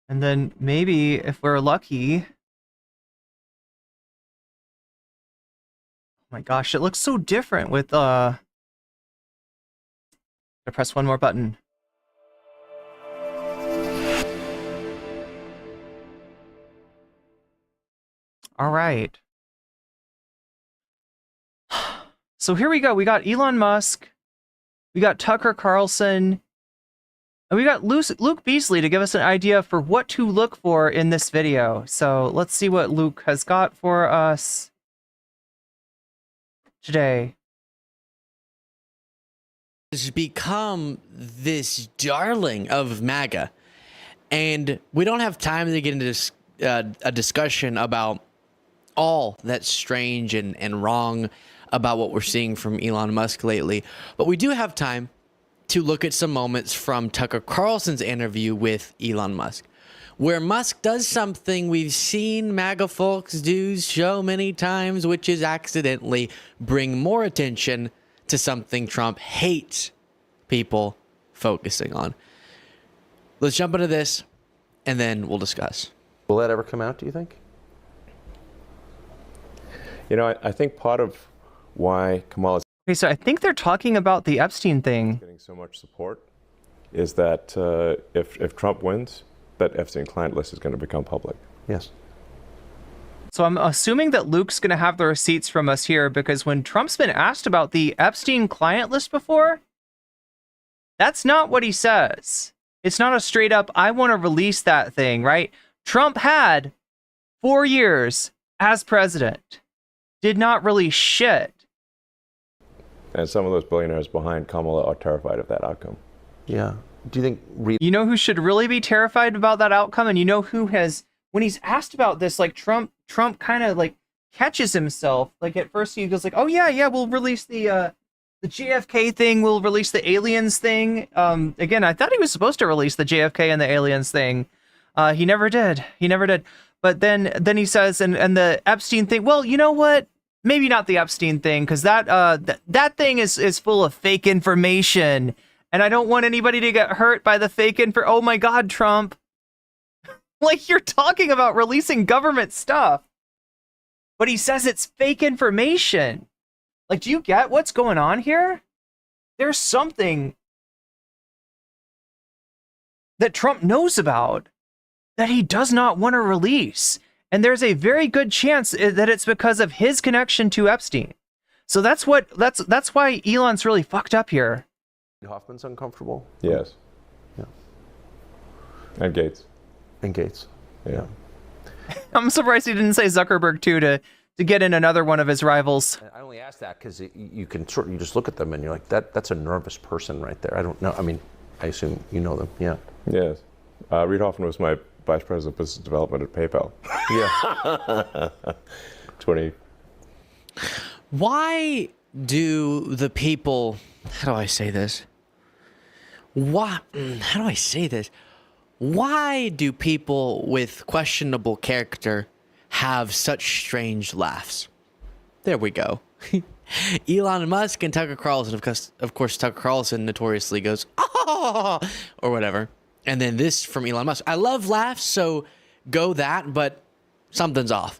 And then maybe if we're lucky... Oh my gosh, it looks so different with I press one more button. All right. So here we go. We got Elon Musk, we got Tucker Carlson, and we got Luke Beasley to give us an idea for what to look for in this video. So let's see what Luke has got for us today. Has become this darling of MAGA, and we don't have time to get into this, a discussion about all that's strange and wrong about what we're seeing from Elon Musk lately, but we do have time to look at some moments from Tucker Carlson's interview with Elon Musk, where Musk does something we've seen MAGA folks do so many times, which is accidentally bring more attention to something Trump hates people focusing on. Let's jump into this, and then we'll discuss. Will that ever come out, do you think? You know, I think part of why Kamala is Okay, so I think they're talking about the Epstein thing. getting so much support is that if Trump wins, that Epstein client list is going to become public. Yes. So I'm assuming that Luke's going to have the receipts from us here, because when Trump's been asked about the Epstein client list before, that's not what he says. It's not a straight up, I want to release that thing, right? Trump had 4 years as president, did not release shit. And some of those billionaires behind Kamala are terrified of that outcome. Yeah. Do you think... You know who should really be terrified about that outcome? And you know who has, when he's asked about this, like Trump kind of like catches himself. Like at first he goes like, oh yeah, we'll release the JFK thing. We'll release the aliens thing. Again, I thought he was supposed to release the JFK and the aliens thing. He never did. But then he says, and the Epstein thing. Well, you know what? Maybe not the Epstein thing, because that thing is full of fake information. And I don't want anybody to get hurt by the fake info. Oh my God, Trump. Like, you're talking about releasing government stuff, but he says it's fake information. Like, do you get what's going on here? There's something that Trump knows about that he does not want to release. And there's a very good chance that it's because of his connection to Epstein. So that's why Elon's really fucked up here. Hoffman's uncomfortable? Yes. Yeah. And Gates. And Gates. Yeah. I'm surprised he didn't say Zuckerberg too, to get in another one of his rivals. I only ask that because you just look at them and you're like, that's a nervous person right there. I don't know. I mean, I assume you know them. Yeah. Yes. Reid Hoffman was my vice president of business development at PayPal. Yeah. 20. Why do the people, how do I say this? How do I say this? Why do people with questionable character have such strange laughs? There we go. Elon Musk and Tucker Carlson, of course, Tucker Carlson notoriously goes, oh, or whatever. And then this from Elon Musk. I love laughs, so go that, but something's off.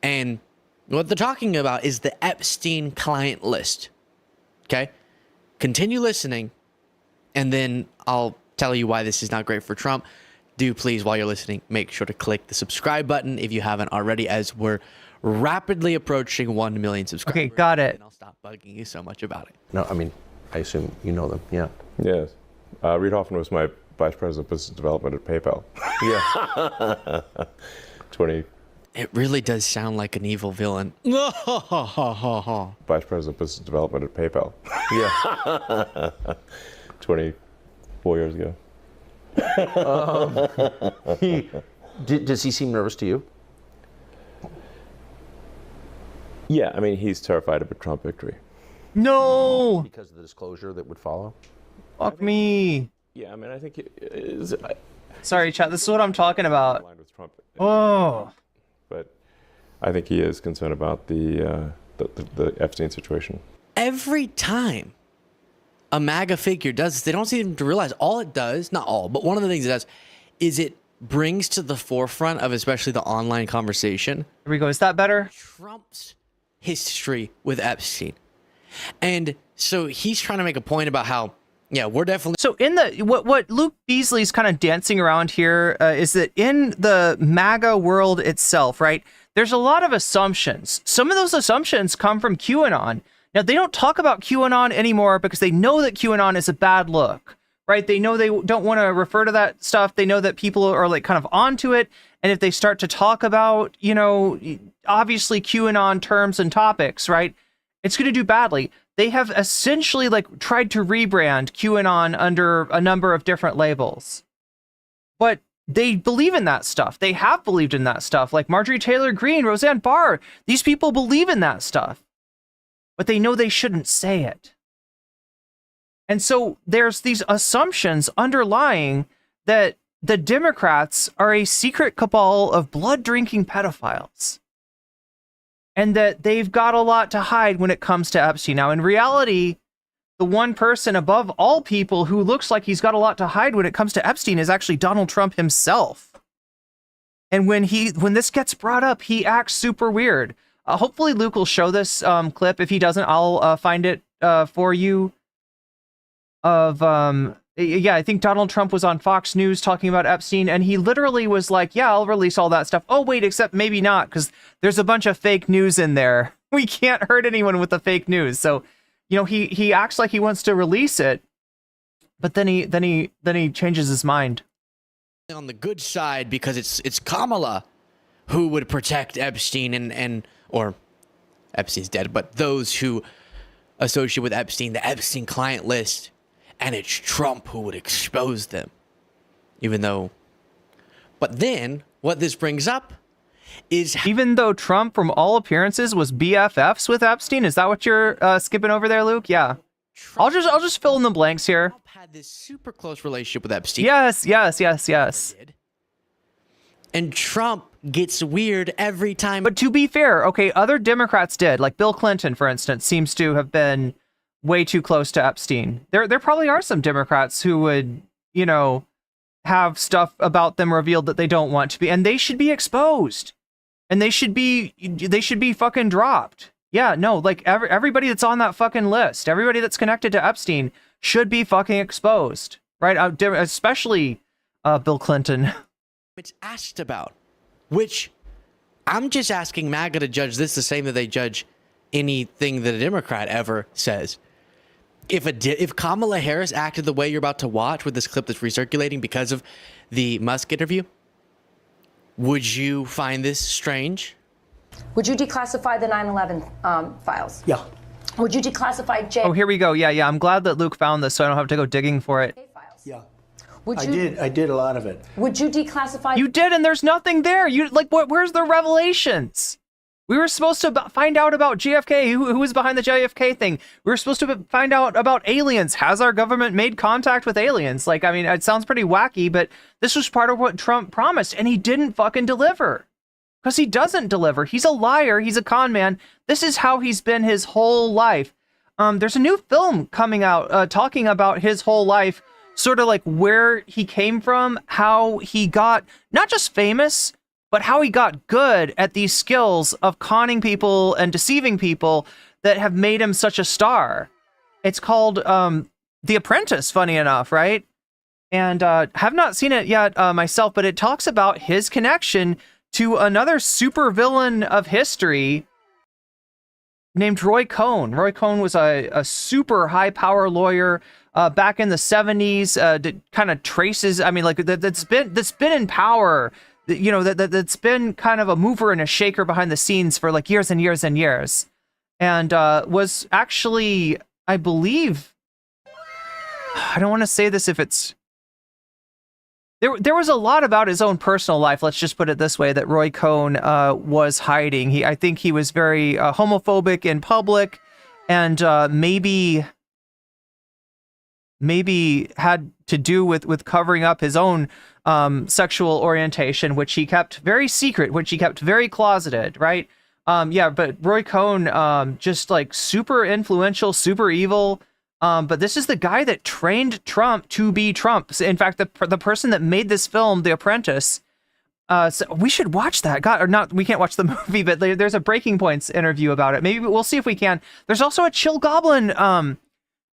And what they're talking about is the Epstein client list. Okay? Continue listening, and then I'll tell you why this is not great for Trump. Do please, while you're listening, make sure to click the subscribe button if you haven't already, as we're rapidly approaching 1 million subscribers. Okay, got it. And I'll stop bugging you so much about it. No, I mean, I assume you know them. Yeah. Yes. Reid Hoffman was my vice president of business development at PayPal. Yeah. 20. It really does sound like an evil villain. Vice president of business development at PayPal. Yeah. 24 years ago. Does he seem nervous to you? Yeah, I mean, he's terrified of a Trump victory. No! Because of the disclosure that would follow? Fuck me. Yeah, I mean, I think it is. Sorry, chat, this is what I'm talking about. Aligned with Trump. Oh. But I think he is concerned about the Epstein situation. Every time a MAGA figure does this, they don't seem to realize all it does, not all, but one of the things it does is it brings to the forefront of especially the online conversation. Here we go. Is that better? Trump's history with Epstein. And so he's trying to make a point about how, yeah, we're definitely... So in the what Luke Beasley's kind of dancing around here is that in the MAGA world itself, right, there's a lot of assumptions. Some of those assumptions come from QAnon. Now, they don't talk about QAnon anymore because they know that QAnon is a bad look, right? They know they don't want to refer to that stuff. They know that people are like kind of onto it. And if they start to talk about, you know, obviously QAnon terms and topics, right, it's going to do badly. They have essentially like tried to rebrand QAnon under a number of different labels. But they believe in that stuff. They have believed in that stuff. Like Marjorie Taylor Greene, Roseanne Barr, these people believe in that stuff. But they know they shouldn't say it. And so there's these assumptions underlying that the Democrats are a secret cabal of blood-drinking pedophiles. And that they've got a lot to hide when it comes to Epstein. Now, in reality, the one person above all people who looks like he's got a lot to hide when it comes to Epstein is actually Donald Trump himself. And when this gets brought up, he acts super weird. Hopefully Luke will show this clip. If he doesn't, I'll find it for you. Yeah, I think Donald Trump was on Fox News talking about Epstein, and he literally was like, yeah, I'll release all that stuff. Oh, wait, except maybe not, because there's a bunch of fake news in there. We can't hurt anyone with the fake news. So, you know, he acts like he wants to release it, but then he changes his mind. On the good side, because it's Kamala who would protect Epstein or Epstein's dead, but those who associate with Epstein, the Epstein client list, and it's Trump who would expose them. But then what this brings up is even though Trump, from all appearances, was BFFs with Epstein. Is that what you're skipping over there, Luke? Yeah. I'll just fill in the blanks here. Trump had this super close relationship with Epstein. Yes. And Trump gets weird every time. But to be fair, okay, other Democrats did. Like Bill Clinton, for instance, seems to have been way too close to Epstein. There probably are some Democrats who would, you know, have stuff about them revealed that they don't want to be, and they should be exposed. And they should be fucking dropped. Yeah, no, like everybody that's on that fucking list, everybody that's connected to Epstein should be fucking exposed, right? Especially Bill Clinton. It's asked about, which I'm just asking MAGA to judge this the same that they judge anything that a Democrat ever says. If Kamala Harris acted the way you're about to watch with this clip that's recirculating because of the Musk interview, would you find this strange? Would you declassify the 9/11 files? Yeah. Would you declassify J? Oh, here we go. Yeah. I'm glad that Luke found this, so I don't have to go digging for it. Files? Yeah. Would you? I did a lot of it. Would you declassify? You did, and there's nothing there. You like what? Where's the revelations? We were supposed to find out about JFK, who was behind the JFK thing. We were supposed to find out about aliens. Has our government made contact with aliens? Like, I mean, it sounds pretty wacky, but this was part of what Trump promised, and he didn't fucking deliver. Because he doesn't deliver. He's a liar. He's a con man. This is how he's been his whole life. There's a new film coming out talking about his whole life, sort of like where he came from, how he got not just famous, but how he got good at these skills of conning people and deceiving people that have made him such a star. It's called The Apprentice, funny enough, right? And have not seen it yet myself, but it talks about his connection to another supervillain of history named Roy Cohn. Roy Cohn was a super high power lawyer back in the 70s that kind of traces, I mean, like that's been in power, you know, that's been kind of a mover and a shaker behind the scenes for like years and years and years. And was actually, I believe, I don't want to say this if it's, there was a lot about his own personal life, let's just put it this way, that Roy Cohn was hiding. I think he was very homophobic in public, and maybe had to do with covering up his own sexual orientation, which he kept very secret, which he kept very closeted, right? Yeah, but Roy Cohn, just like super influential, super evil, But this is the guy that trained Trump to be Trump. In fact, the person that made this film, The Apprentice. So we should watch that. God, or not? We can't watch the movie, but there's a Breaking Points interview about it. Maybe we'll see if we can. There's also a Chill Goblin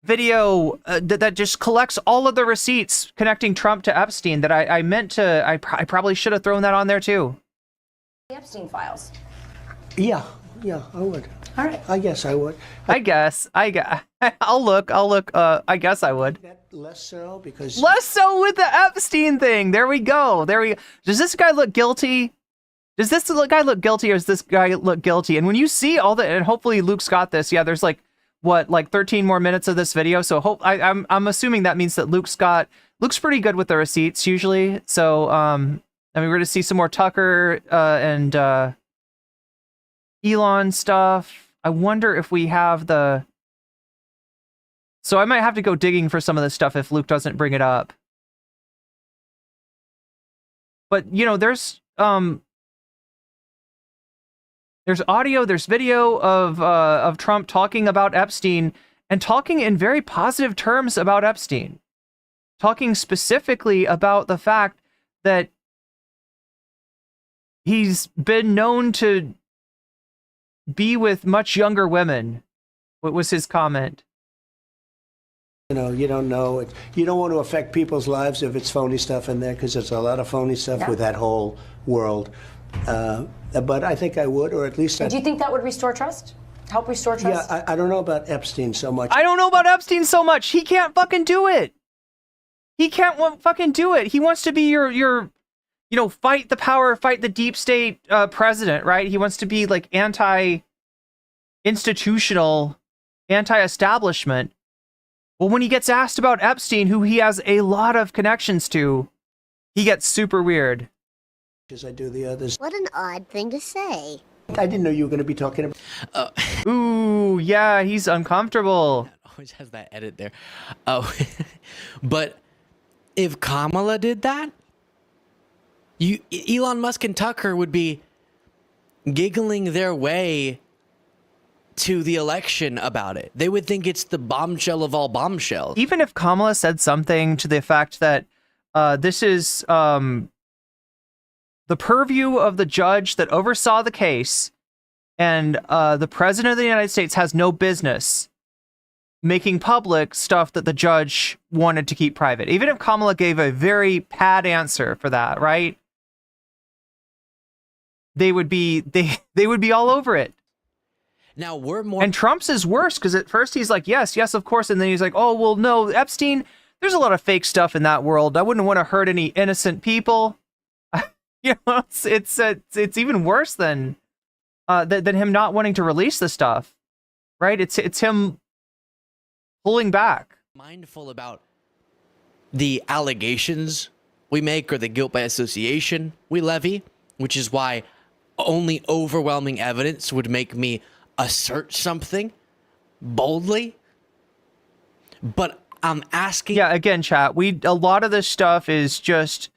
video that just collects all of the receipts connecting Trump to Epstein. That I meant to. I probably should have thrown that on there too. The Epstein files. Yeah, I would. All right. I guess I would. I'll look. I guess I would. Less so because Less so with the Epstein thing. There we go. Does this guy look guilty? Does this guy look guilty, or does this guy look guilty? And when you see all the, and hopefully Luke's got this. Yeah, there's like 13 more minutes of this video. So I'm assuming that means that Luke's pretty good with the receipts usually. So I mean, we're gonna see some more Tucker and Elon stuff. I wonder if we have the. So I might have to go digging for some of this stuff if Luke doesn't bring it up. But there's audio, there's video of Trump talking about Epstein and talking in very positive terms about Epstein. Talking specifically about the fact that he's been known to be with much younger women. What was his comment? you don't know. You don't want to affect people's lives if it's phony stuff in there, because there's a lot of phony stuff with that whole world. But I think I would, or at least. Do you think that would restore trust? Help restore trust? Yeah, I don't know about Epstein so much. I don't know about Epstein so much. He can't fucking do it. He can't fucking do it. He wants to be your fight the power, fight the deep state president, right? He wants to be like anti-institutional, anti-establishment. Well, when he gets asked about Epstein, who he has a lot of connections to, he gets super weird. Because I do the others. What an odd thing to say. I didn't know you were going to be talking about. Ooh, yeah, he's uncomfortable. Always has that edit there. Oh, but if Kamala did that, Elon Musk and Tucker would be giggling their way to the election about it. They would think it's the bombshell of all bombshells. Even if Kamala said something to the effect that this is the purview of the judge that oversaw the case, and the president of the United States has no business making public stuff that the judge wanted to keep private. Even if Kamala gave a very pad answer for that, right? They would be all over it. Now we're more. And Trump's is worse, because at first he's like, yes, of course, and then he's like, oh well, no, Epstein. There's a lot of fake stuff in that world. I wouldn't want to hurt any innocent people. It's even worse than him not wanting to release the stuff, right? It's him pulling back. Mindful about the allegations we make or the guilt by association we levy, which is why only overwhelming evidence would make me assert something boldly. But I'm asking. Yeah, again, chat. A lot of this stuff is just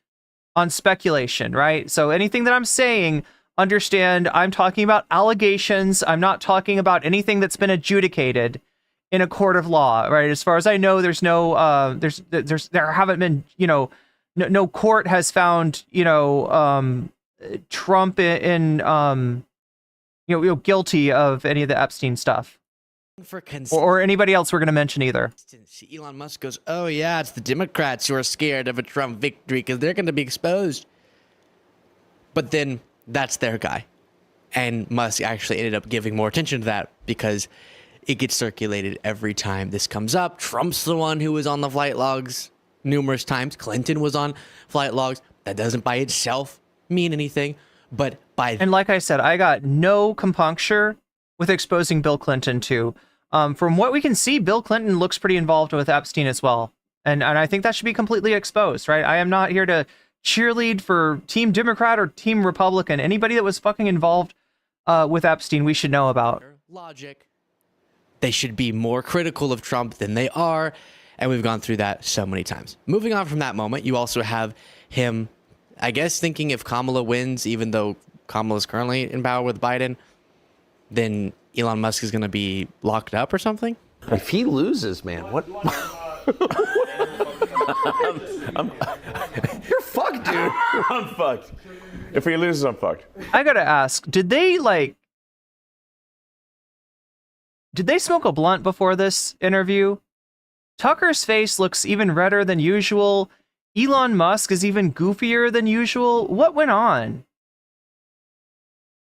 on speculation, right? So anything that I'm saying, understand I'm talking about allegations. I'm not talking about anything that's been adjudicated in a court of law, right? As far as I know, there's no there haven't been, no court has found, Trump in guilty of any of the Epstein stuff. Or anybody else we're going to mention either. Elon Musk goes, oh yeah, it's the Democrats who are scared of a Trump victory because they're going to be exposed. But then that's their guy. And Musk actually ended up giving more attention to that because it gets circulated every time this comes up. Trump's the one who was on the flight logs numerous times. Clinton was on flight logs. That doesn't by itself mean anything. But and like I said, I got no compunction with exposing Bill Clinton too. From what we can see, Bill Clinton looks pretty involved with Epstein as well. And I think that should be completely exposed, right? I am not here to cheerlead for Team Democrat or Team Republican. Anybody that was fucking involved with Epstein, we should know about. Logic. They should be more critical of Trump than they are. And we've gone through that so many times. Moving on from that moment, you also have him, I guess, thinking if Kamala wins, even though Kamala's currently in power with Biden, then Elon Musk is going to be locked up or something. If he loses, man, what? You're fucked, dude. I'm fucked. If he loses, I'm fucked. I gotta ask, did they smoke a blunt before this interview? Tucker's face looks even redder than usual. Elon Musk is even goofier than usual. What went on?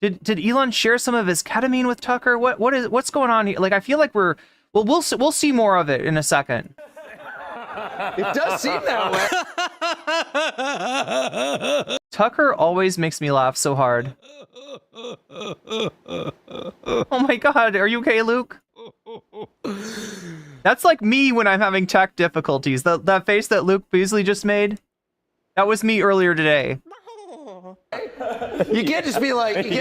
Did Elon share some of his ketamine with Tucker? What's going on here? Like, I feel like we'll see more of it in a second. It does seem that way. Tucker always makes me laugh so hard. Oh my god, are you okay, Luke? That's like me when I'm having tech difficulties. That face that Luke Beasley just made, that was me earlier today. You can't just be like, yo,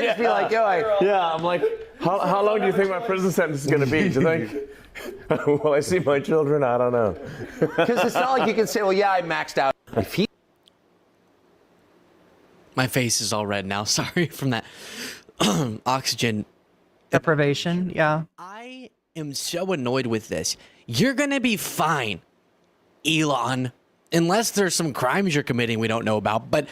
Yeah, I'm like, how long do you think my prison sentence is going to be? Do you think? Will I see my children? I don't know. because it's not like you can say, well, yeah, I maxed out. If he My face is all red now. Sorry from that oxygen Deprivation, yeah. I am so annoyed with this. You're gonna be fine, Elon, unless there's some crimes you're committing we don't know about, but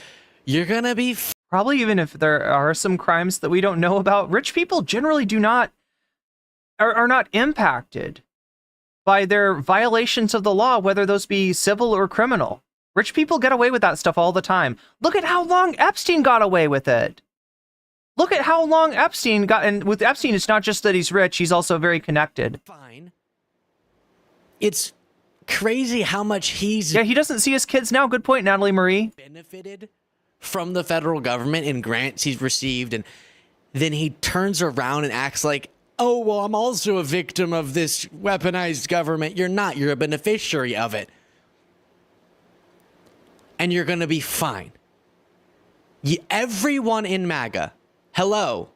you're gonna be Probably even if there are some crimes that we don't know about, rich people generally are not impacted by their violations of the law, whether those be civil or criminal. Rich people get away with that stuff all the time. Look at how long Epstein got away with it. Look at how long Epstein got, and with Epstein, it's not just that he's rich, he's also very connected. fine. It's crazy how much he's Yeah, he doesn't see his kids now. Good point, Natalie Marie. benefited from the federal government and grants he's received, and then he turns around and acts like, oh, well, I'm also a victim of this weaponized government. You're not. You're a beneficiary of it. And you're going to be fine. Everyone in MAGA, hello.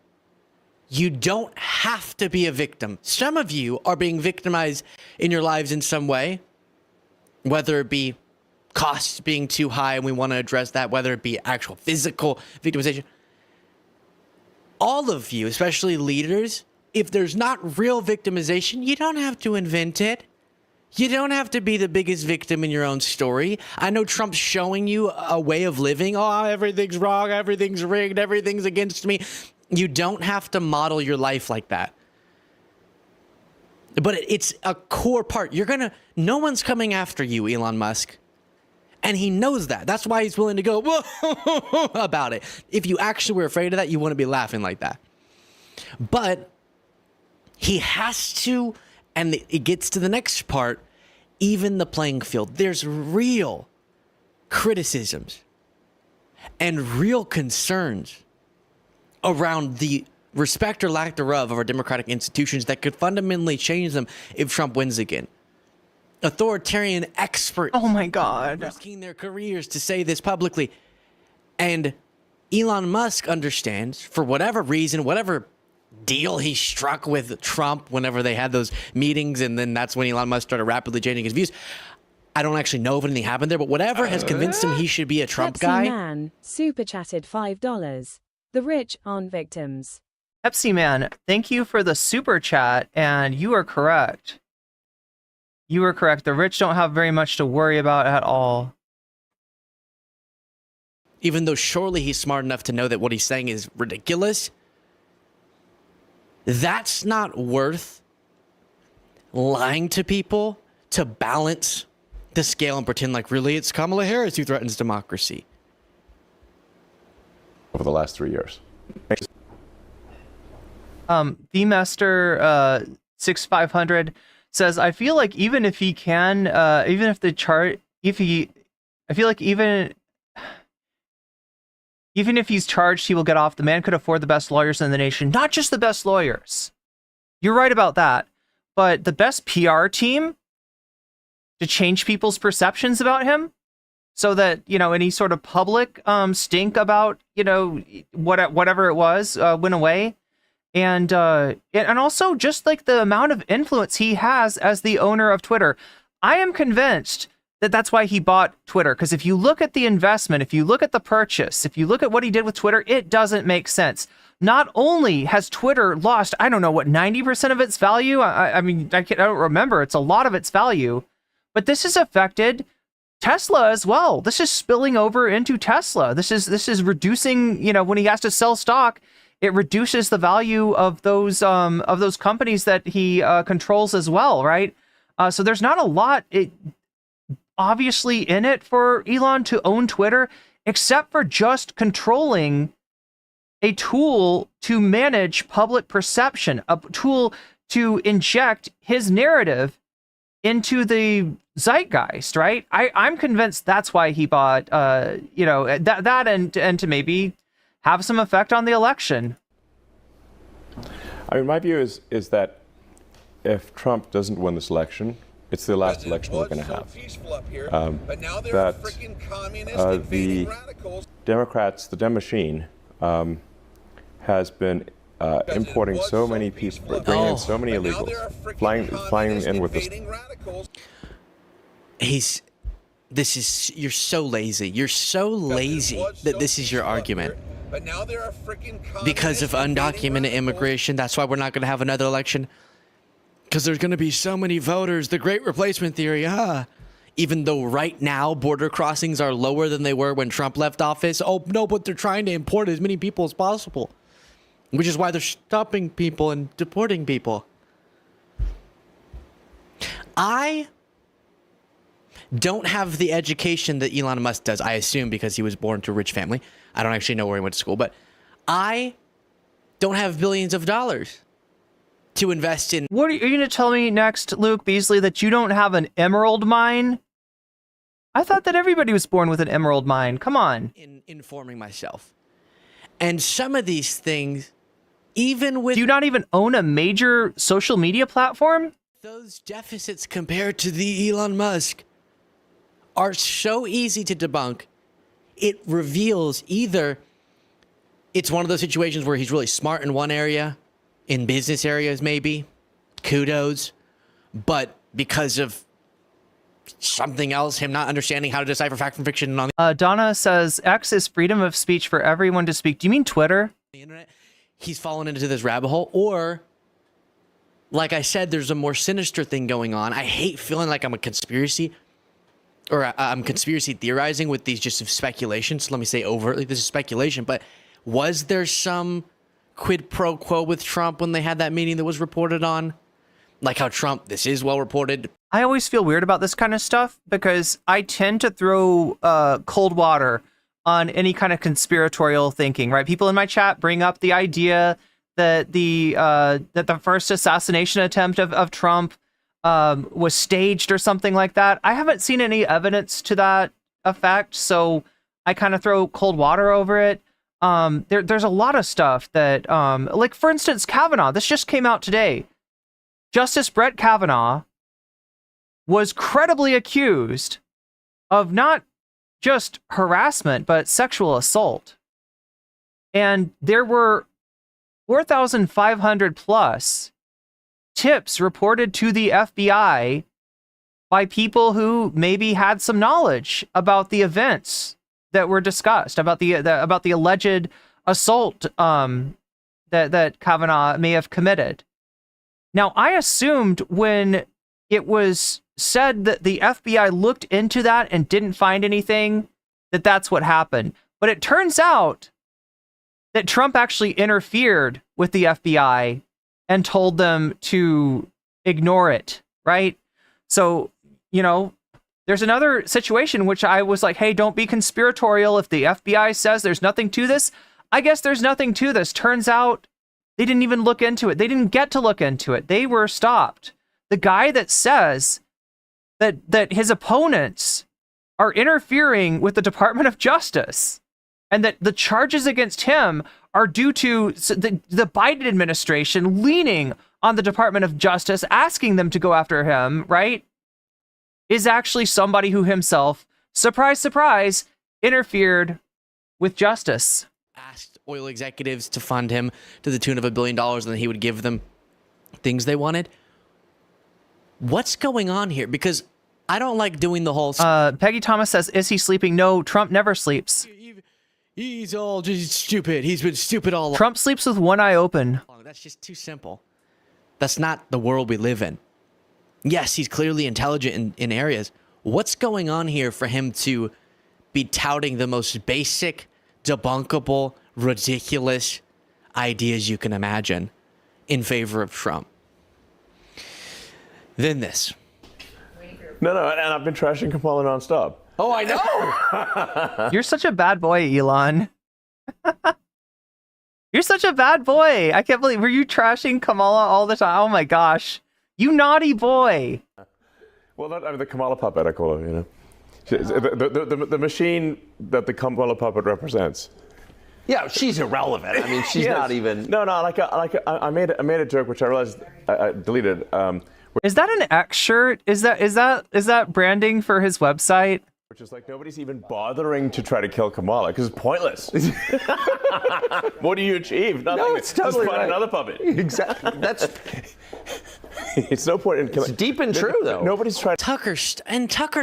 You don't have to be a victim. Some of you are being victimized in your lives in some way, whether it be costs being too high and we want to address that, whether it be actual physical victimization. All of you, especially leaders, if there's not real victimization, you don't have to invent it. You don't have to be the biggest victim in your own story. I know Trump's showing you a way of living. Oh, everything's wrong, everything's rigged, everything's against me. You don't have to model your life like that. But it's a core part. No one's coming after you, Elon Musk. And he knows that. That's why he's willing to go about it. If you actually were afraid of that, you wouldn't be laughing like that. But he has to, and it gets to the next part, even the playing field. There's real criticisms and real concerns around the respect or lack thereof of our democratic institutions that could fundamentally change them if Trump wins again. Authoritarian experts. Oh my God. Risking their careers to say this publicly. And Elon Musk understands, for whatever reason, whatever deal he struck with Trump whenever they had those meetings, and then that's when Elon Musk started rapidly changing his views. I don't actually know if anything happened there, but whatever has convinced him he should be a Trump Pepsi guy. Man super chatted $5. The rich aren't victims. Pepsi Man, thank you for the super chat, and you are correct. You are correct. The rich don't have very much to worry about at all. Even though surely he's smart enough to know that what he's saying is ridiculous, that's not worth lying to people to balance the scale and pretend like really it's Kamala Harris who threatens democracy. Over the last 3 years. Themaster 6500 says, I feel like even if he can, even if the chart, I feel like even if he's charged, he will get off. The man could afford the best lawyers in the nation, not just the best lawyers. You're right about that, but the best PR team to change people's perceptions about him, so that any sort of public stink about whatever it was went away. And also just like the amount of influence he has as the owner of Twitter. I am convinced that's why he bought Twitter. Because if you look at the investment, if you look at the purchase, if you look at what he did with Twitter, it doesn't make sense. Not only has Twitter lost, I don't know what, 90% of its value. I mean, I don't remember. It's a lot of its value, but this has affected Tesla as well. This is spilling over into Tesla. This is reducing, when he has to sell stock, it reduces the value of those companies that he controls as well, right? So there's not a lot obviously in it for Elon to own Twitter, except for just controlling a tool to manage public perception, a tool to inject his narrative into the zeitgeist, right? I'm convinced that's why he bought, that and to maybe have some effect on the election. I mean, my view is that if Trump doesn't win this election, it's the last election we're going to have. That the Democrats, the Dem machine, has been importing so many people, bringing in so many illegals, flying in with this. You're so lazy. You're so lazy that this is your argument. Because of undocumented immigration, that's why we're not going to have another election. Because there's going to be so many voters. The great replacement theory, Even though right now border crossings are lower than they were when Trump left office. Oh, no, but they're trying to import as many people as possible. Which is why they're stopping people and deporting people. I don't have the education that Elon Musk does, I assume, because he was born to a rich family. I don't actually know where he went to school, but I don't have billions of dollars to invest in. What are you going to tell me next, Luke Beasley, that you don't have an emerald mine? I thought that everybody was born with an emerald mine. Come on. In informing myself. And some of these things, even with... Do you not even own a major social media platform? Those deficits compared to the Elon Musk are so easy to debunk. It reveals either it's one of those situations where he's really smart in one area, in business areas maybe, kudos, but because of something else, him not understanding how to decipher fact from fiction and on Donna says, X is freedom of speech for everyone to speak. Do you mean Twitter? the internet, he's fallen into this rabbit hole, or like I said, there's a more sinister thing going on. I hate feeling like I'm a conspiracy, or I'm conspiracy theorizing with these just speculations. Let me say overtly, this is speculation, but was there some quid pro quo with Trump when they had that meeting that was reported on? Like how Trump, this is well reported. I always feel weird about this kind of stuff because I tend to throw cold water on any kind of conspiratorial thinking, right? People in my chat bring up the idea that the first assassination attempt of Trump was staged or something like that. I haven't seen any evidence to that effect, so I kind of throw cold water over it. There's a lot of stuff that, like for instance, Kavanaugh. This just came out today. Justice Brett Kavanaugh was credibly accused of not just harassment, but sexual assault. And there were 4,500 plus tips reported to the FBI by people who maybe had some knowledge about the events that were discussed, about the alleged assault that Kavanaugh may have committed. Now, I assumed when it was said that the FBI looked into that and didn't find anything, that that's what happened. But it turns out that Trump actually interfered with the FBI and told them to ignore it, right? So, there's another situation which I was like, hey, don't be conspiratorial. If the FBI says there's nothing to this, I guess there's nothing to this. Turns out they didn't even look into it. They didn't get to look into it. They were stopped. The guy that says that his opponents are interfering with the Department of Justice and that the charges against him are due to the Biden administration leaning on the Department of Justice, asking them to go after him, right, is actually somebody who himself, surprise, surprise, interfered with justice. Asked oil executives to fund him to the tune of $1 billion, and then he would give them things they wanted. What's going on here? Because I don't like doing the whole. Peggy Thomas says, "Is he sleeping?" No, Trump never sleeps. He's all just stupid. He's been stupid all along. Trump sleeps with one eye open. That's just too simple. That's not the world we live in. Yes, he's clearly intelligent in areas. What's going on here for him to be touting the most basic, debunkable, ridiculous ideas you can imagine in favor of Trump? Then this. No, and I've been trashing Kamala nonstop. Oh, I know. You're such a bad boy, Elon. You're such a bad boy. I can't believe, were you trashing Kamala all the time? Oh my gosh. You naughty boy. Well, I mean, the Kamala puppet, I call her, you know. The machine that the Kamala puppet represents. Yeah, she's irrelevant. I mean, she's not even. No, I made a joke which I realized I deleted. Is that an X shirt? Is that branding for his website? Which is like, nobody's even bothering to try to kill Kamala because it's pointless. What do you achieve? Nothing. No, it's totally Just find right. another puppet. Exactly. That's. It's no point in killing. It's deep and true, though. Nobody's trying. Tucker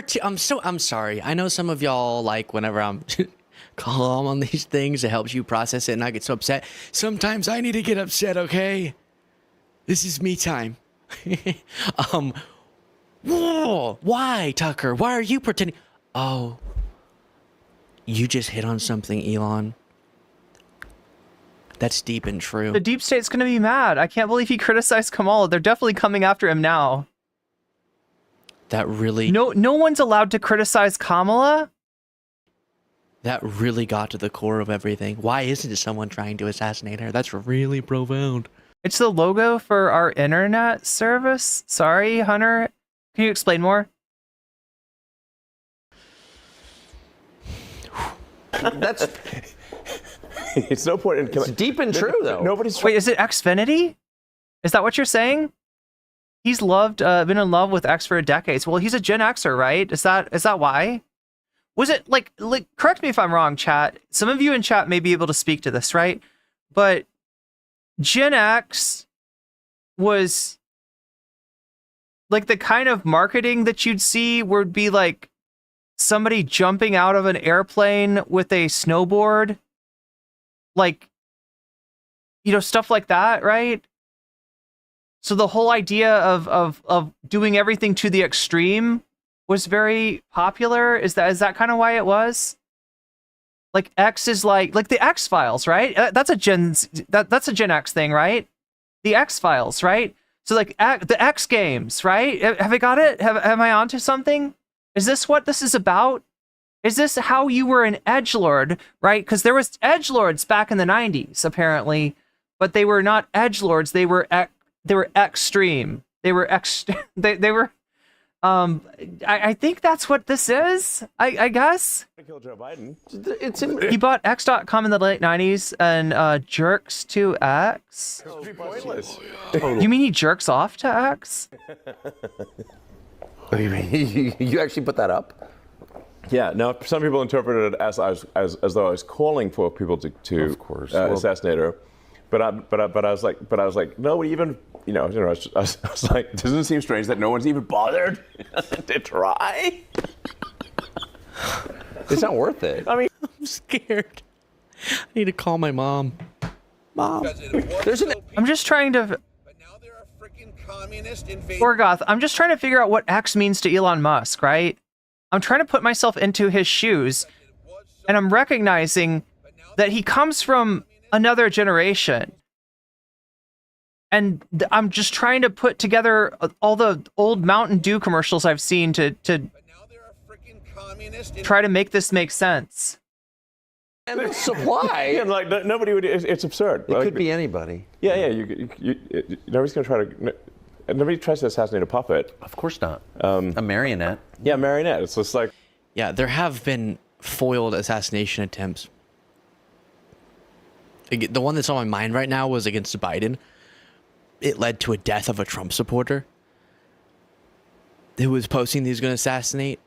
too. I'm sorry. I know some of y'all like whenever I'm calm on these things, it helps you process it, and I get so upset. Sometimes I need to get upset. Okay, this is me time. Whoa, why, Tucker? Why are you pretending? Oh, you just hit on something, Elon. That's deep and true. The deep state's gonna be mad. I can't believe he criticized Kamala. They're definitely coming after him now. That really... No one's allowed to criticize Kamala. That really got to the core of everything. Why isn't it someone trying to assassinate her? That's really profound. It's the logo for our internet service. Sorry, Hunter. Can you explain more? That's. It's no point in killing. It's deep and true, though. Nobody's. Wait, is it Xfinity? Is that what you're saying? He's been in love with X for decades. Well, he's a Gen Xer, right? Is that why? Was it like correct me if I'm wrong, chat. Some of you in chat may be able to speak to this, right? But Gen X was like the kind of marketing that you'd see would be like somebody jumping out of an airplane with a snowboard. Like, you know, stuff like that, right? So the whole idea of doing everything to the extreme was very popular. Is that kind of why it was? Like X is like the X-Files, right? That's a Gen X thing, right? The X-Files, right? So like the X Games, right? Have I got it? Am I onto something? Is this what this is about? Is this how you were an edgelord, right? Because there was edgelords back in the 90s, apparently, but they were not edgelords. They were extreme. They were they were. I think that's what this is. I guess. Kill Joe Biden. It's He bought X.com in the late 90s and jerks to X. It's pointless. You mean he jerks off to X? You actually put that up? Yeah. Now, some people interpreted it as though I was calling for people to Of course. assassinate her, but I was like, no, even. I was like, doesn't it seem strange that no one's even bothered to try? It's not worth it. I mean, I'm scared. I need to call my mom. Mom. I'm just trying to. Gorgoth, I'm just trying to figure out what X means to Elon Musk, right? I'm trying to put myself into his shoes, and I'm recognizing that he comes from another generation. And I'm just trying to put together all the old Mountain Dew commercials I've seen to try to make this make sense. And the supply. Yeah, like nobody would. It's absurd. It could be anybody. Yeah. Nobody's going to try to. Nobody tries to assassinate a puppet. Of course not. A marionette. Yeah, marionette. It's just like. Yeah, there have been foiled assassination attempts. The one that's on my mind right now was against Biden. It led to a death of a Trump supporter who was posting that he was going to assassinate.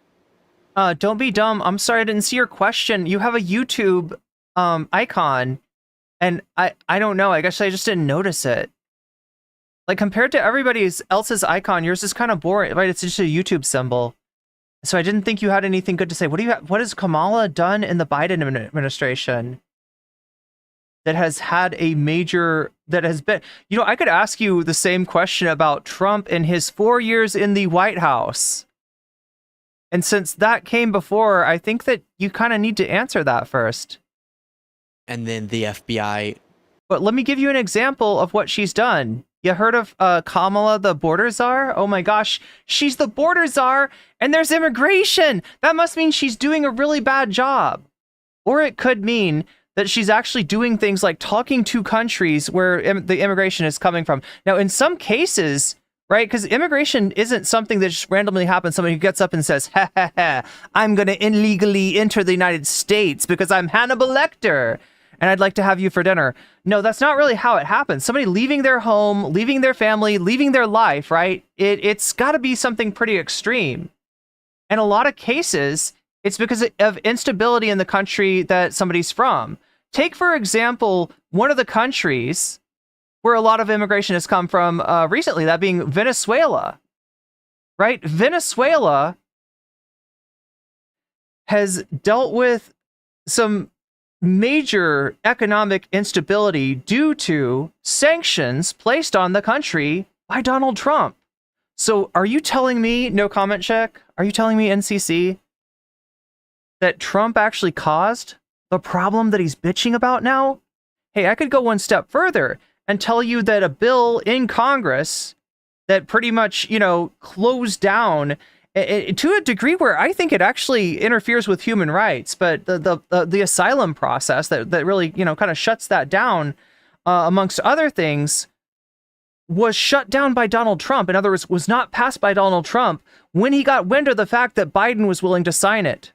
Don't be dumb. I'm sorry, I didn't see your question. You have a YouTube icon, and I don't know. I guess I just didn't notice it. Like, compared to everybody else's icon, yours is kind of boring, right? It's just a YouTube symbol. So I didn't think you had anything good to say. What has Kamala done in the Biden administration that has had a major, that has been, I could ask you the same question about Trump in his 4 years in the White House. And since that came before, I think that you kind of need to answer that first. And then the FBI. But let me give you an example of what she's done. You heard of Kamala, the border czar? Oh my gosh, she's the border czar, and there's immigration. That must mean she's doing a really bad job. Or it could mean that she's actually doing things like talking to countries where the immigration is coming from. Now, in some cases, right, because immigration isn't something that just randomly happens. Somebody who gets up and says, ha ha ha, I'm going to illegally enter the United States because I'm Hannibal Lecter, and I'd like to have you for dinner. No, that's not really how it happens. Somebody leaving their home, leaving their family, leaving their life, right? It's got to be something pretty extreme. In a lot of cases, it's because of instability in the country that somebody's from. Take, for example, one of the countries where a lot of immigration has come from recently, that being Venezuela, right? Venezuela has dealt with some major economic instability due to sanctions placed on the country by Donald Trump. So are you telling me, no comment check, are you telling me, NCC, that Trump actually caused the problem that he's bitching about now? Hey, I could go one step further and tell you that a bill in Congress that pretty much, closed down to a degree where I think it actually interferes with human rights, but the asylum process that really, kind of shuts that down, amongst other things, was shut down by Donald Trump. In other words, was not passed by Donald Trump when he got wind of the fact that Biden was willing to sign it,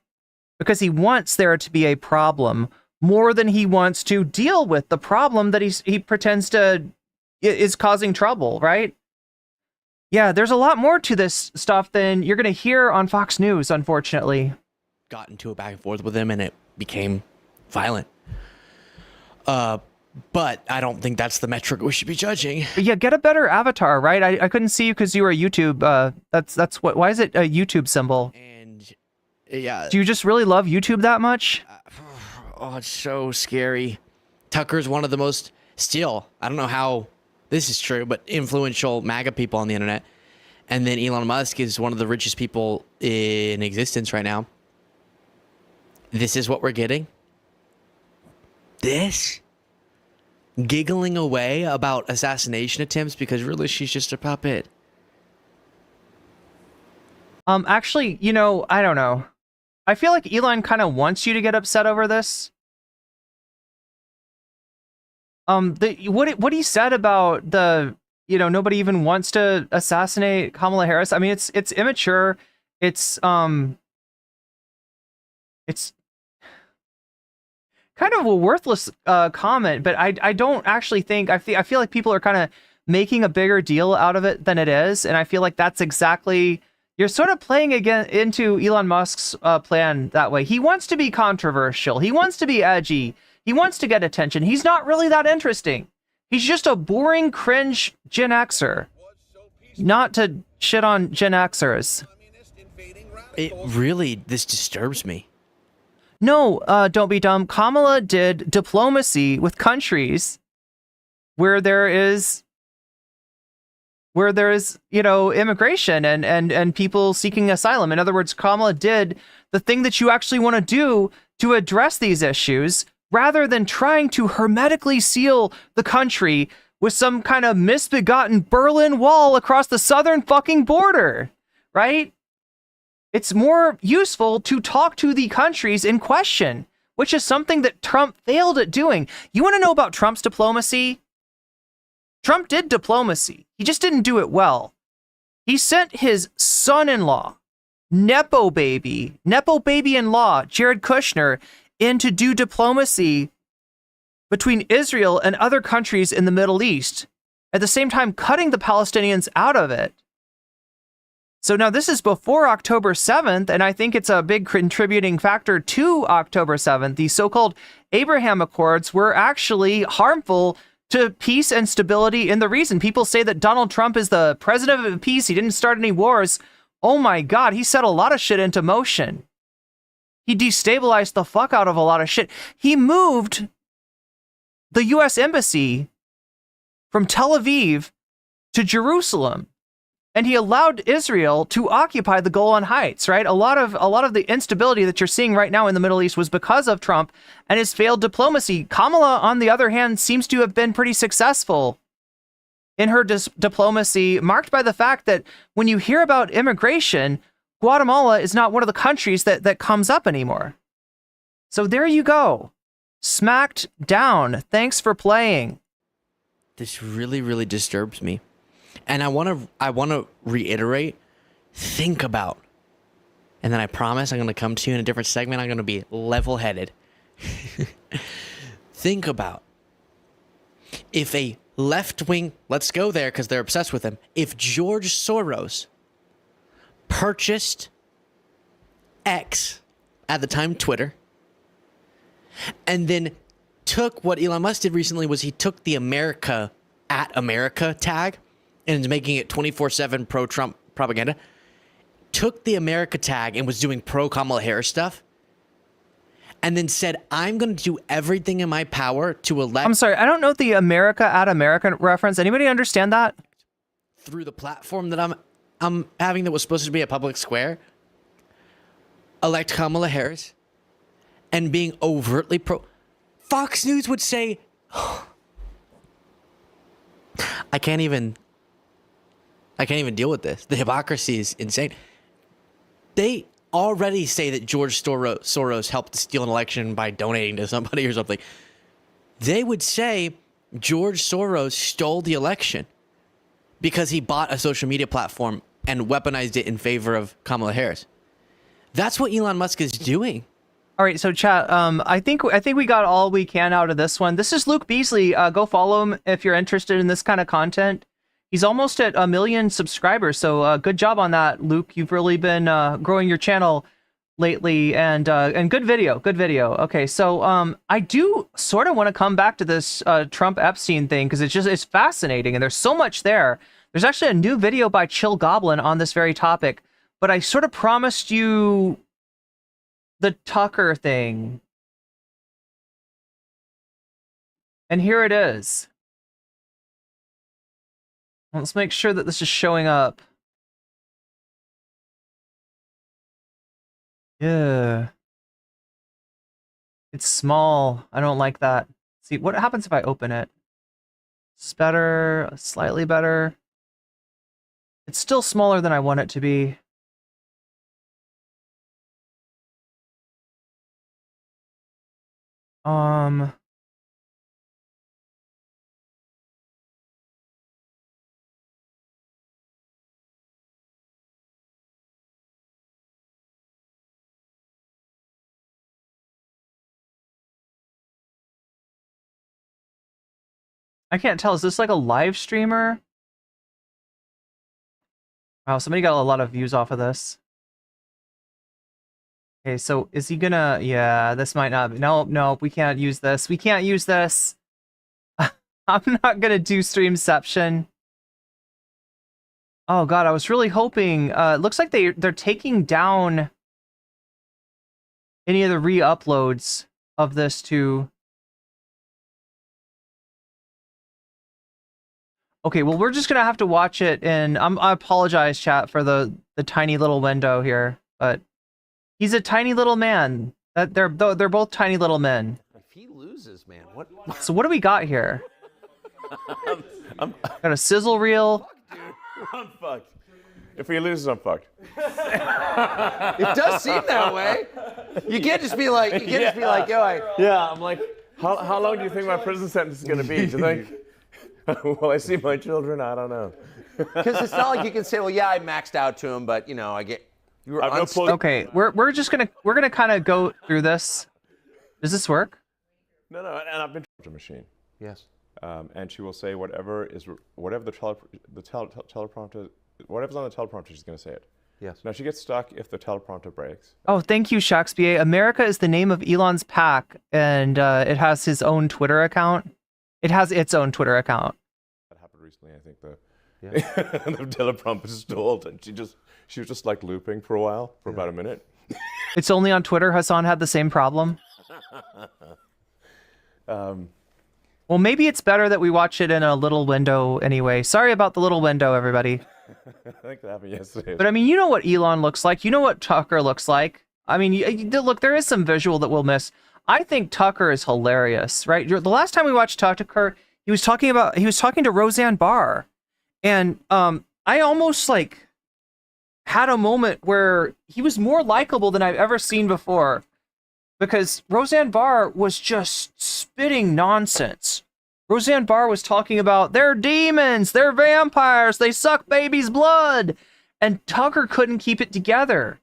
because he wants there to be a problem more than he wants to deal with the problem that he pretends to is causing trouble, right? Yeah, there's a lot more to this stuff than you're going to hear on Fox News, unfortunately. Got into a back and forth with him, and it became violent. But I don't think that's the metric we should be judging. But yeah, get a better avatar, right? I couldn't see you because you were YouTube. That's what. Why is it a YouTube symbol? And yeah, do you just really love YouTube that much? Oh, it's so scary. Tucker's one of the most, still, I don't know how this is true, but influential MAGA people on the internet. And then Elon Musk is one of the richest people in existence right now. This is what we're getting. This? Giggling away about assassination attempts because really she's just a puppet. Actually, I don't know. I feel like Elon kind of wants you to get upset over this. What he said about the, nobody even wants to assassinate Kamala Harris. I mean, it's immature. It's kind of a worthless comment, but I don't actually think, I feel like people are kind of making a bigger deal out of it than it is, and I feel like that's exactly, you're sort of playing again into Elon Musk's plan that way. He wants to be controversial. He wants to be edgy. He wants to get attention. He's not really that interesting. He's just a boring, cringe Gen Xer. Not to shit on Gen Xers. This disturbs me. No, don't be dumb. Kamala did diplomacy with countries where there is, immigration and people seeking asylum. In other words, Kamala did the thing that you actually want to do to address these issues, rather than trying to hermetically seal the country with some kind of misbegotten Berlin Wall across the southern fucking border, right? It's more useful to talk to the countries in question, which is something that Trump failed at doing. You want to know about Trump's diplomacy? Trump did diplomacy. He just didn't do it well. He sent his son-in-law, Nepo baby-in-law, Jared Kushner, in to do diplomacy between Israel and other countries in the Middle East, at the same time cutting the Palestinians out of it. So now this is before October 7th, and I think it's a big contributing factor to October 7th. The so-called Abraham Accords were actually harmful to peace and stability in the region. People say that Donald Trump is the president of peace. He didn't start any wars. oh my God, he set a lot of shit into motion. He destabilized the fuck out of a lot of shit. He moved the U.S. Embassy from Tel Aviv to Jerusalem. And he allowed Israel to occupy the Golan Heights, right? A lot of the instability that you're seeing right now in the Middle East was because of Trump and his failed diplomacy. Kamala, on the other hand, seems to have been pretty successful in her diplomacy, marked by the fact that when you hear about immigration, Guatemala is not one of the countries that comes up anymore. So there you go. Smacked down. Thanks for playing. This really, really disturbs me. And I want to reiterate, think about, and then I promise I'm going to come to you in a different segment. I'm going to be level-headed. Think about if a left-wing, let's go there because they're obsessed with him, if George Soros purchased X, at the time Twitter, and then took what Elon Musk did recently was he took the America tag and is making it 24/7 pro-Trump propaganda, took the America tag and was doing pro-Kamala Harris stuff, and then said, I'm going to do everything in my power to elect... I'm sorry, I don't know the America reference. Anybody understand that? Through the platform that I'm having that was supposed to be a public square, elect Kamala Harris, and being overtly pro... Fox News would say... I can't even deal with this. The hypocrisy is insane. They already say that George Soros helped steal an election by donating to somebody or something. They would say George Soros stole the election because he bought a social media platform and weaponized it in favor of Kamala Harris. That's what Elon Musk is doing. All right, so chat, I think we got all we can out of this one. This is Luke Beasley. Go follow him if you're interested in this kind of content. He's almost at 1 million subscribers, so good job on that, Luke. You've really been growing your channel lately, and good video. Okay, so I do sort of want to come back to this Trump Epstein thing because it's fascinating, and there's so much there. There's actually a new video by Chill Goblin on this very topic, but I sort of promised you the Tucker thing. And here it is. Let's make sure that this is showing up. Yeah. It's small. I don't like that. See, what happens if I open it? It's better, slightly better. It's still smaller than I want it to be. I can't tell. Is this like a live streamer? Wow, somebody got a lot of views off of this. Okay, so is he gonna... Yeah, this might not... No, we can't use this. We can't use this. I'm not gonna do Streamception. Oh god, I was really hoping... it looks like they're taking down any of the re-uploads of this to... Okay, well, we're just gonna have to watch it, and I apologize, chat, for the tiny little window here, but he's a tiny little man. They're both tiny little men. If he loses, man, what? So what do we got here? Got a sizzle reel. Fuck, dude. I'm fucked. If he loses, I'm fucked. It does seem that way. You can't just be like, Yeah, I'm like, how long do you think my prison sentence is gonna be? Do you think? Will I see my children? I don't know. Because it's not like you can say, well, yeah, I maxed out to him, but you know, I get. You were Okay, we're gonna kind of go through this. Does this work? No, and I've been to a machine. Yes. And she will say whatever the teleprompter, whatever's on the teleprompter, she's going to say it. Yes. Now she gets stuck if the teleprompter breaks. Oh, thank you, Shakespeare. America is the name of Elon's pack, and it has his own Twitter account. It has its own Twitter account. That happened recently. I think the teleprompter stalled, and she was just like looping for a while, for about a minute. It's only on Twitter Hassan had the same problem. Well, maybe it's better that we watch it in a little window anyway. Sorry about the little window, everybody. I think that happened yesterday. But I mean, you know what Elon looks like. You know what Tucker looks like. I mean, look, there is some visual that we'll miss. I think Tucker is hilarious, right? The last time we watched Tucker, he was talking to Roseanne Barr. And I almost like had a moment where he was more likable than I've ever seen before. Because Roseanne Barr was just spitting nonsense. Roseanne Barr was talking about, they're demons, they're vampires, they suck baby's blood. And Tucker couldn't keep it together.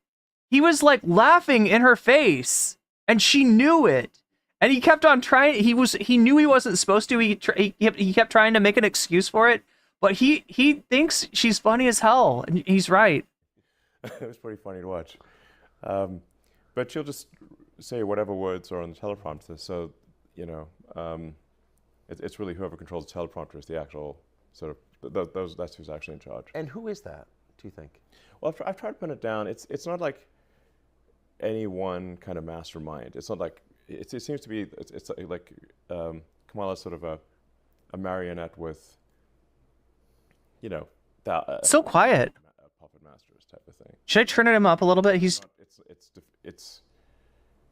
He was like laughing in her face, and she knew it. And he kept on trying. He knew he wasn't supposed to. He kept trying to make an excuse for it. But he thinks she's funny as hell, and he's right. It was pretty funny to watch. But she'll just say whatever words are on the teleprompter. So, you know, it's really whoever controls the teleprompter is the actual sort of, that's who's actually in charge. And who is that, do you think? Well, I've tried to pin it down. It's not like any one kind of mastermind. It's not like, it seems to be, it's like Kamala's sort of a marionette with, you know, So quiet. Puppet masters type of thing. Should I turn him up a little bit? It's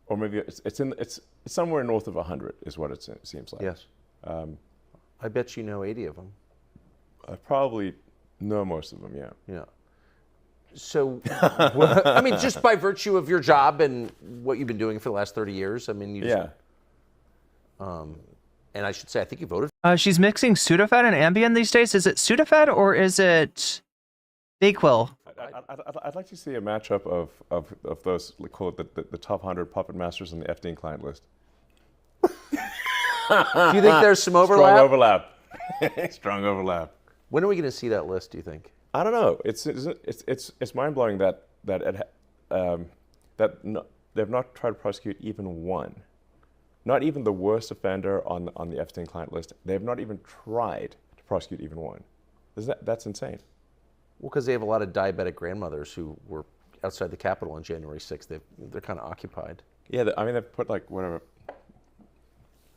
or maybe it's somewhere north of 100 is what it seems like. Yes. I bet you know 80 of them. I probably know most of them, yeah. Yeah. So, I mean, just by virtue of your job and what you've been doing for the last 30 years, I mean, you just, and I should say, I think you voted. She's mixing Sudafed and Ambien these days. Is it Sudafed or is it Dayquil? I'd like to see a matchup of those, call it the top 100 puppet masters on the Epstein client list. Do you think there's some overlap? Strong overlap. Strong overlap. When are we going to see that list, do you think? I don't know. It's mind blowing that they've not tried to prosecute even one, not even the worst offender on the Epstein client list. They've not even tried to prosecute even one. That's insane. Well, because they have a lot of diabetic grandmothers who were outside the Capitol on January 6th. They're kind of occupied. Yeah, I mean they've put like whatever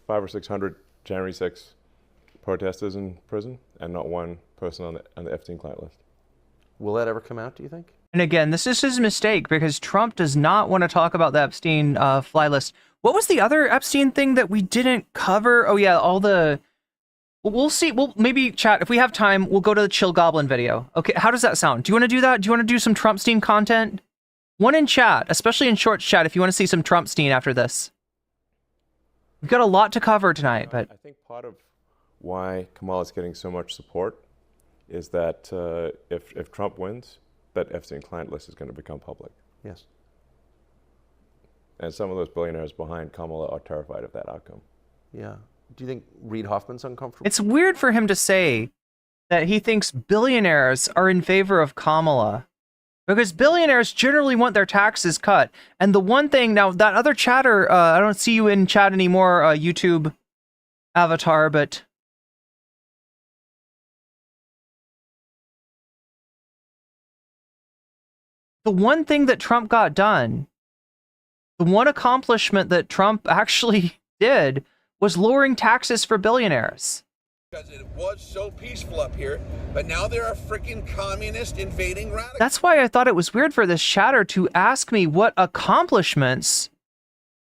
500 or 600 January 6th protesters in prison, and not one person on the Epstein client list. Will that ever come out, do you think? And again, this is his mistake because Trump does not want to talk about the Epstein fly list. What was the other Epstein thing that we didn't cover? Oh yeah, all the... We'll see. We'll maybe chat. If we have time, we'll go to the Chill Goblin video. Okay, how does that sound? Do you want to do that? Do you want to do some Trumpstein content? One in chat, especially in short chat, if you want to see some Trumpstein after this. We've got a lot to cover tonight, but... I think part of why Kamala is getting so much support is that if Trump wins, that Epstein client list is going to become public. Yes. And some of those billionaires behind Kamala are terrified of that outcome. Yeah. Do you think Reid Hoffman's uncomfortable? It's weird for him to say that he thinks billionaires are in favor of Kamala. Because billionaires generally want their taxes cut. And the one thing, now that other chatter, I don't see you in chat anymore, YouTube avatar, but... The one thing that Trump got done, the one accomplishment that Trump actually did, was lowering taxes for billionaires. Because it was so peaceful up here, but now there are freaking communist invading radicals. That's why I thought it was weird for this chatter to ask me what accomplishments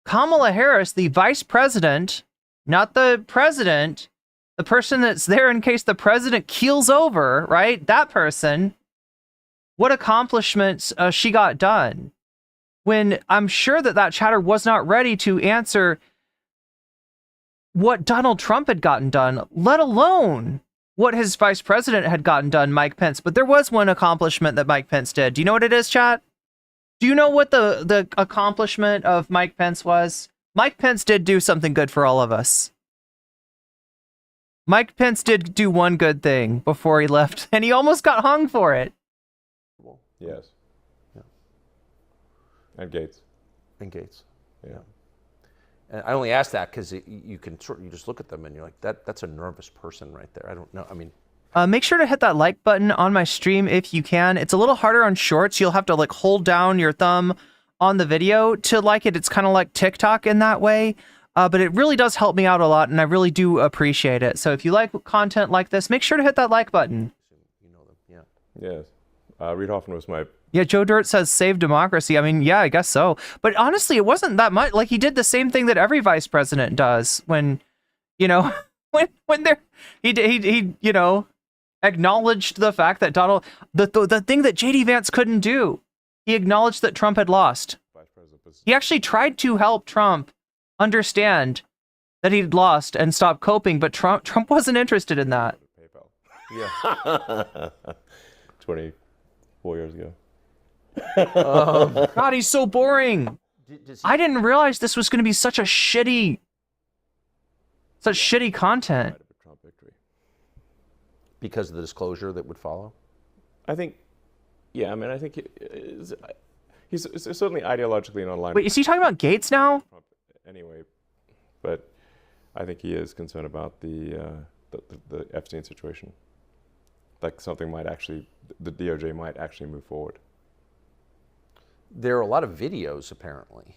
Kamala Harris, the vice president, not the president, the person that's there in case the president keels over, right? That person, what accomplishments she got done. When I'm sure that chatter was not ready to answer what Donald Trump had gotten done, let alone what his vice president had gotten done, Mike Pence. But there was one accomplishment that Mike Pence did. Do you know what it is, chat? Do you know what the accomplishment of Mike Pence was? Mike Pence did do something good for all of us. Mike Pence did do one good thing before he left, and he almost got hung for it. Yes. Yeah. And Gates. And Gates. Yeah. And I only ask that because you just look at them and you're like, that's a nervous person right there. I don't know. I mean, Make sure to hit that like button on my stream if you can. It's a little harder on shorts. You'll have to like hold down your thumb on the video to like it. It's kind of like TikTok in that way. But it really does help me out a lot, and I really do appreciate it. So if you like content like this, make sure to hit that like button. You know them, yeah. Yes. Reid Hoffman was my... Yeah, Joe Dirt says save democracy. I mean, yeah, I guess so. But honestly, it wasn't that much. Like, he did the same thing that every vice president does when, you know, when they're... He you know, acknowledged the fact that the thing that J.D. Vance couldn't do. He acknowledged that Trump had lost. He actually tried to help Trump understand that he'd lost and stop coping, but Trump wasn't interested in that. PayPal. Yeah. 24 years ago. God, he's so boring. I didn't realize this was going to be such shitty content. Because of the disclosure that would follow? I think, yeah, I mean, I think he's certainly ideologically in line. Wait, is he talking about Gates now? Anyway, but I think he is concerned about the Epstein situation. Like something might actually, the DOJ might actually move forward. There are a lot of videos, apparently.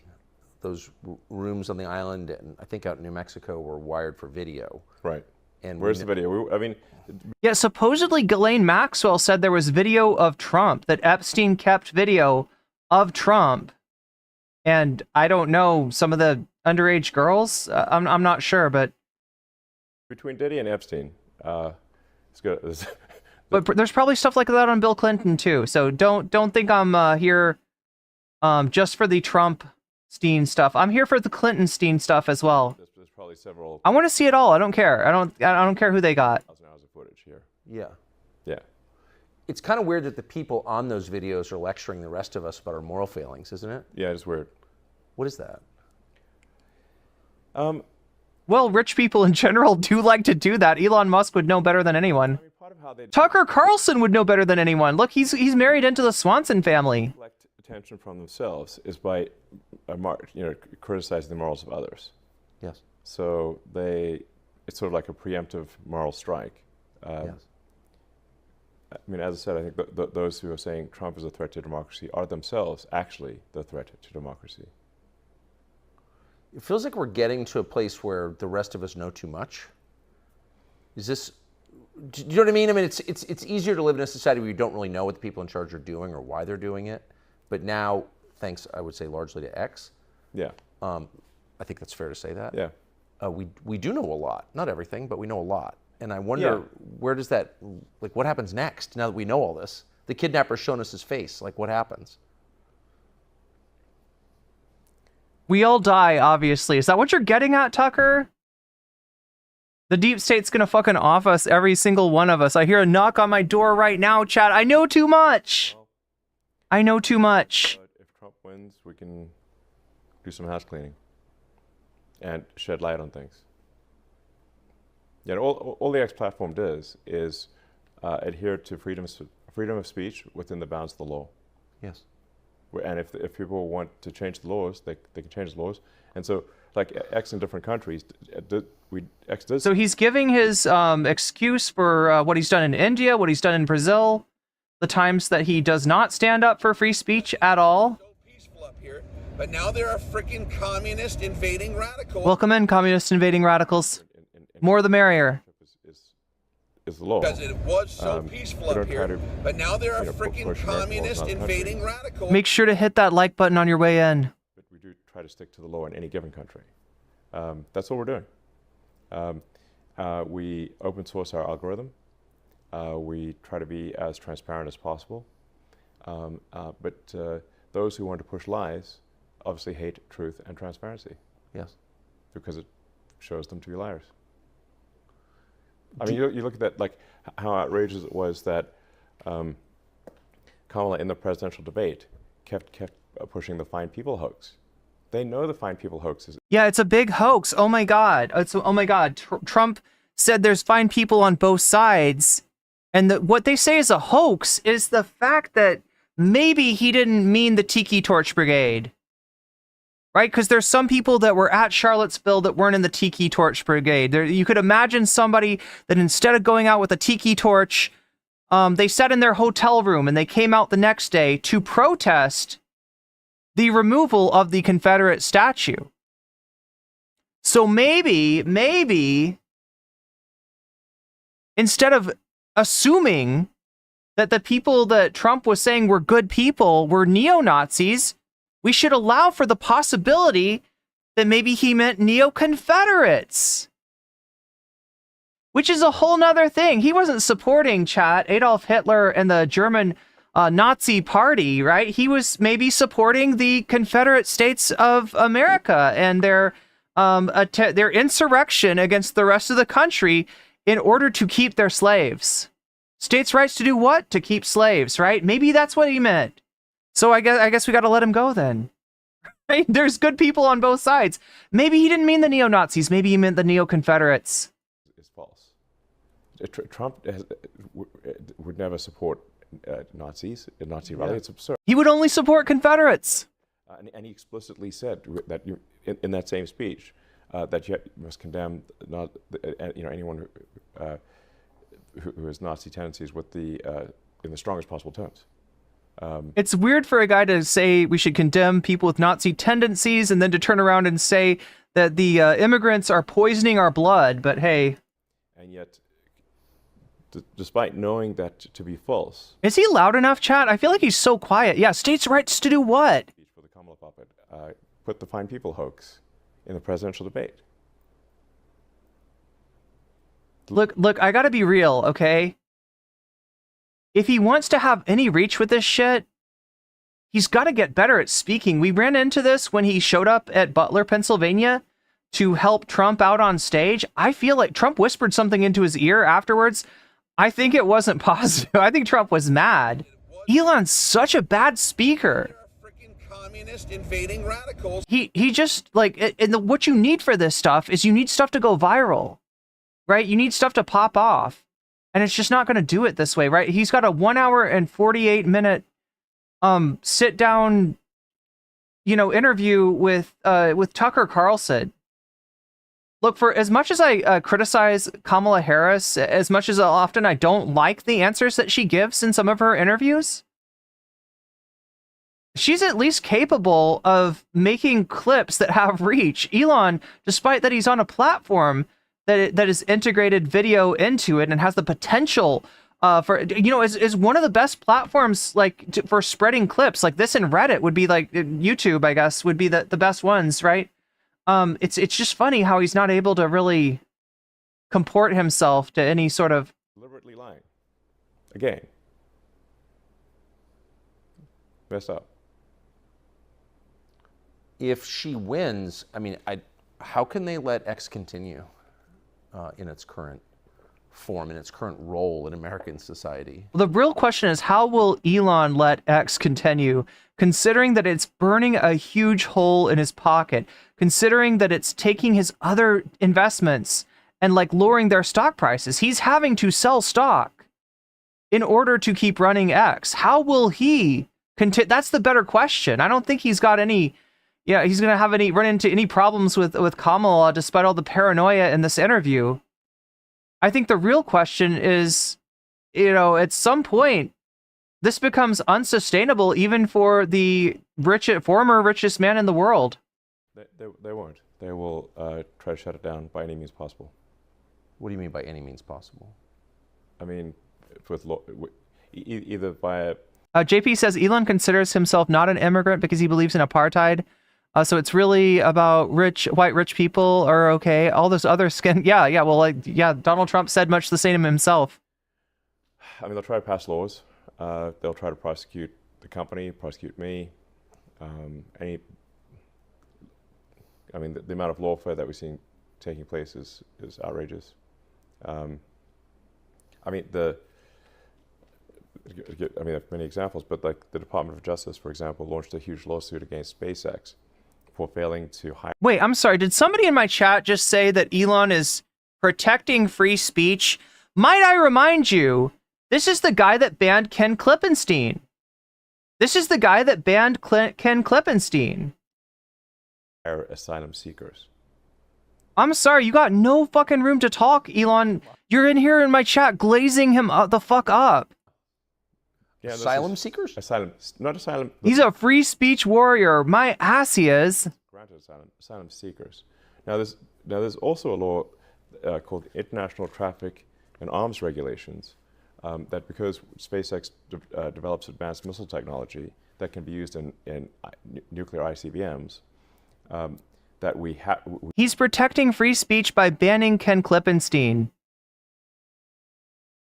Those rooms on the island, and I think out in New Mexico, were wired for video. Right. And where's the video? I mean... Yeah, supposedly Ghislaine Maxwell said there was video of Trump, that Epstein kept video of Trump. And I don't know, some of the underage girls? I'm not sure, but... Between Diddy and Epstein, it's good. But there's probably stuff like that on Bill Clinton, too. So don't think I'm here just for the Trump-Stein stuff. I'm here for the Clinton-Stein stuff as well. There's probably several... I want to see it all. I don't care. I don't care who they got. Hours of footage here. Yeah. Yeah. It's kind of weird that the people on those videos are lecturing the rest of us about our moral failings, isn't it? Yeah, it's weird. What is that? Well, rich people in general do like to do that. Elon Musk would know better than anyone. I mean, part of how they Tucker Carlson would know better than anyone. Look, he's married into the Swanson family. collect attention from themselves is by, criticizing the morals of others. Yes. So it's sort of like a preemptive moral strike. Yes. I mean, as I said, I think those who are saying Trump is a threat to democracy are themselves actually the threat to democracy. It feels like we're getting to a place where the rest of us know too much. Is this, do you know what I mean? I mean, it's easier to live in a society where you don't really know what the people in charge are doing or why they're doing it. But now, thanks, I would say, largely to X. Yeah. I think that's fair to say that. Yeah. We do know a lot. Not everything, but we know a lot. And I wonder, where does that, like, what happens next now that we know all this? The kidnapper's shown us his face. Like, what happens? We all die, obviously. Is that what you're getting at, Tucker? The deep state's gonna fucking off us, every single one of us. I hear a knock on my door right now, chat. I know too much. I know too much. But if Trump wins, we can do some house cleaning and shed light on things. Yeah, all the X platform does is adhere to freedom of speech within the bounds of the law. Yes. And if people want to change the laws, they can change the laws. And so, like X in different countries, X does. So he's giving his excuse for what he's done in India, what he's done in Brazil, the times that he does not stand up for free speech at all. So peaceful up here, but now there are freaking communist invading radicals. Welcome in, communist invading radicals. More the merrier. Is the law. Because it was so peaceful up here, but now there are freaking communist invading radicals. Make sure to hit that like button on your way in. But we do try to stick to the law in any given country. That's what we're doing. We open source our algorithm. We try to be as transparent as possible. But those who want to push lies obviously hate truth and transparency. Yes. Because it shows them to be liars. I mean, you look at that, like how outrageous it was that Kamala in the presidential debate kept pushing the Fine People hoax. They know the Fine People hoax is. Yeah, it's a big hoax. Oh my God. Oh my God. Trump said there's fine people on both sides. And what they say is a hoax is the fact that maybe he didn't mean the Tiki Torch Brigade. right? Because there's some people that were at Charlottesville that weren't in the Tiki Torch Brigade. You could imagine somebody that instead of going out with a tiki torch, they sat in their hotel room and they came out the next day to protest the removal of the Confederate statue. So maybe, instead of assuming that the people that Trump was saying were good people were neo-Nazis, we should allow for the possibility that maybe he meant neo-Confederates. Which is a whole nother thing. He wasn't supporting, chat, Adolf Hitler and the German Nazi party, right? He was maybe supporting the Confederate States of America and their insurrection against the rest of the country in order to keep their slaves. States' rights to do what? To keep slaves, right? Maybe that's what he meant. So I guess we got to let him go then. Right? There's good people on both sides. Maybe he didn't mean the neo-Nazis. Maybe he meant the neo-Confederates. It's false. Trump would never support Nazis, a Nazi rally. It's absurd. He would only support Confederates. And he explicitly said that in that same speech that you must condemn anyone who has Nazi tendencies in the strongest possible terms. It's weird for a guy to say we should condemn people with Nazi tendencies and then to turn around and say that the immigrants are poisoning our blood, but hey. And yet, despite knowing that to be false. Is he loud enough, chat? I feel like he's so quiet. Yeah, states' rights to do what? For the Kamala puppet, put the Fine People hoax in the presidential debate. Look, I gotta be real, okay? If he wants to have any reach with this shit, he's got to get better at speaking. We ran into this when he showed up at Butler, Pennsylvania to help Trump out on stage. I feel like Trump whispered something into his ear afterwards. I think it wasn't positive. I think Trump was mad. Elon's such a bad speaker. Communist invading radicals. He just like, and what you need for this stuff is you need stuff to go viral, right? You need stuff to pop off. And it's just not going to do it this way, right? He's got a 1 hour and 48 minute sit down, interview with Tucker Carlson. Look, for as much as I criticize Kamala Harris, as much as often I don't like the answers that she gives in some of her interviews, she's at least capable of making clips that have reach. Elon, despite that he's on a platform that is integrated video into it and has the potential for, is one of the best platforms for spreading clips. Like this and Reddit would be like YouTube, I guess, would be the best ones, right? It's just funny how he's not able to really comport himself to any sort of deliberately lying. Again, messed up. If she wins, I mean, how can they let X continue in its current form, in its current role in American society? The real question is, how will Elon let X continue, considering that it's burning a huge hole in his pocket, considering that it's taking his other investments and lowering their stock prices? He's having to sell stock in order to keep running X. How will he continue? That's the better question. I don't think he's got any, he's going to run into any problems with Kamala, despite all the paranoia in this interview. I think the real question is, at some point, this becomes unsustainable even for the former richest man in the world. They won't. They will try to shut it down by any means possible. What do you mean by any means possible? I mean, with either via... JP says Elon considers himself not an immigrant because he believes in apartheid. So it's really about white rich people are okay. All this other skin. Yeah. Well, Donald Trump said much the same himself. I mean, they'll try to pass laws. They'll try to prosecute the company, prosecute me. The amount of lawfare that we're seeing taking place is outrageous. There are many examples, but the Department of Justice, for example, launched a huge lawsuit against SpaceX for failing to hire. Wait, I'm sorry. Did somebody in my chat just say that Elon is protecting free speech? Might I remind you, this is the guy that banned Ken Klippenstein. hire asylum seekers. I'm sorry, you got no fucking room to talk, Elon. You're in here in my chat glazing him the fuck up. Yeah, Asylum seekers? Asylum, not asylum. He's a free speech warrior. My ass he is. Granted asylum seekers. Now there's also a law called the International Traffic and Arms Regulations that because SpaceX develops advanced missile technology that can be used in nuclear ICBMs, that we have. He's protecting free speech by banning Ken Klippenstein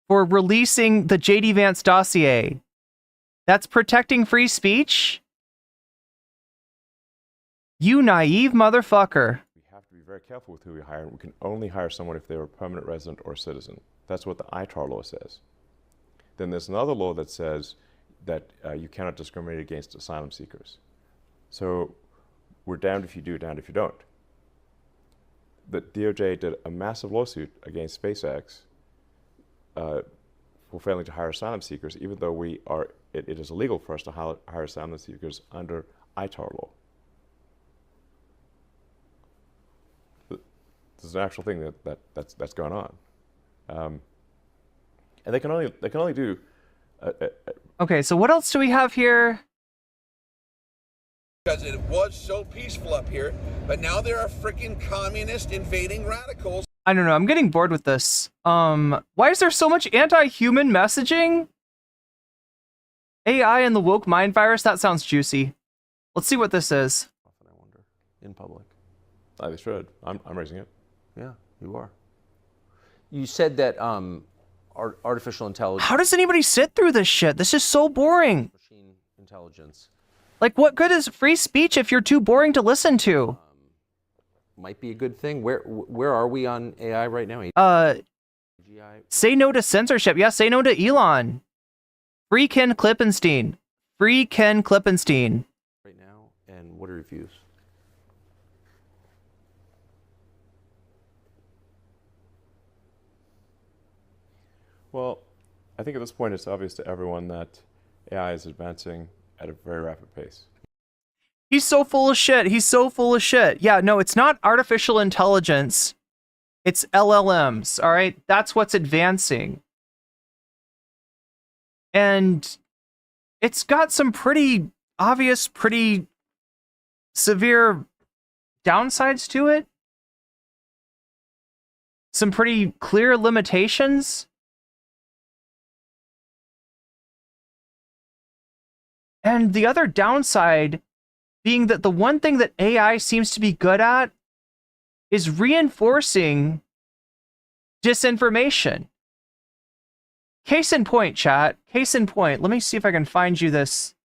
for releasing the J.D. Vance dossier. That's protecting free speech? You naive motherfucker. We have to be very careful with who we hire. We can only hire someone if they're a permanent resident or citizen. That's what the ITAR law says. Then there's another law that says that you cannot discriminate against asylum seekers. So we're damned if you do, damned if you don't. The DOJ did a massive lawsuit against SpaceX for failing to hire asylum seekers, even though it is illegal for us to hire asylum seekers under ITAR law. This is an actual thing that's going on, and they can only do. Okay, so what else do we have here? Because it was so peaceful up here, but now there are freaking communist invading radicals. I don't know, I'm getting bored with this. Why is there so much anti-human messaging? AI and the woke mind virus, that sounds juicy. Let's see what this is. Often I wonder, in public. They should. I'm raising it. Yeah, you are. You said that artificial intelligence. How does anybody sit through this shit? This is so boring. Machine intelligence. Like, what good is free speech if you're too boring to listen to? Might be a good thing. Where are we on AI right now? Say no to censorship. Yeah, say no to Elon. Free Ken Klippenstein. Free Ken Klippenstein. Right now, and what are your views? Well, I think at this point it's obvious to everyone that AI is advancing at a very rapid pace. He's so full of shit. He's so full of shit. Yeah, no, it's not artificial intelligence. It's LLMs, all right? That's what's advancing. And it's got some pretty obvious, pretty severe downsides to it. Some pretty clear limitations. And the other downside being that the one thing that AI seems to be good at is reinforcing disinformation. Case in point, chat. Case in point. Let me see if I can find you this.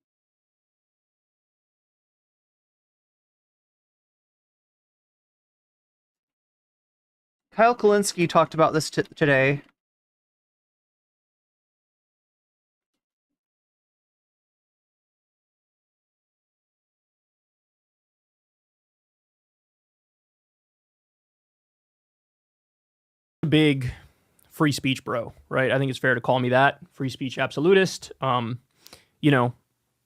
Kyle Kulinski talked about this today. Big free speech bro, right? I think it's fair to call me that. Free speech absolutist. You know,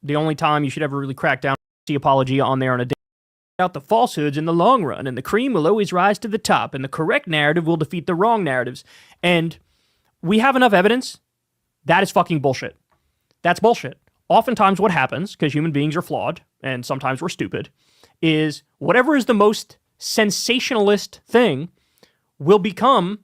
the only time you should ever really crack down the apologia on there on a day out the falsehoods in the long run, and the cream will always rise to the top, and the correct narrative will defeat the wrong narratives. And we have enough evidence. That is fucking bullshit. That's bullshit. Oftentimes what happens, because human beings are flawed, and sometimes we're stupid, is whatever is the most sensationalist thing will become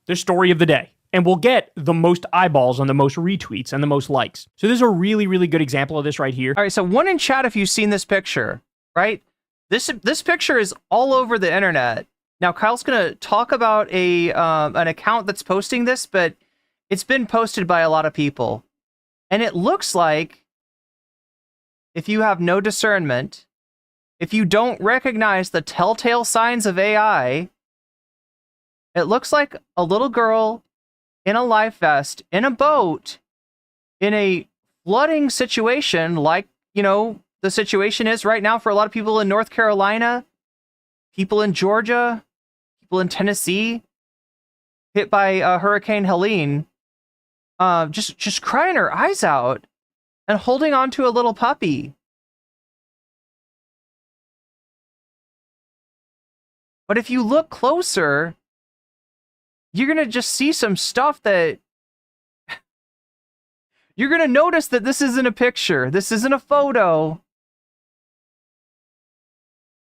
the story of the day and will get the most eyeballs and the most retweets and the most likes. So this is a really, really good example of this right here. All right, so one in chat if you've seen this picture, right? This picture is all over the internet. Now, Kyle's going to talk about an account that's posting this, but it's been posted by a lot of people. And it looks like, if you have no discernment, if you don't recognize the telltale signs of AI, it looks like a little girl in a life vest, in a boat, in a flooding situation like, you know, the situation is right now for a lot of people in North Carolina, people in Georgia, people in Tennessee, hit by Hurricane Helene, just crying her eyes out and holding on to a little puppy. But if you look closer, you're going to just see some stuff that you're going to notice that this isn't a picture. This isn't a photo.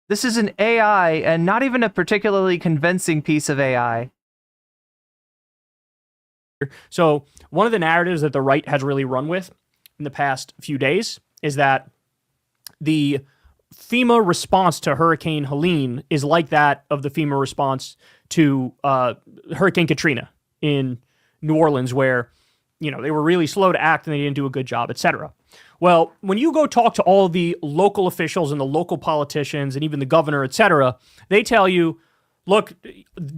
This is an AI, and not even a particularly convincing piece of AI. So one of the narratives that the right has really run with in the past few days is that the FEMA response to Hurricane Helene is like that of the FEMA response to Hurricane Katrina in New Orleans, where, you know, they were really slow to act and they didn't do a good job, etc. Well, when you go talk to all the local officials and the local politicians and even the governor, etc., they tell you, look,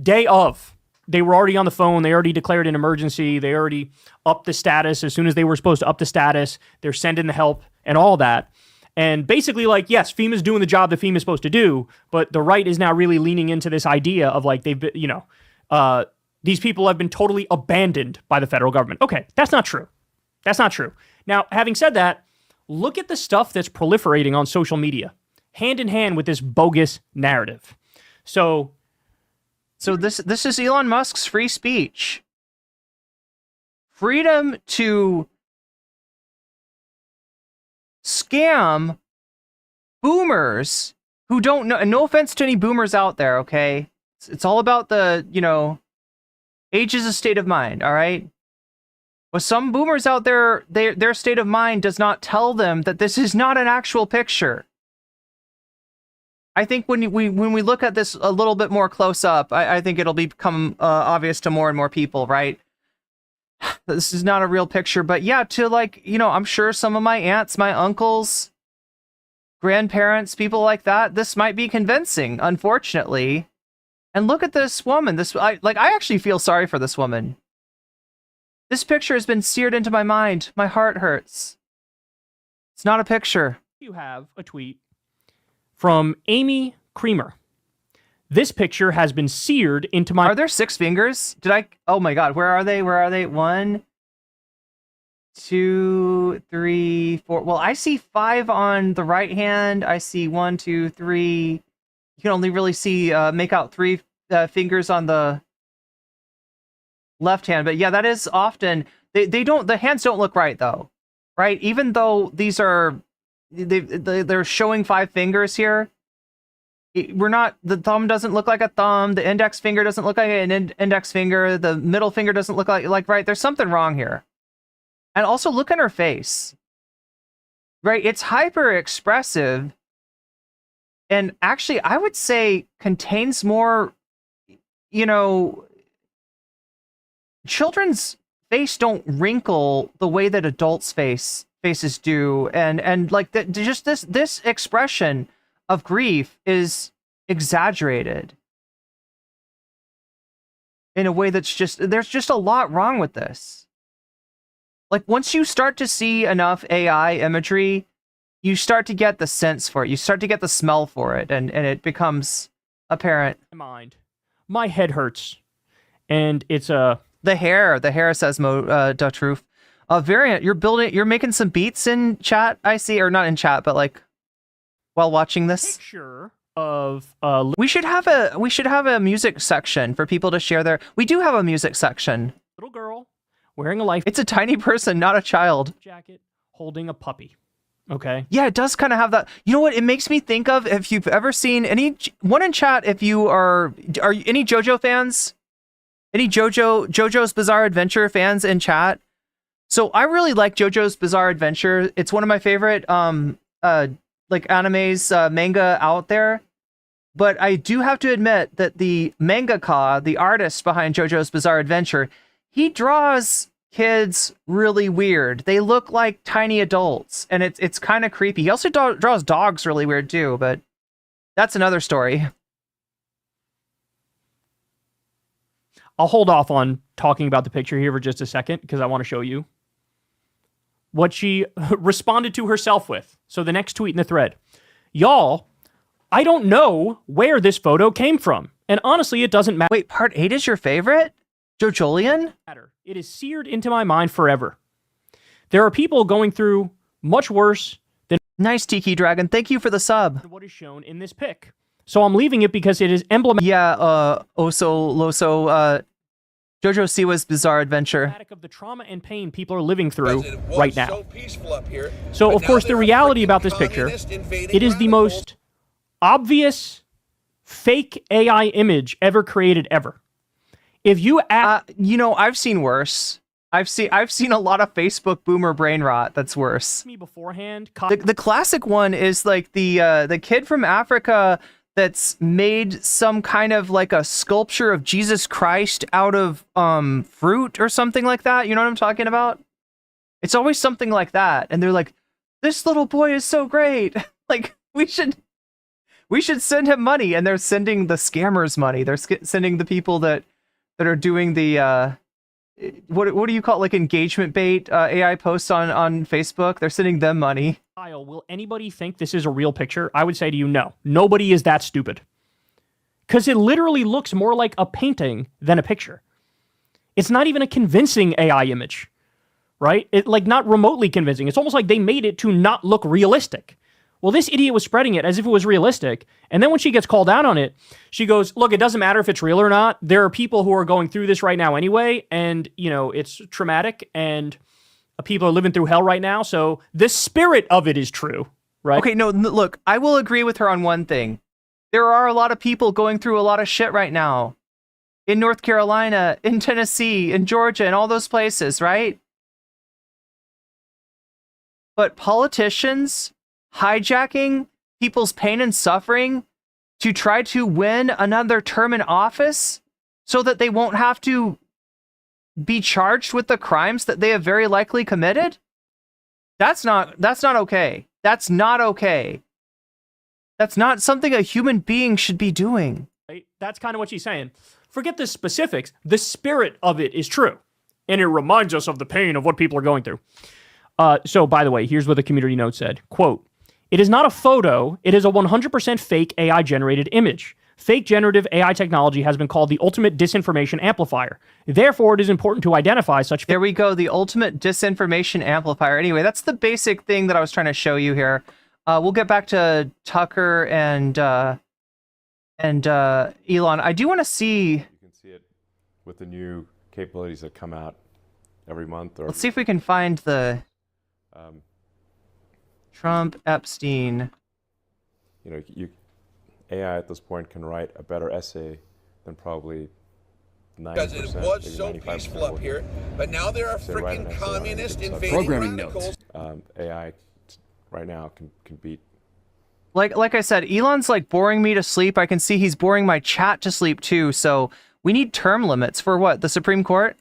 day of, they were already on the phone. They already declared an emergency. They already upped the status. As soon as they were supposed to up the status, they're sending the help and all that. And basically, like, yes, FEMA's doing the job that FEMA's supposed to do, but the right is now really leaning into this idea of, like, they've been, you know, these people have been totally abandoned by the federal government. Okay, that's not true. That's not true. Now, having said that, look at the stuff that's proliferating on social media, hand in hand with this bogus narrative. So this is Elon Musk's free speech. Freedom to scam boomers who don't know. And no offense to any boomers out there, okay? It's all about the, you know, age is a state of mind, all right? But some boomers out there, their state of mind does not tell them that this is not an actual picture. I think when we look at this a little bit more close up, I think it'll become obvious to more and more people, right? This is not a real picture, but yeah, to, like, you know, I'm sure some of my aunts, my uncles, grandparents, people like that, this might be convincing, unfortunately. And look at this woman. I actually feel sorry for this woman. This picture has been seared into my mind. My heart hurts. It's not a picture. You have a tweet from Amy Creamer. This picture has been seared into my... Are there 6 fingers? Oh my God, where are they? Where are they? 1, 2, 3, 4. Well, I see 5 on the right hand. I see 1, 2, 3. You can only really see, make out 3 fingers on the left hand. But yeah, that is often... the hands don't look right though, right? Even though these are... They're showing 5 fingers here. The thumb doesn't look like a thumb. The index finger doesn't look like an index finger. The middle finger doesn't look like right. There's something wrong here. And also look at her face. Right? It's hyper expressive. And actually, I would say contains more, you know, children's face don't wrinkle the way that adults' faces do. And like just this expression of grief is exaggerated in a way that's there's just a lot wrong with this. Like, once you start to see enough AI imagery, you start to get the sense for it. You start to get the smell for it, and it becomes apparent. My head hurts. And it's the hair says Dutch Roof. Variant, you're making some beats in chat, I see, or not in chat, but like while watching this. Picture of we should have a music section for people to share their. We do have a music section. Little girl wearing a life. It's a tiny person, not a child. Jacket holding a puppy. Okay. Yeah, it does kind of have that. You know what? It makes me think of, if you've ever seen one in chat. If you are any JoJo fans, any JoJo's Bizarre Adventure fans in chat. So I really like JoJo's Bizarre Adventure. It's one of my favorite like animes, manga out there. But I do have to admit that the mangaka, the artist behind JoJo's Bizarre Adventure, he draws kids really weird. They look like tiny adults, and it's kind of creepy. He also draws dogs really weird too, but that's another story. I'll hold off on talking about the picture here for just a second because I want to show you what she responded to herself with. So the next tweet in the thread. Y'all, I don't know where this photo came from. And honestly, it doesn't matter. Wait, part 8 is your favorite? JoJolian? It is seared into my mind forever. There are people going through much worse than... Nice, Tiki Dragon. Thank you for the sub. ...what is shown in this pic. So I'm leaving it because it is emblematic Yeah, Oso Loso, Jojo Siwa's Bizarre Adventure. of the trauma and pain people are living through It was right now. so peaceful up here, So, but of now course, the there are reality freaking about this picture, communist invading it is the radicals. most obvious fake AI image ever created ever. If you ask You know, I've seen worse. I've seen a lot of Facebook boomer brain rot that's worse. me beforehand, The classic one is like the kid from Africa that's made some kind of like a sculpture of Jesus Christ out of fruit or something like that. You know what I'm talking about? It's always something like that, and they're like, "This little boy is so great. Like we should send him money." And they're sending the scammers money. They're sending the people that are doing the what do you call it, like engagement bait AI posts on Facebook. They're sending them money. Kyle, will anybody think this is a real picture? I would say to you, no. Nobody is that stupid. Because it literally looks more like a painting than a picture. It's not even a convincing AI image, right? It like not remotely convincing. It's almost like they made it to not look realistic. Well, this idiot was spreading it as if it was realistic. And then when she gets called out on it, she goes, look, it doesn't matter if it's real or not. There are people who are going through this right now anyway. And, you know, it's traumatic and people are living through hell right now. So the spirit of it is true, right? Okay, no, look, I will agree with her on one thing. There are a lot of people going through a lot of shit right now. In North Carolina, in Tennessee, in Georgia, and all those places, right? But politicians hijacking people's pain and suffering to try to win another term in office so that they won't have to be charged with the crimes that they have very likely committed? That's not okay. That's not okay. That's not something a human being should be doing. Right? That's kind of what she's saying. Forget the specifics. The spirit of it is true. And it reminds us of the pain of what people are going through. So, by the way, here's what the community note said. Quote, it is not a photo. It is a 100% fake AI-generated image. Fake generative AI technology has been called the ultimate disinformation amplifier. Therefore, it is important to identify such... There we go, the ultimate disinformation amplifier. Anyway, that's the basic thing that I was trying to show you here. We'll get back to Tucker and Elon. I do want to see... You can see it with the new capabilities that come out every month. Or Let's see if we can find the... Trump, Epstein. You know, AI at this point can write a better essay than probably 90%. Because it was so peaceful up here, but now there are freaking communist invading radicals. AI right now can beat. Like I said, Elon's like boring me to sleep. I can see he's boring my chat to sleep too. So we need term limits for what? The Supreme Court?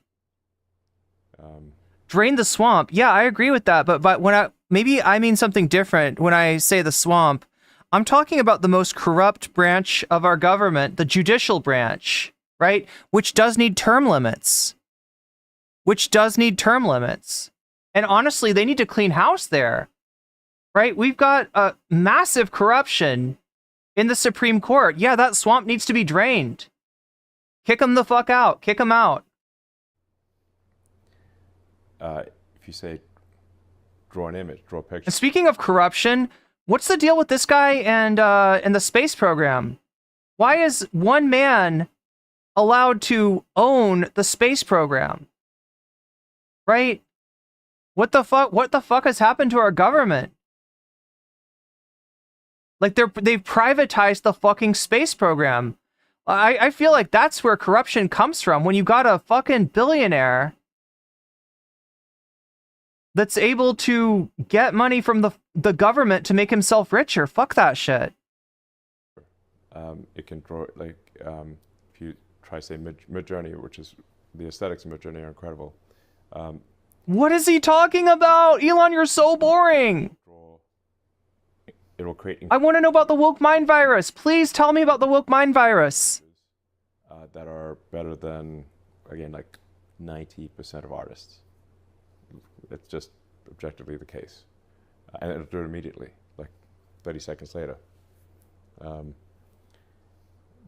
Drain the swamp. Yeah, I agree with that. But when maybe I mean something different when I say the swamp. I'm talking about the most corrupt branch of our government, the judicial branch, right? Which does need term limits. And honestly, they need to clean house there, right? We've got a massive corruption in the Supreme Court. Yeah, that swamp needs to be drained. Kick them the fuck out. Kick them out. If you say draw an image, draw a picture. And speaking of corruption, what's the deal with this guy and the space program? Why is one man allowed to own the space program? Right? What the fuck has happened to our government? Like they've privatized the fucking space program. I feel like that's where corruption comes from, when you got a fucking billionaire that's able to get money from the government to make himself richer. Fuck that shit. It can draw, like, if you try to say Midjourney, which is, the aesthetics of Midjourney are incredible. What is he talking about? Elon, you're so boring. It will create... I want to know about the woke mind virus. Please tell me about the woke mind virus. That are better than, again, like 90% of artists. It's just objectively the case. And it'll do it immediately, like 30 seconds later.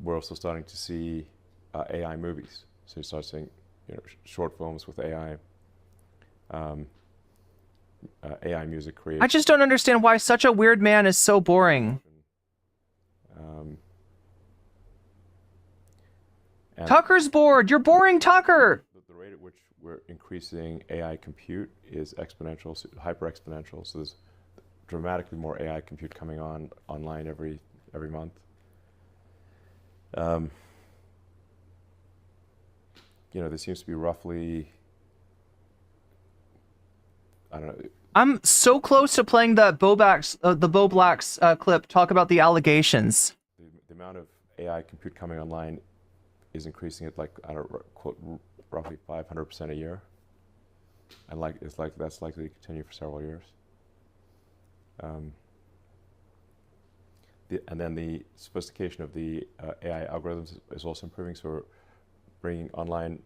We're also starting to see AI movies. So you start seeing, you know, short films with AI, AI music creation. I just don't understand why such a weird man is so boring. Tucker's bored. You're boring, Tucker. The rate at which we're increasing AI compute is exponential, hyper exponential. So there's dramatically more AI compute coming online every month. There seems to be roughly, I don't know. I'm so close to playing that Bo Blacks clip. Talk about the allegations. The amount of AI compute coming online is increasing at quote, roughly 500% a year, and that's likely to continue for several years. And then the sophistication of the AI algorithms is also improving. So we're bringing online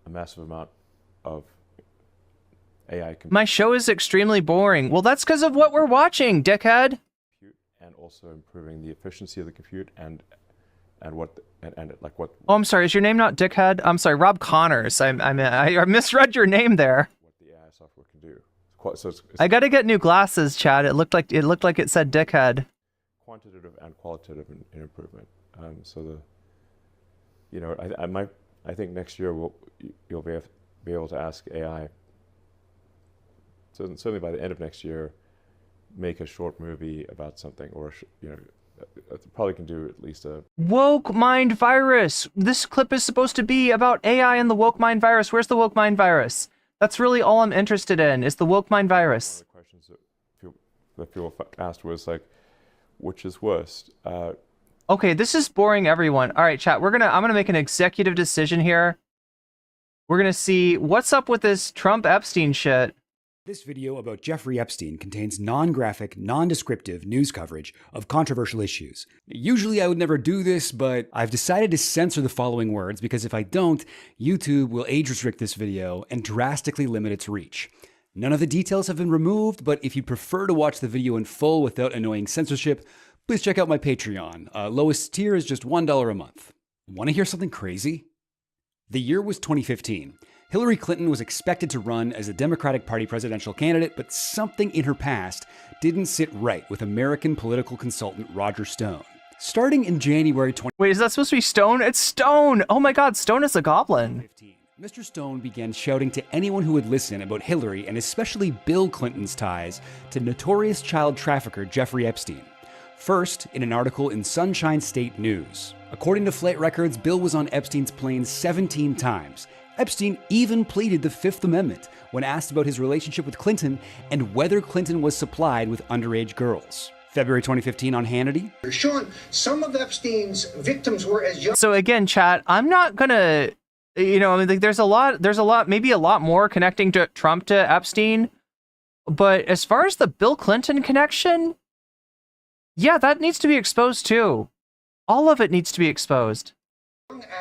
a massive amount of AI compute. My show is extremely boring. Well, that's because of what we're watching, dickhead. And also improving the efficiency of the compute and what. Oh, I'm sorry. Is your name not dickhead? I'm sorry, Rob Connors. I misread your name there. What the AI software can do. I got to get new glasses, Chad. It looked like it said dickhead. Quantitative and qualitative in improvement. I think next year you'll be able to ask AI. So certainly by the end of next year, make a short movie about something, or probably can do at least a woke mind virus. This clip is supposed to be about AI and the woke mind virus. Where's the woke mind virus? That's really all I'm interested in, is the woke mind virus. One of the questions that people asked was like, which is worst? Okay, this is boring everyone. All right, chat, I'm gonna make an executive decision here. We're gonna see what's up with this Trump Epstein shit. This video about Jeffrey Epstein contains non-graphic, non-descriptive news coverage of controversial issues. Usually I would never do this, but I've decided to censor the following words because if I don't, YouTube will age restrict this video and drastically limit its reach. None of the details have been removed, but if you'd prefer to watch the video in full without annoying censorship, please check out my Patreon. Lowest tier is just $1 a month. Want to hear something crazy? The year was 2015. Hillary Clinton was expected to run as a Democratic Party presidential candidate, but something in her past didn't sit right with American political consultant Roger Stone. Starting in January 2015. Wait, is that supposed to be Stone? It's Stone! Oh my god, Stone is a goblin. Mr. Stone began shouting to anyone who would listen about Hillary and especially Bill Clinton's ties to notorious child trafficker Jeffrey Epstein. First, in an article in Sunshine State News. According to flight records, Bill was on Epstein's plane 17 times. Epstein even pleaded the Fifth Amendment when asked about his relationship with Clinton and whether Clinton was supplied with underage girls. February 2015 on Hannity. Sean, some of Epstein's victims were as young. So again, chat, I'm not gonna, there's a lot, maybe a lot more connecting to Trump to Epstein, but as far as the Bill Clinton connection, yeah, that needs to be exposed too. All of it needs to be exposed.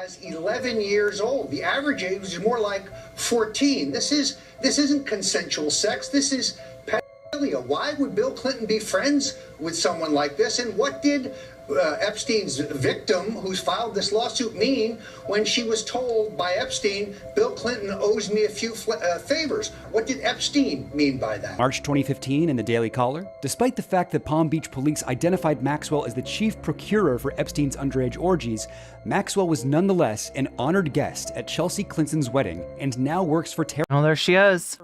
As 11 years old. The average age is more like 14. This isn't consensual sex. This is pedophilia. Why would Bill Clinton be friends with someone like this? And what did Epstein's victim, who's filed this lawsuit, mean when she was told by Epstein, Bill Clinton owes me a few favors? What did Epstein mean by that? March 2015 in the Daily Caller. Despite the fact that Palm Beach police identified Maxwell as the chief procurer for Epstein's underage orgies, Maxwell was nonetheless an honored guest at Chelsea Clinton's wedding and now works for Oh, there she is.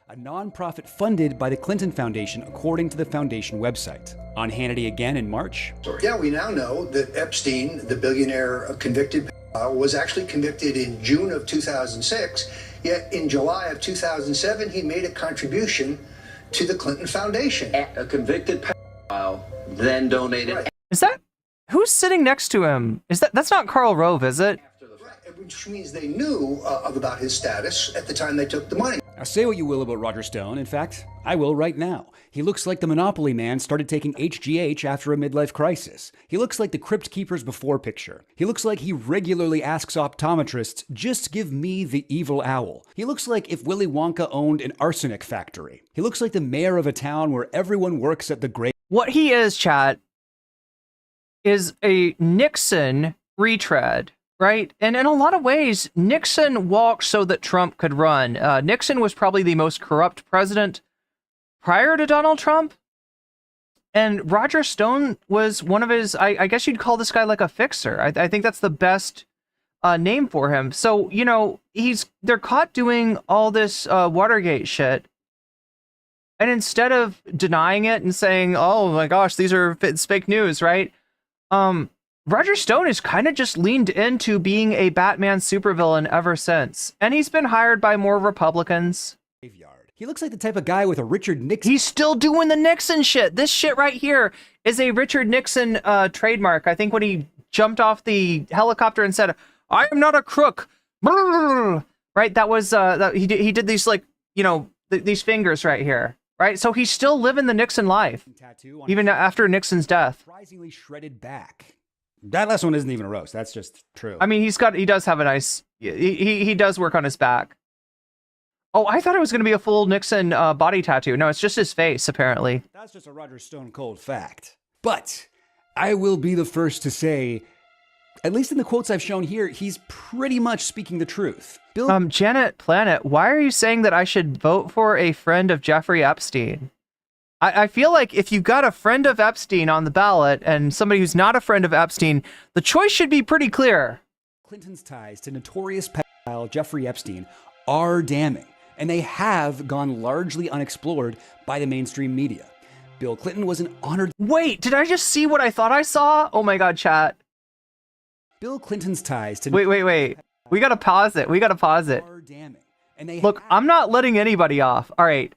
a nonprofit funded by the Clinton Foundation, according to the foundation website. On Hannity again in March. Yeah, we now know that Epstein, the billionaire convicted, was actually convicted in June of 2006, yet in July of 2007, he made a contribution to the Clinton Foundation. A convicted pedophile then donated. Right. Is that, who's sitting next to him? That's not Karl Rove, is it? Which means they knew about his status at the time they took the money. Now say what you will about Roger Stone. In fact, I will right now. He looks like the Monopoly man started taking HGH after a midlife crisis. He looks like the Crypt Keeper's before picture. He looks like he regularly asks optometrists, just give me the evil owl. He looks like if Willy Wonka owned an arsenic factory. He looks like the mayor of a town where everyone works at the great. What he is, chat, is a Nixon retread. Right? And in a lot of ways, Nixon walked so that Trump could run. Nixon was probably the most corrupt president prior to Donald Trump. And Roger Stone was one of his, I guess you'd call this guy like a fixer. I think that's the best name for him. So, you know, they're caught doing all this Watergate shit. And instead of denying it and saying, oh my gosh, it's fake news, right? Roger Stone has kind of just leaned into being a Batman supervillain ever since. And he's been hired by more Republicans. He looks like the type of guy with a Richard Nixon. He's still doing the Nixon shit. This shit right here is a Richard Nixon trademark. I think when he jumped off the helicopter and said, I am not a crook. Right? That was, he did these, like, you know, these fingers right here. Right? So he's still living the Nixon life. Even after Nixon's death. Surprisingly shredded back. That last one isn't even a roast. That's just true. I mean, he does have a nice, he does work on his back. Oh, I thought it was going to be a full Nixon body tattoo. No, it's just his face, apparently. That's just a Roger Stone cold fact. But I will be the first to say, at least in the quotes I've shown here, he's pretty much speaking the truth. Janet Planet, why are you saying that I should vote for a friend of Jeffrey Epstein? I feel like if you got a friend of Epstein on the ballot and somebody who's not a friend of Epstein, the choice should be pretty clear. Clinton's ties to notorious pedophile Jeffrey Epstein are damning, and they have gone largely unexplored by the mainstream media. Bill Clinton was an honored... Wait, did I just see what I thought I saw? Oh my god, chat. Bill Clinton's ties to... Wait. We gotta pause it. Look, I'm not letting anybody off. All right.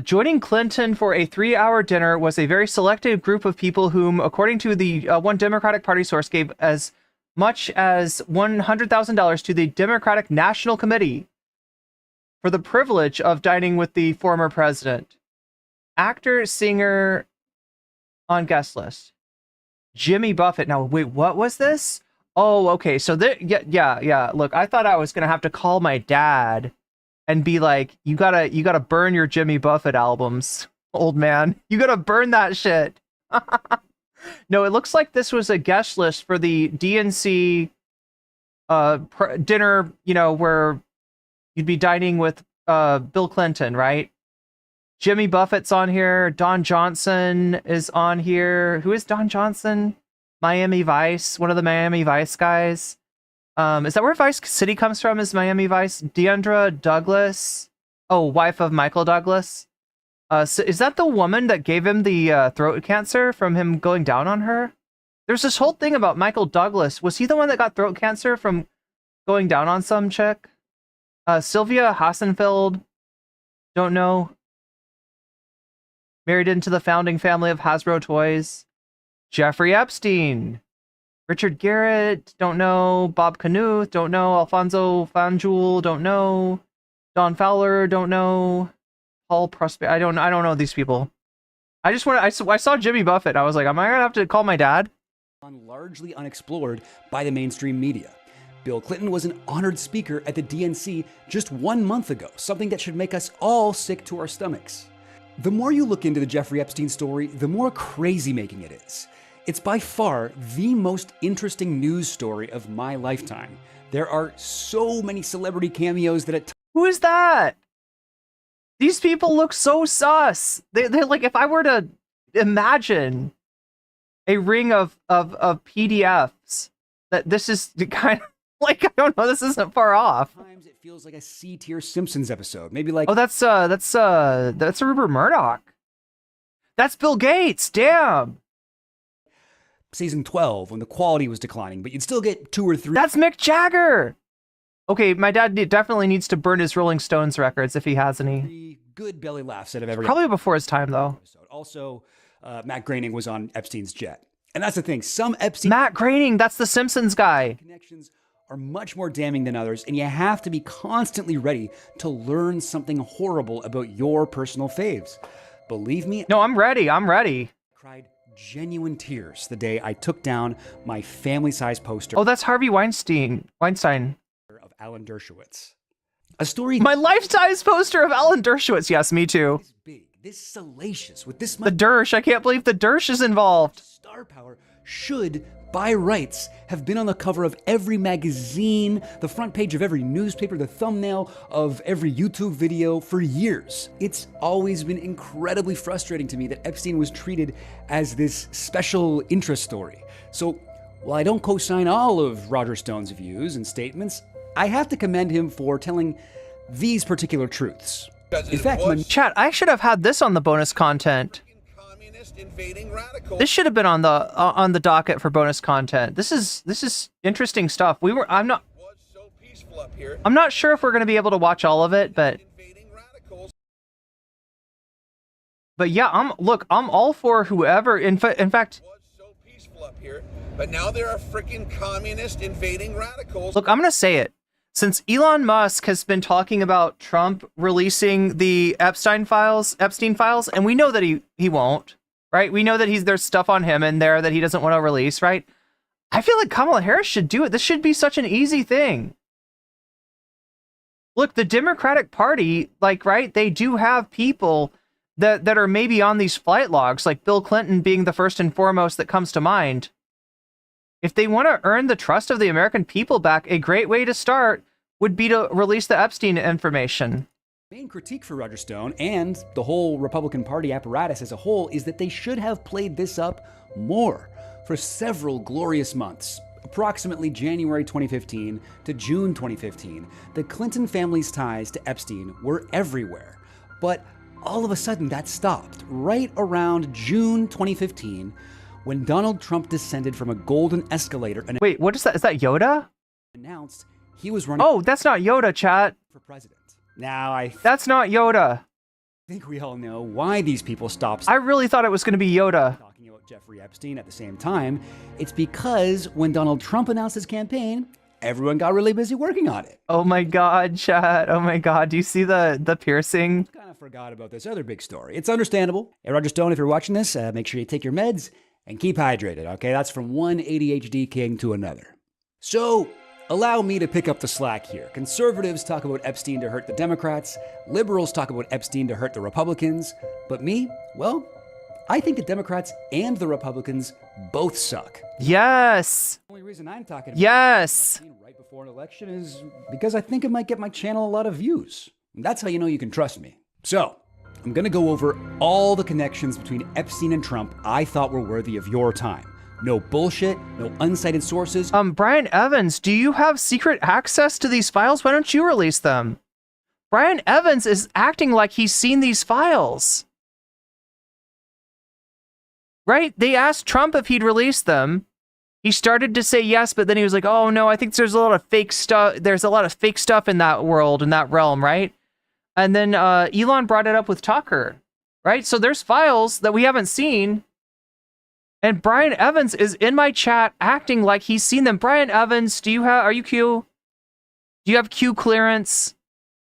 Joining Clinton for a 3-hour dinner was a very selective group of people whom, according to the one Democratic Party source, gave as much as $100,000 to the Democratic National Committee for the privilege of dining with the former president. Actor, singer on guest list. Jimmy Buffett. Now, wait, what was this? Oh, okay. So, yeah. Look, I thought I was going to have to call my dad and be like, you gotta burn your Jimmy Buffett albums, old man. You gotta burn that shit. No, it looks like this was a guest list for the DNC dinner, you know, where you'd be dining with Bill Clinton, right? Jimmy Buffett's on here. Don Johnson is on here. Who is Don Johnson? Miami Vice, one of the Miami Vice guys. Is that where Vice City comes from? Is Miami Vice? Deandra Douglas. Oh, wife of Michael Douglas. So is that the woman that gave him the throat cancer from him going down on her? There's this whole thing about Michael Douglas. Was he the one that got throat cancer from going down on some chick? Sylvia Hassenfeld. Don't know. Married into the founding family of Hasbro Toys. Jeffrey Epstein. Richard Garrett, don't know. Bob Knuth, don't know. Alfonso Fanjul, don't know. Don Fowler, don't know. Paul Prosper, I don't know these people. I saw Jimmy Buffett. I was like, am I gonna have to call my dad? Largely unexplored by the mainstream media. Bill Clinton was an honored speaker at the DNC just 1 month ago, something that should make us all sick to our stomachs. The more you look into the Jeffrey Epstein story, the more crazy-making it is. It's by far the most interesting news story of my lifetime. There are so many celebrity cameos that Who is that? These people look so sus. They're like, if I were to imagine a ring of PDFs, that this is kind of like, I don't know, this isn't far off. Sometimes it feels like a C-tier Simpsons episode. Maybe like, oh, that's Rupert Murdoch. That's Bill Gates. Damn. Season 12 when the quality was declining, but you'd still get 2 or 3. That's Mick Jagger. Okay, my dad definitely needs to burn his Rolling Stones records if he has any. Good belly laughs out of every probably before his time though. Episode. Also, Matt Groening was on Epstein's jet, and that's the thing. Some Epstein Matt Groening, that's the Simpsons guy. Connections are much more damning than others, and you have to be constantly ready to learn something horrible about your personal faves. Believe me. No, I'm ready. I'm ready. Cried genuine tears the day I took down my family-size poster. Oh, that's Harvey Weinstein. Of Alan Dershowitz. A story. My life-size poster of Alan Dershowitz. Yes, me too. This big, this salacious, with this the Dersh. I can't believe the Dersh is involved. Star power should, by rights, have been on the cover of every magazine, the front page of every newspaper, the thumbnail of every YouTube video for years. It's always been incredibly frustrating to me that Epstein was treated as this special interest story. So While I don't co-sign all of Roger Stone's views and statements, I have to commend him for telling these particular truths. In fact, chat, I should have had this on the bonus content. This should have been on the docket for bonus content. This is interesting stuff. I'm not sure if we're going to be able to watch all of it, but yeah, I'm all for whoever. In fact, but now there are freaking communist invading radicals. Look, I'm going to say it. Since Elon Musk has been talking about Trump releasing the Epstein files, and we know that he won't, right? We know that there's stuff on him in there that he doesn't want to release, right? I feel like Kamala Harris should do it. This should be such an easy thing. Look, the Democratic Party, like, right, they do have people that are maybe on these flight logs, like Bill Clinton being the first and foremost that comes to mind. If they want to earn the trust of the American people back, a great way to start would be to release the Epstein information. Main critique for Roger Stone and the whole Republican Party apparatus as a whole is that they should have played this up more for several glorious months. Approximately January 2015 to June 2015, the Clinton family's ties to Epstein were everywhere. But all of a sudden that stopped right around June 2015 when Donald Trump descended from a golden escalator and wait, what is that? Is that Yoda? Announced he was running. Oh, that's not Yoda, chat. For president. Now that's not Yoda. I think we all know why these people stopped. I really thought it was going to be Yoda. Talking about Jeffrey Epstein at the same time. It's because when Donald Trump announced his campaign, everyone got really busy working on it. Oh my God, chat. Oh my God. Do you see the piercing? Kind of forgot about this other big story. It's understandable. Hey, Roger Stone, if you're watching this, make sure you take your meds and keep hydrated, okay? That's from one ADHD king to another. So, allow me to pick up the slack here. Conservatives talk about Epstein to hurt the Democrats. Liberals talk about Epstein to hurt the Republicans. But me, well, I think the Democrats and the Republicans both suck. Yes. The only reason I'm talking about Epstein right before an election is because I think it might get my channel a lot of views. And that's how you know you can trust me. So, I'm going to go over all the connections between Epstein and Trump I thought were worthy of your time. No bullshit, no unsighted sources. Brian Evans, do you have secret access to these files? Why don't you release them? Brian Evans is acting like he's seen these files. Right? They asked Trump if he'd release them. He started to say yes, but then he was like, oh no, I think there's a lot of fake stuff. There's a lot of fake stuff in that world, in that realm, right? And then Elon brought it up with Tucker, right? So there's files that we haven't seen. And Brian Evans is in my chat acting like he's seen them. Brian Evans, are you Q? Do you have Q clearance?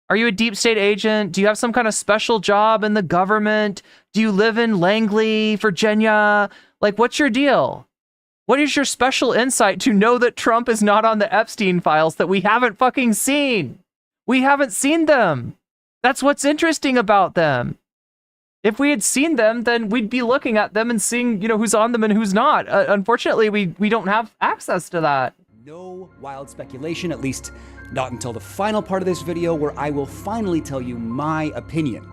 Are you a deep state agent? Do you have some kind of special job in the government? Do you live in Langley, Virginia? Like, what's your deal? What is your special insight to know that Trump is not on the Epstein files that we haven't fucking seen? We haven't seen them. That's what's interesting about them. If we had seen them, then we'd be looking at them and seeing, who's on them and who's not. Unfortunately, we don't have access to that. No wild speculation, at least not until the final part of this video where I will finally tell you my opinion.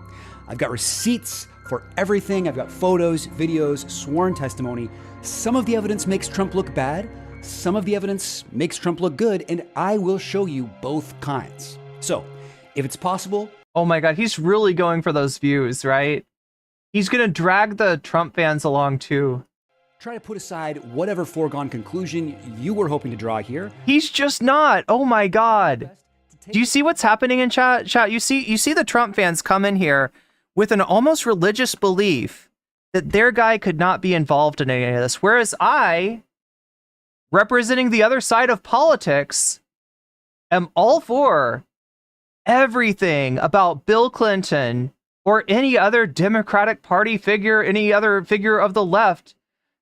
I've got receipts for everything. I've got photos, videos, sworn testimony. Some of the evidence makes Trump look bad. Some of the evidence makes Trump look good, and I will show you both kinds. So, if it's possible... Oh my God, he's really going for those views, right? He's going to drag the Trump fans along too. Try to put aside whatever foregone conclusion you were hoping to draw here. He's just not. Oh my God. Do you see what's happening in chat? You see the Trump fans come in here with an almost religious belief that their guy could not be involved in any of this. Whereas I, representing the other side of politics, am all for everything about Bill Clinton or any other Democratic Party figure, any other figure of the left.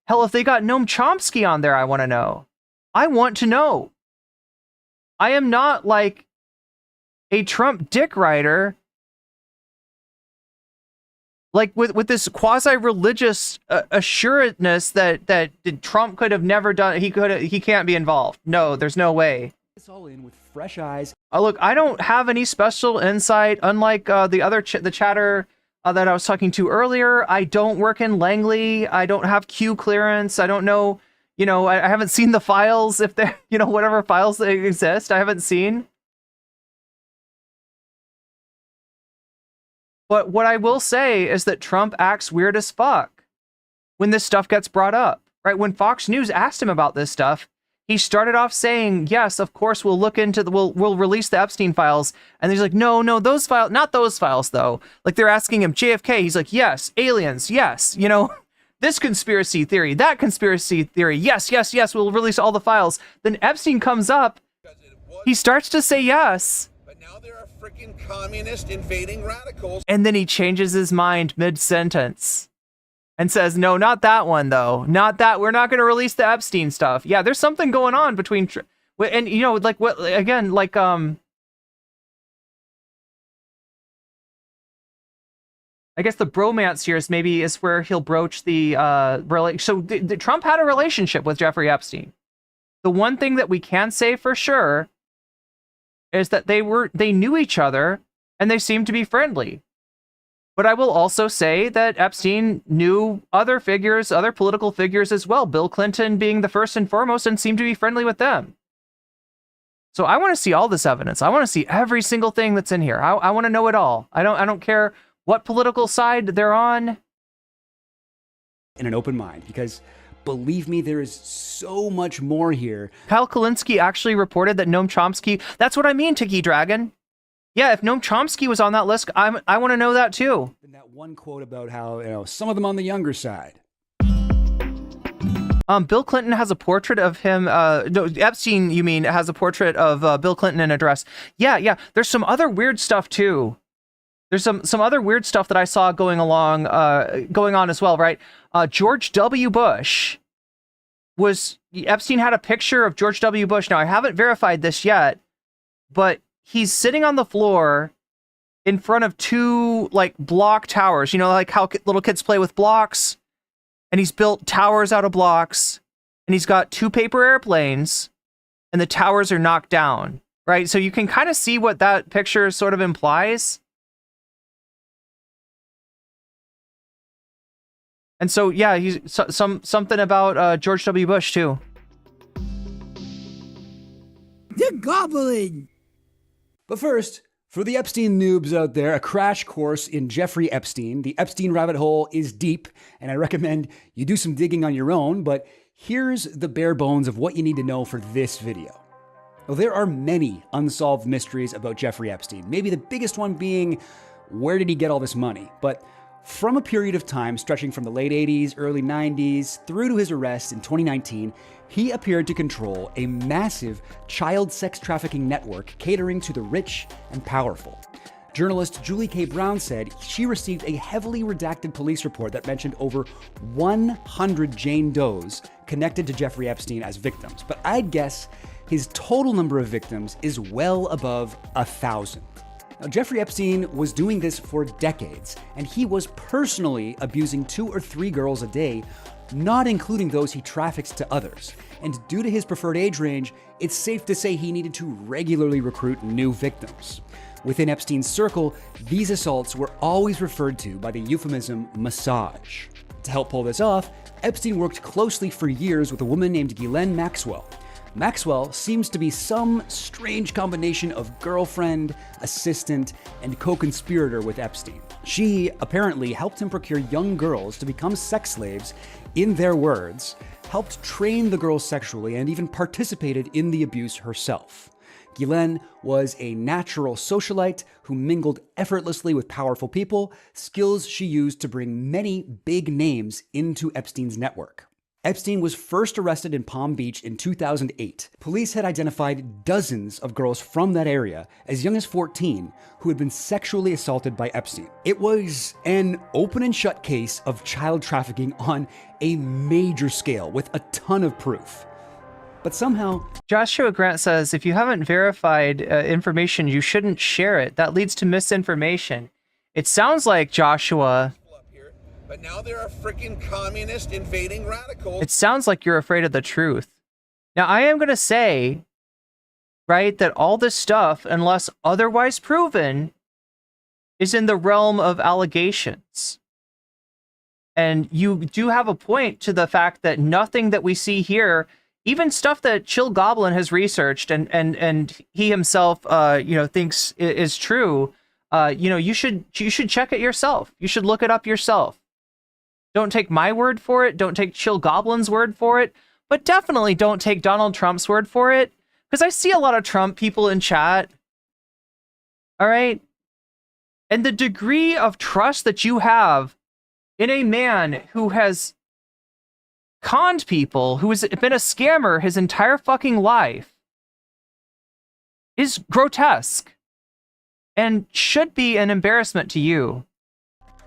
Hell, if they got Noam Chomsky on there, I want to know. I want to know. I am not like a Trump dick rider, like with this quasi-religious assuredness that Trump could have never done. He can't be involved. No, there's no way. It's all in with fresh eyes. Look, I don't have any special insight, unlike the chatter that I was talking to earlier. I don't work in Langley. I don't have Q clearance. I don't know, You know, I haven't seen the files, if they're, you know, whatever files that exist, I haven't seen. But what I will say is that Trump acts weird as fuck when this stuff gets brought up, right? When Fox News asked him about this stuff, he started off saying, yes, of course, we'll look into we'll release the Epstein files. And he's like, no, those files, not those files, though. Like, they're asking him, JFK. He's like, yes, aliens, yes, you know, this conspiracy theory, that conspiracy theory. Yes, we'll release all the files. Then Epstein comes up. He starts to say yes. But now there are freaking communist invading radicals. And then he changes his mind mid-sentence. And says, no, not that one, though. Not that. We're not going to release the Epstein stuff. Yeah, there's something going on between... And, you know, like, what, again, like, I guess the bromance here is where he'll broach the, so Trump had a relationship with Jeffrey Epstein. The one thing that we can say for sure is that they knew each other, and they seemed to be friendly. But I will also say that Epstein knew other figures, other political figures as well, Bill Clinton being the first and foremost, and seemed to be friendly with them. So I want to see all this evidence. I want to see every single thing that's in here. I want to know it all. I don't care what political side they're on. In an open mind, because believe me, there is so much more here. Kyle Kulinski actually reported that Noam Chomsky, that's what I mean, Tiki Dragon. Yeah, if Noam Chomsky was on that list, I want to know that too. And that one quote about how, you know, some of them on the younger side. Bill Clinton has a portrait of him. No, Epstein, you mean, has a portrait of Bill Clinton in a dress. Yeah. There's some other weird stuff too. There's some other weird stuff that I saw going on as well, right? George W. Bush Epstein had a picture of George W. Bush. Now, I haven't verified this yet, but he's sitting on the floor in front of two, like, block towers. You know, like how little kids play with blocks? And he's built towers out of blocks. And he's got two paper airplanes. And the towers are knocked down, right? So you can kind of see what that picture sort of implies. And so, yeah, he's something about George W. Bush, too. The Goblin! But first, for the Epstein noobs out there, a crash course in Jeffrey Epstein. The Epstein rabbit hole is deep, and I recommend you do some digging on your own, but here's the bare bones of what you need to know for this video. Well, there are many unsolved mysteries about Jeffrey Epstein, maybe the biggest one being, where did he get all this money? But from a period of time stretching from the late 80s, early 90s, through to his arrest in 2019, he appeared to control a massive child sex trafficking network catering to the rich and powerful. Journalist Julie K. Brown said she received a heavily redacted police report that mentioned over 100 Jane Does connected to Jeffrey Epstein as victims, but I'd guess his total number of victims is well above 1,000. Now, Jeffrey Epstein was doing this for decades, and he was personally abusing 2 or 3 girls a day, not including those he traffics to others. And due to his preferred age range, it's safe to say he needed to regularly recruit new victims. Within Epstein's circle, these assaults were always referred to by the euphemism massage. To help pull this off, Epstein worked closely for years with a woman named Ghislaine Maxwell. Maxwell seems to be some strange combination of girlfriend, assistant, and co-conspirator with Epstein. She apparently helped him procure young girls to become sex slaves, in their words, helped train the girls sexually, and even participated in the abuse herself. Ghislaine was a natural socialite who mingled effortlessly with powerful people, skills she used to bring many big names into Epstein's network. Epstein was first arrested in Palm Beach in 2008. Police had identified dozens of girls from that area, as young as 14, who had been sexually assaulted by Epstein. It was an open and shut case of child trafficking on a major scale with a ton of proof. But somehow... Joshua Grant says, if you haven't verified information, you shouldn't share it. That leads to misinformation. It sounds like, Joshua... But now there are freaking communist invading radicals. It sounds like you're afraid of the truth. Now, I am going to say, right, that all this stuff, unless otherwise proven, is in the realm of allegations. And you do have a point to the fact that nothing that we see here, even stuff that Chill Goblin has researched and he himself, thinks is true, you should check it yourself. You should look it up yourself. Don't take my word for it. Don't take Chill Goblin's word for it. But definitely don't take Donald Trump's word for it. Because I see a lot of Trump people in chat. All right? And the degree of trust that you have in a man who has conned people, who has been a scammer his entire fucking life, is grotesque and should be an embarrassment to you.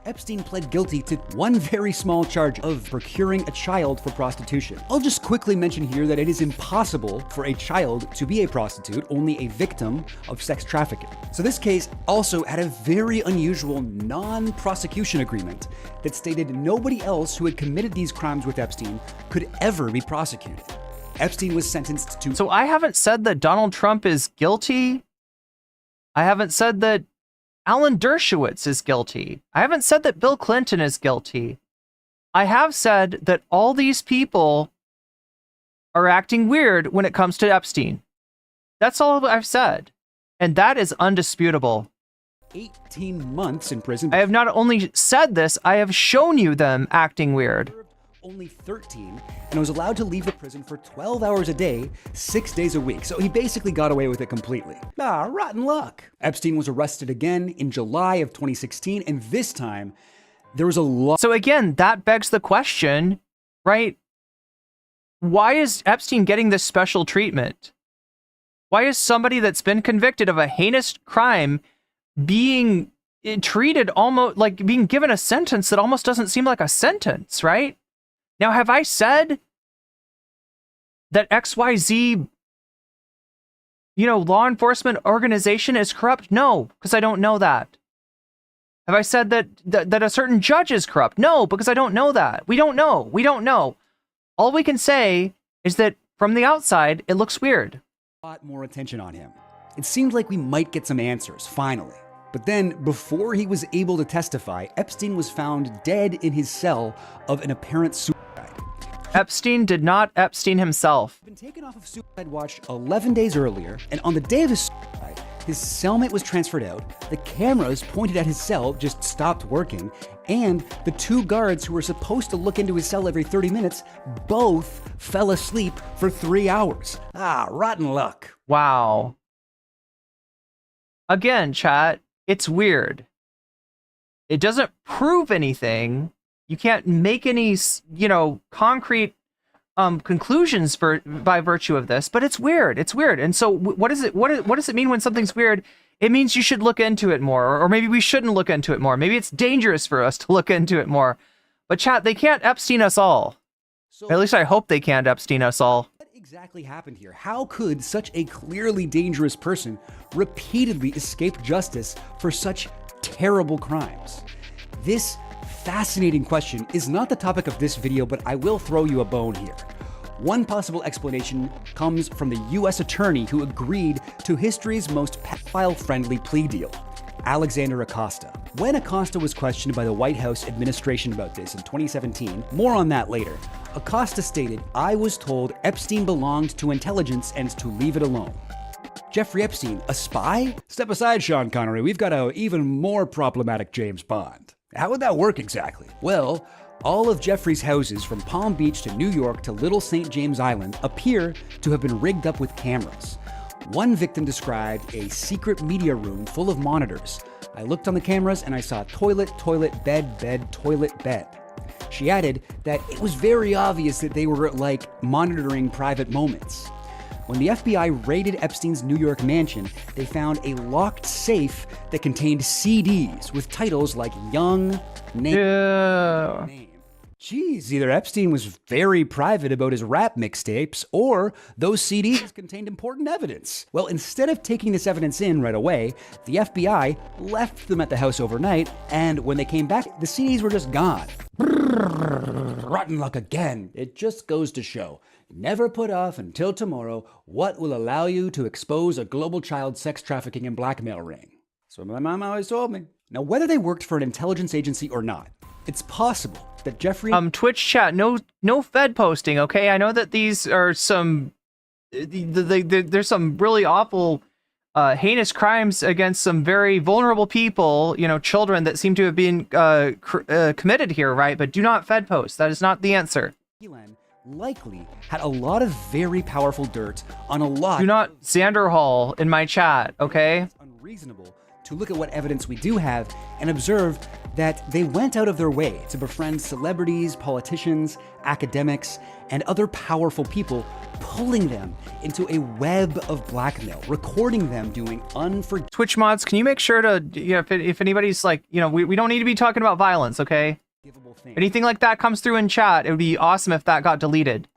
Epstein pled guilty to one very small charge of procuring a child for prostitution. I'll just quickly mention here that it is impossible for a child to be a prostitute, only a victim of sex trafficking. So this case also had a very unusual non-prosecution agreement that stated nobody else who had committed these crimes with Epstein could ever be prosecuted. Epstein was sentenced to... So I haven't said that Donald Trump is guilty. I haven't said that Alan Dershowitz is guilty. I haven't said that Bill Clinton is guilty. I have said that all these people are acting weird when it comes to Epstein. That's all I've said. And that is undisputable. 18 months in prison. I have not only said this, I have shown you them acting weird. Only 13, and was allowed to leave the prison for 12 hours a day, 6 days a week. So he basically got away with it completely. Rotten luck. Epstein was arrested again in July of 2016, and this time there was a lot. So again, that begs the question, right? Why is Epstein getting this special treatment? Why is somebody that's been convicted of a heinous crime being treated almost like being given a sentence that almost doesn't seem like a sentence, right? Now, have I said that XYZ, law enforcement organization is corrupt? No, because I don't know that. Have I said that a certain judge is corrupt? No, because I don't know that. We don't know. We don't know. All we can say is that from the outside, it looks weird. A lot more attention on him. It seemed like we might get some answers, finally. But then, before he was able to testify, Epstein was found dead in his cell of an apparent suicide. Epstein did not Epstein himself. He'd been taken off of suicide watch 11 days earlier, and on the day of his suicide, his cellmate was transferred out, the cameras pointed at his cell just stopped working, and the two guards who were supposed to look into his cell every 30 minutes both fell asleep for 3 hours. Rotten luck. Wow. Again, chat, it's weird. It doesn't prove anything. You can't make any, concrete conclusions by virtue of this, but it's weird. It's weird. And so what does it mean when something's weird? It means you should look into it more, or maybe we shouldn't look into it more. Maybe it's dangerous for us to look into it more. But chat, they can't Epstein us all. So, at least I hope they can't Epstein us all. What exactly happened here? How could such a clearly dangerous person repeatedly escape justice for such terrible crimes? This fascinating question is not the topic of this video, but I will throw you a bone here. One possible explanation comes from the US attorney who agreed to history's most pedophile-friendly plea deal, Alexander Acosta. When Acosta was questioned by the White House administration about this in 2017, more on that later, Acosta stated, "I was told Epstein belonged to intelligence and to leave it alone." Jeffrey Epstein, a spy? Step aside, Sean Connery. We've got an even more problematic James Bond. How would that work exactly? Well, all of Jeffrey's houses from Palm Beach to New York to Little St. James Island appear to have been rigged up with cameras. One victim described a secret media room full of monitors. "I looked on the cameras and I saw toilet, toilet, bed, bed, toilet, bed." She added that it was very obvious that they were monitoring private moments. When the FBI raided Epstein's New York mansion, they found a locked safe that contained CDs with titles like Young, Name. Geez, either Epstein was very private about his rap mixtapes, or those CDs contained important evidence. Well, instead of taking this evidence in right away, the FBI left them at the house overnight, and when they came back, the CDs were just gone. Rotten luck again. It just goes to show. Never put off until tomorrow what will allow you to expose a global child sex trafficking and blackmail ring. So my mom always told me. Now, whether they worked for an intelligence agency or not, it's possible that Jeffrey... Twitch chat, no Fed posting, okay? I know that these are some... There's some really awful, heinous crimes against some very vulnerable people, you know, children that seem to have been committed here, right? But do not Fed post. That is not the answer. Elon likely had a lot of very powerful dirt on a lot... Do not Xander Hall in my chat, okay? It's unreasonable to look at what evidence we do have and observe that they went out of their way to befriend celebrities, politicians, academics, and other powerful people, pulling them into a web of blackmail, recording them doing unforgivable... Twitch mods, can you make sure to, you know, if anybody's like, you know, we don't need to be talking about violence, okay? Anything like that comes through in chat, it would be awesome if that got deleted.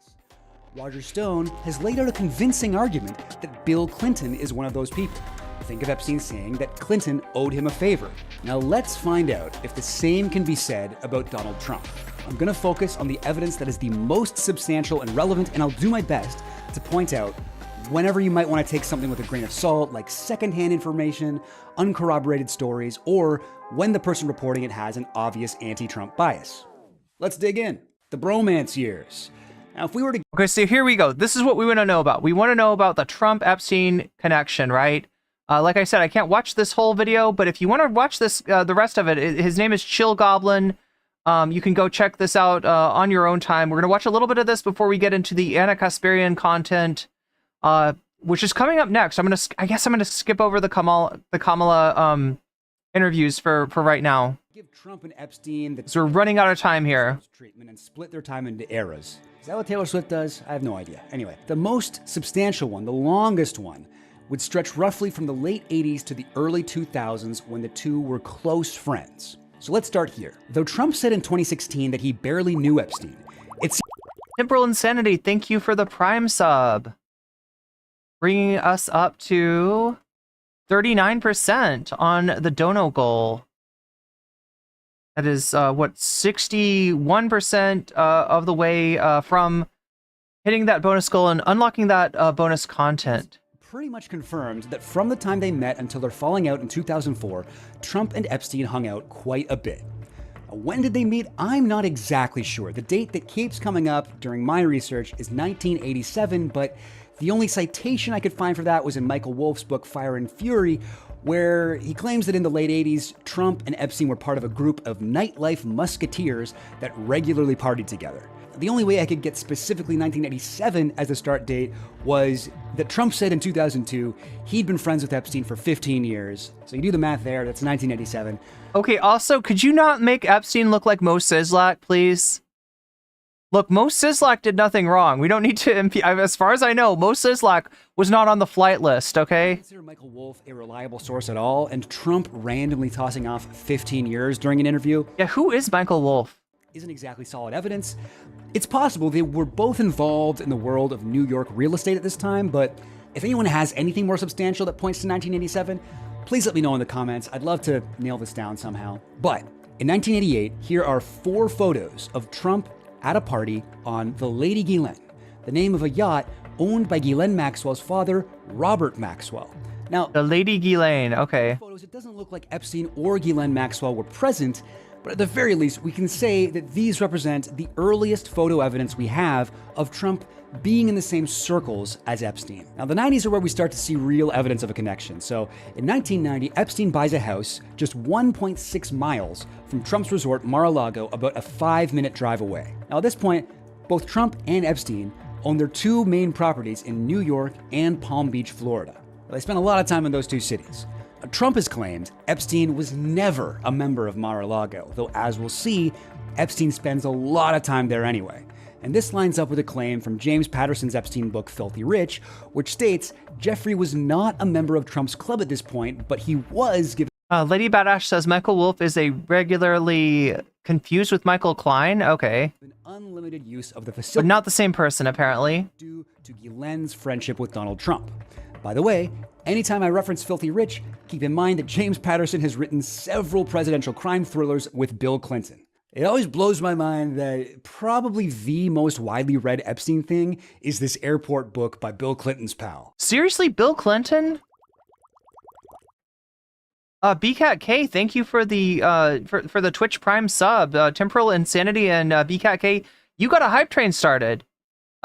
Roger Stone has laid out a convincing argument that Bill Clinton is one of those people. Think of Epstein saying that Clinton owed him a favor. Now let's find out if the same can be said about Donald Trump. I'm going to focus on the evidence that is the most substantial and relevant, and I'll do my best to point out whenever you might want to take something with a grain of salt, like secondhand information, uncorroborated stories, or when the person reporting it has an obvious anti-Trump bias. Let's dig in. The bromance years. Now, if we were to... Okay, so here we go. This is what we want to know about. We want to know about the Trump-Epstein connection, right? Like I said, I can't watch this whole video, but if you want to watch this, the rest of it, his name is Chill Goblin. You can go check this out on your own time. We're going to watch a little bit of this before we get into the Anna Kasparian content, which is coming up next. I guess I'm gonna skip over the Kamala interviews for right now. Give Trump and Epstein so we're running out of time here. Treatment and split their time into eras. Is that what Taylor Swift does? I have no idea. Anyway, the most substantial one, the longest one, would stretch roughly from the late 80s to the early 2000s when the two were close friends. So let's start here. Though Trump said in 2016 that he barely knew Epstein, it's... Temporal Insanity, thank you for the Prime sub. Bringing us up to 39% on the dono goal. That is, what, 61% of the way from hitting that bonus goal and unlocking that bonus content. Pretty much confirmed that from the time they met until their falling out in 2004, Trump and Epstein hung out quite a bit. When did they meet? I'm not exactly sure. The date that keeps coming up during my research is 1987, but the only citation I could find for that was in Michael Wolff's book Fire and Fury, where he claims that in the late 80s, Trump and Epstein were part of a group of nightlife musketeers that regularly partied together. The only way I could get specifically 1987 as the start date was that Trump said in 2002 he'd been friends with Epstein for 15 years. So you do the math there, that's 1987. Okay, also, could you not make Epstein look like Mo Sislak, please? Look, Mo Sislak did nothing wrong. We don't need to as far as I know, Mo Sislak was not on the flight list, okay? Consider Michael Wolff a reliable source at all, and Trump randomly tossing off 15 years during an interview? Yeah, who is Michael Wolff? Isn't exactly solid evidence. It's possible they were both involved in the world of New York real estate at this time, but if anyone has anything more substantial that points to 1987, please let me know in the comments. I'd love to nail this down somehow. But in 1988, here are 4 photos of Trump at a party on the Lady Ghislaine, the name of a yacht owned by Ghislaine Maxwell's father, Robert Maxwell. Now, the Lady Ghislaine, okay. Photos, it doesn't look like Epstein or Ghislaine Maxwell were present, but at the very least, we can say that these represent the earliest photo evidence we have of Trump being in the same circles as Epstein. Now, the 90s are where we start to see real evidence of a connection. So, in 1990, Epstein buys a house just 1.6 miles from Trump's resort, Mar-a-Lago, about a 5-minute drive away. Now, at this point, both Trump and Epstein own their 2 main properties in New York and Palm Beach, Florida. They spent a lot of time in those 2 cities. Trump has claimed Epstein was never a member of Mar-a-Lago, though as we'll see, Epstein spends a lot of time there anyway. And this lines up with a claim from James Patterson's Epstein book Filthy Rich, which states Jeffrey was not a member of Trump's club at this point, but he was given... Lady Badash says Michael Wolff is a regularly confused with Michael Klein. Okay. An unlimited use of the facility. But not the same person, apparently. Due to Ghislaine's friendship with Donald Trump. By the way, anytime I reference Filthy Rich, keep in mind that James Patterson has written several presidential crime thrillers with Bill Clinton. It always blows my mind that probably the most widely read Epstein thing is this airport book by Bill Clinton's pal. Seriously, Bill Clinton? BCAT K, thank you for the for the Twitch Prime sub. Temporal Insanity and BCAT K, you got a hype train started.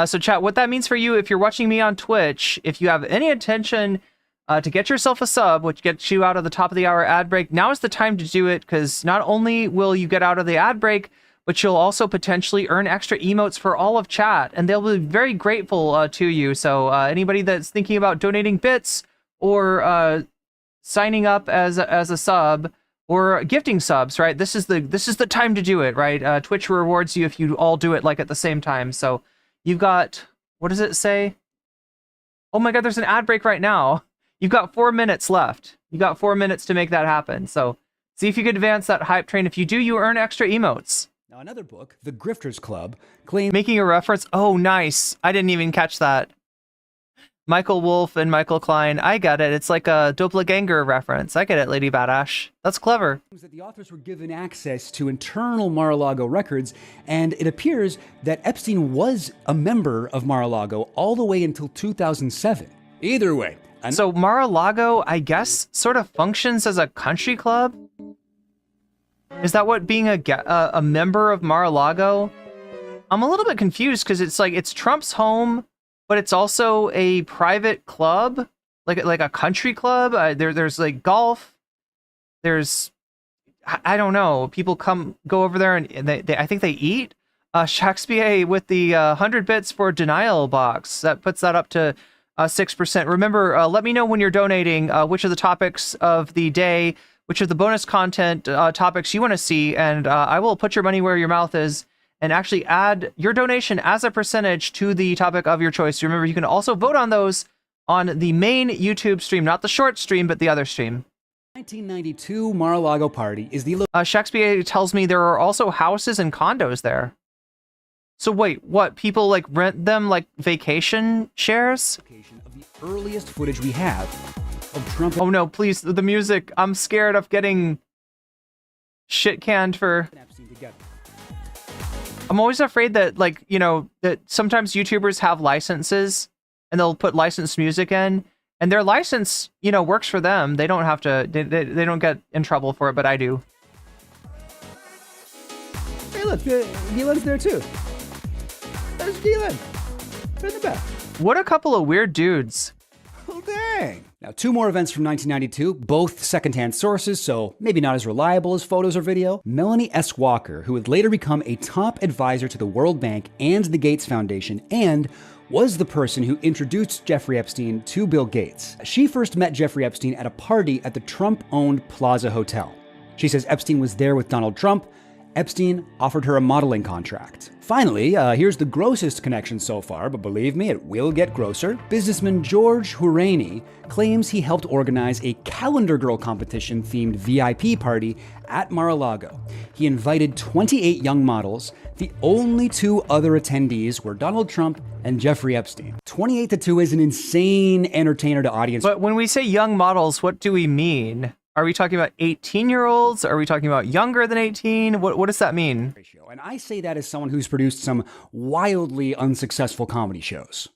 So chat, what that means for you, if you're watching me on Twitch, if you have any intention to get yourself a sub, which gets you out of the top of the hour ad break, now is the time to do it, because not only will you get out of the ad break, but you'll also potentially earn extra emotes for all of chat, and they'll be very grateful to you. So anybody that's thinking about donating bits or signing up as a sub or gifting subs, right? This is the time to do it, right? Twitch rewards you if you all do it like at the same time. So you've got, what does it say? Oh my God, there's an ad break right now. You've got 4 minutes left. You got 4 minutes to make that happen. So see if you could advance that hype train. If you do, you earn extra emotes. Now, another book, The Grifters Club, claims... Making a reference. Oh, nice. I didn't even catch that. Michael Wolff and Michael Klein. I get it. It's like a doppelganger reference. I get it, Lady Badash. That's clever. That the authors were given access to internal Mar-a-Lago records, and it appears that Epstein was a member of Mar-a-Lago all the way until 2007. Either way... So Mar-a-Lago, I guess, sort of functions as a country club? Is that what being a member of Mar-a-Lago? I'm a little bit confused, because it's like, it's Trump's home, but it's also a private club, like a country club. There's like golf. There's, I don't know. People go over there and they I think they eat. Shakespeare with the 100 bits for denial box, that puts that up to 6%. Remember, let me know when you're donating which of the topics of the day, which of the bonus content topics you want to see, and I will put your money where your mouth is and actually add your donation as a percentage to the topic of your choice. Remember, you can also vote on those on the main YouTube stream, not the short stream, but the other stream. 1992 Mar-a-Lago party is the... Shakespeare tells me there are also houses and condos there. So wait, what? People like rent them like vacation shares? Of the earliest footage we have of Trump... Oh no, please, the music. I'm scared of getting shit canned for... I'm always afraid that, like, you know, that sometimes YouTubers have licenses and they'll put licensed music in, and their license, you know, works for them. They don't have to, they don't get in trouble for it, but I do. Hey look, Elon's there too. There's Elon. They're in the back. What a couple of weird dudes. Oh, dang. Now, 2 more events from 1992, both secondhand sources, so maybe not as reliable as photos or video. Melanie S. Walker, who would later become a top advisor to the World Bank and the Gates Foundation, and was the person who introduced Jeffrey Epstein to Bill Gates. She first met Jeffrey Epstein at a party at the Trump-owned Plaza Hotel. She says Epstein was there with Donald Trump. Epstein offered her a modeling contract. Finally, here's the grossest connection so far, but believe me, it will get grosser. Businessman George Irene claims he helped organize a Calendar Girl competition-themed VIP party at Mar-a-Lago. He invited 28 young models. The only 2 other attendees were Donald Trump and Jeffrey Epstein. 28-2 is an insane entertainer to audience. But when we say young models, what do we mean? Are we talking about 18-year-olds? Are we talking about younger than 18? What does that mean? And I say that as someone who's produced some wildly unsuccessful comedy shows.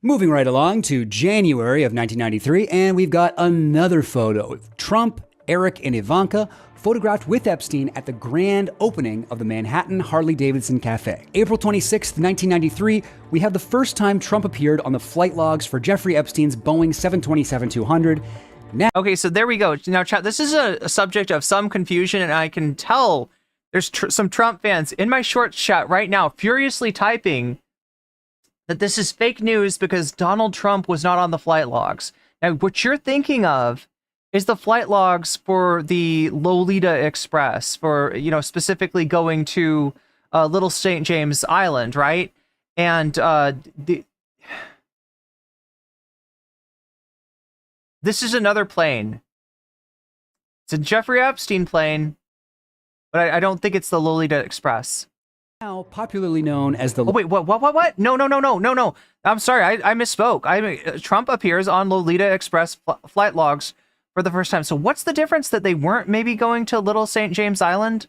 Moving right along to January of 1993, and we've got another photo of Trump, Eric, and Ivanka photographed with Epstein at the grand opening of the Manhattan Harley-Davidson Cafe. April 26th, 1993, we have the first time Trump appeared on the flight logs for Jeffrey Epstein's Boeing 727-200. Okay, so there we go. Now, chat, this is a subject of some confusion, and I can tell there's some Trump fans in my short chat right now furiously typing that this is fake news because Donald Trump was not on the flight logs. Now, what you're thinking of is the flight logs for the Lolita Express, for, you know, specifically going to Little St. James Island, right? And this is another plane. It's a Jeffrey Epstein plane, but I don't think it's the Lolita Express. Now popularly known as the... Oh, wait, what? No. I'm sorry, I misspoke. Trump appears on Lolita Express flight logs for the first time. So what's the difference that they weren't maybe going to Little St. James Island?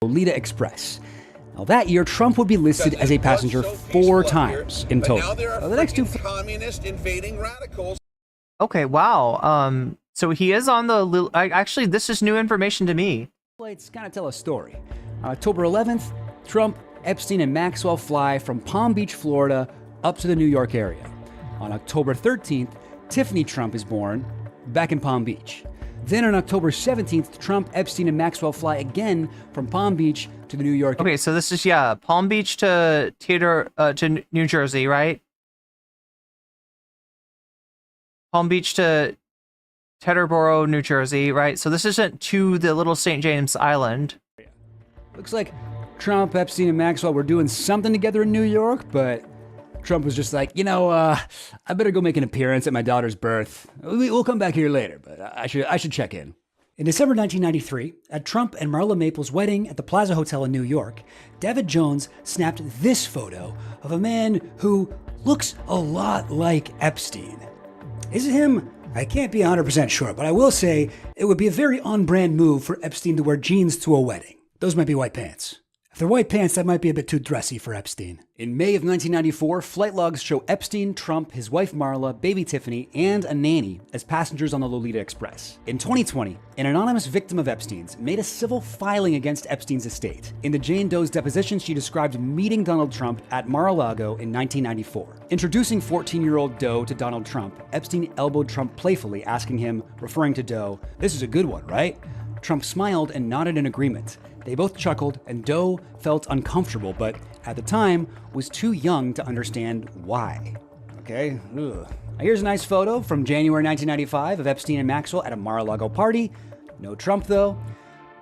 Lolita Express. Now, that year, Trump would be listed as a passenger 4 times in total. Now, the next 2 communist invading radicals. Okay, wow. So he is on the actually, this is new information to me. flights kind of tell a story. On October 11th, Trump, Epstein, and Maxwell fly from Palm Beach, Florida, up to the New York area. On October 13th, Tiffany Trump is born, back in Palm Beach. Then on October 17th, Trump, Epstein, and Maxwell fly again from Palm Beach to the New York. Okay, so this is, yeah, Palm Beach to New Jersey, right? Palm Beach to Teterboro, New Jersey, right? So this isn't to the little St. James Island. Looks like Trump, Epstein, and Maxwell were doing something together in New York, but Trump was just like, I better go make an appearance at my daughter's birth. We'll come back here later, but I should check in. In December 1993, at Trump and Marla Maples' wedding at the Plaza Hotel in New York, David Jones snapped this photo of a man who looks a lot like Epstein. Is it him? I can't be 100% sure, but I will say it would be a very on-brand move for Epstein to wear jeans to a wedding. Those might be white pants. If they're white pants, that might be a bit too dressy for Epstein. In May of 1994, flight logs show Epstein, Trump, his wife Marla, baby Tiffany, and a nanny as passengers on the Lolita Express. In 2020, an anonymous victim of Epstein's made a civil filing against Epstein's estate. In the Jane Doe's deposition, she described meeting Donald Trump at Mar-a-Lago in 1994. Introducing 14-year-old Doe to Donald Trump, Epstein elbowed Trump playfully, asking him, referring to Doe, "This is a good one, right?" Trump smiled and nodded in agreement. They both chuckled, and Doe felt uncomfortable, but at the time was too young to understand why. Okay, ugh. Here's a nice photo from January 1995 of Epstein and Maxwell at a Mar-a-Lago party. No Trump, though.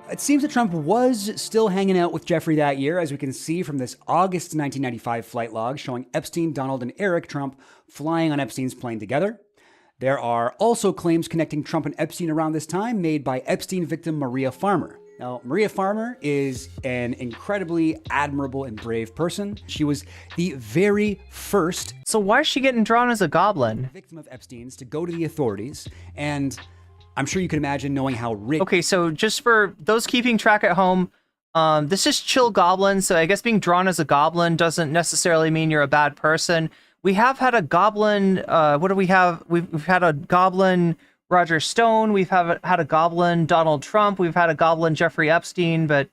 It seems that Trump was still hanging out with Jeffrey that year, as we can see from this August 1995 flight log showing Epstein, Donald, and Eric Trump flying on Epstein's plane together. There are also claims connecting Trump and Epstein around this time made by Epstein victim Maria Farmer. Now, Maria Farmer is an incredibly admirable and brave person. She was the very first. So why is she getting drawn as a goblin? Victim of Epstein's to go to the authorities, and I'm sure you can imagine knowing how rich. Okay, so just for those keeping track at home, this is Chill Goblin, so I guess being drawn as a goblin doesn't necessarily mean you're a bad person. We have had a goblin, what do we have? We've had a goblin Roger Stone, we've had a goblin Donald Trump, we've had a goblin Jeffrey Epstein, but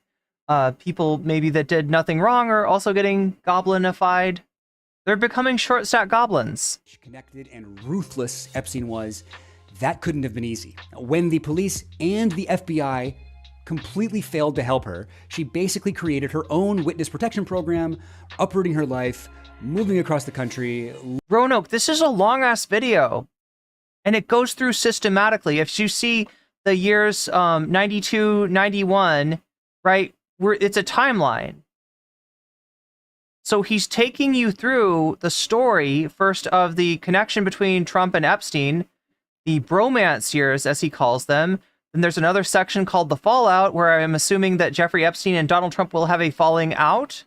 people maybe that did nothing wrong are also getting goblinified. They're becoming short-stacked goblins. Connected and ruthless Epstein was, that couldn't have been easy. When the police and the FBI completely failed to help her, she basically created her own witness protection program, uprooting her life, moving across the country. Roanoke, this is a long-ass video. And it goes through systematically. If you see the years 92, 91, right, it's a timeline. So he's taking you through the story, first of the connection between Trump and Epstein, the bromance years, as he calls them. Then there's another section called The Fallout, where I'm assuming that Jeffrey Epstein and Donald Trump will have a falling out.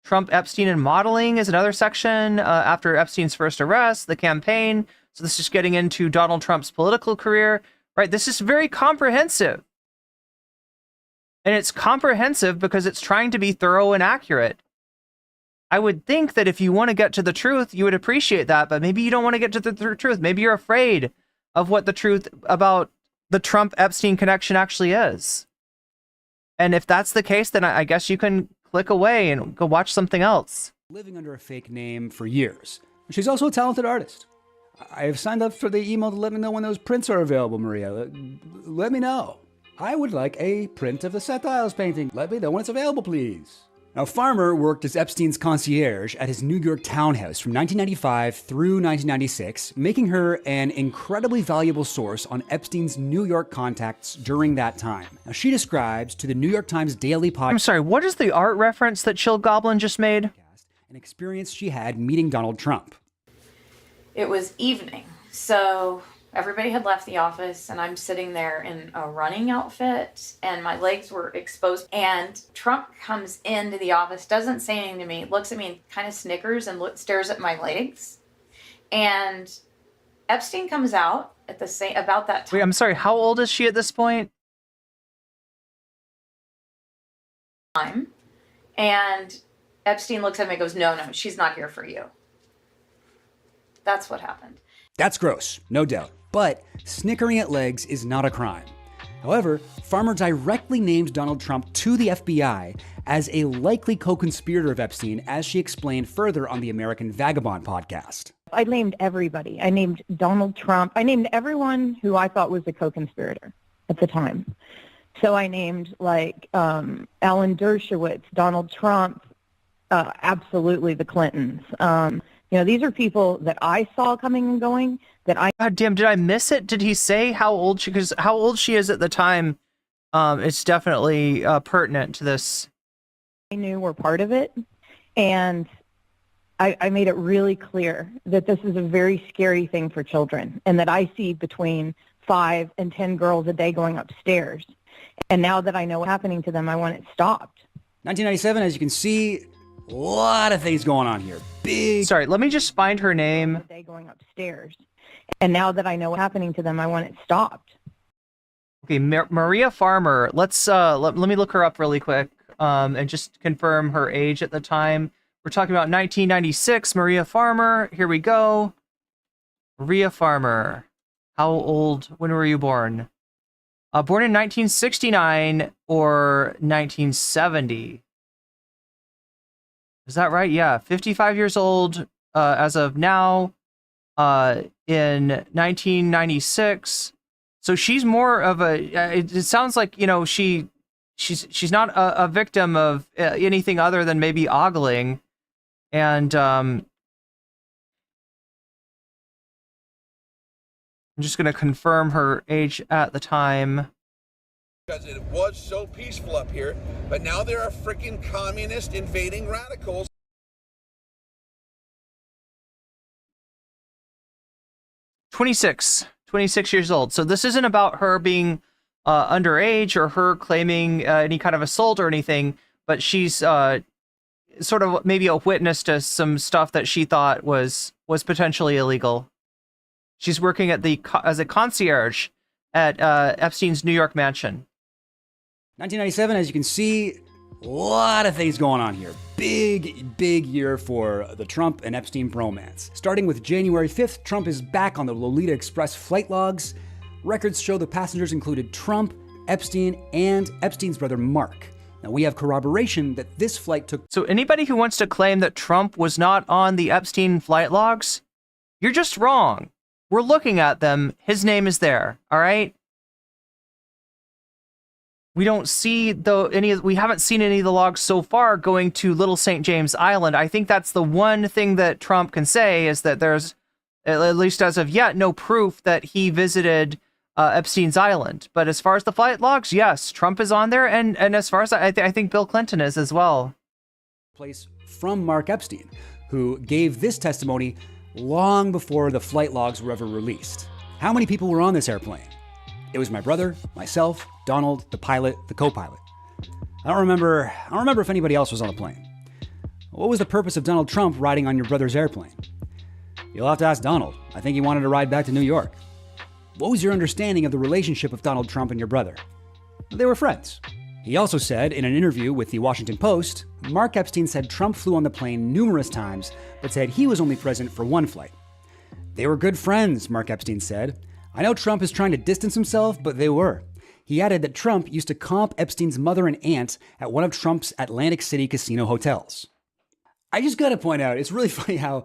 Trump, Epstein, and modeling is another section after Epstein's first arrest, the campaign. So this is getting into Donald Trump's political career, right? This is very comprehensive. And it's comprehensive because it's trying to be thorough and accurate. I would think that if you want to get to the truth, you would appreciate that, but maybe you don't want to get to the truth. Maybe you're afraid of what the truth about the Trump-Epstein connection actually is. And if that's the case, then I guess you can click away and go watch something else. Living under a fake name for years. She's also a talented artist. I have signed up for the email to let me know when those prints are available, Maria. Let me know. I would like a print of the Seth Isles painting. Let me know when it's available, please. Now, Farmer worked as Epstein's concierge at his New York townhouse from 1995 through 1996, making her an incredibly valuable source on Epstein's New York contacts during that time. Now, she describes to the New York Times Daily Podcast. I'm sorry, what is the art reference that Chill Goblin just made? An experience she had meeting Donald Trump. It was evening, so everybody had left the office, and I'm sitting there in a running outfit, and my legs were exposed. And Trump comes into the office, doesn't say anything to me, looks at me and kind of snickers and stares at my legs. And Epstein comes out at the same about that time. Wait, I'm sorry, how old is she at this point? And Epstein looks at him and goes, no, she's not here for you. That's what happened. That's gross, no doubt. But snickering at legs is not a crime. However, Farmer directly named Donald Trump to the FBI as a likely co-conspirator of Epstein, as she explained further on the American Vagabond podcast. I named everybody. I named Donald Trump. I named everyone who I thought was a co-conspirator at the time. So I named Alan Dershowitz, Donald Trump, absolutely the Clintons. These are people that I saw coming and going. God damn, did I miss it? Did he say how old she? Because how old she is at the time, it's definitely pertinent to this. I knew were part of it, and I made it really clear that this is a very scary thing for children, and that I see between 5 and 10 girls a day going upstairs. And now that I know what's happening to them, I want it stopped. 1997, as you can see, a lot of things going on here. Sorry, let me just find her name. They going upstairs, and now that I know what's happening to them, I want it stopped. Okay, Maria Farmer. Let's let me look her up really quick, and just confirm her age at the time. We're talking about 1996. Maria Farmer. Here we go. Maria Farmer. How old? When were you born? Born in 1969 or 1970. Is that right? Yeah, 55 years old as of now, in 1996. So she's more of a. It sounds like she's not a victim of anything other than maybe ogling, and I'm just gonna confirm her age at the time. Because it was so peaceful up here, but now there are freaking communist invading radicals. "26 years old. So this isn't about her being underage or her claiming any kind of assault or anything, but she's sort of maybe a witness to some stuff that she thought was potentially illegal. She's working at as a concierge at Epstein's New York mansion. 1997, as you can see, a lot of things going on here. Big year for the Trump and Epstein bromance. Starting with January 5th, Trump is back on the Lolita Express flight logs. Records show the passengers included Trump, Epstein, and Epstein's brother Mark. Now, we have corroboration that this flight took... So anybody who wants to claim that Trump was not on the Epstein flight logs, you're just wrong. We're looking at them. His name is there, all right? We don't see we haven't seen any of the logs so far going to Little St. James Island. I think that's the one thing that Trump can say, is that there's, at least as of yet, no proof that he visited Epstein's Island. But as far as the flight logs, yes, Trump is on there, and as far as I think Bill Clinton is as well. Place from Mark Epstein, who gave this testimony long before the flight logs were ever released. How many people were on this airplane? It was my brother, myself, Donald, the pilot, the co-pilot. I don't remember if anybody else was on the plane. What was the purpose of Donald Trump riding on your brother's airplane? You'll have to ask Donald. I think he wanted to ride back to New York. What was your understanding of the relationship of Donald Trump and your brother? They were friends. He also said in an interview with the Washington Post, Mark Epstein said Trump flew on the plane numerous times, but said he was only present for one flight. They were good friends, Mark Epstein said. I know Trump is trying to distance himself, but they were. He added that Trump used to comp Epstein's mother and aunt at one of Trump's Atlantic City casino hotels. I just gotta point out, it's really funny how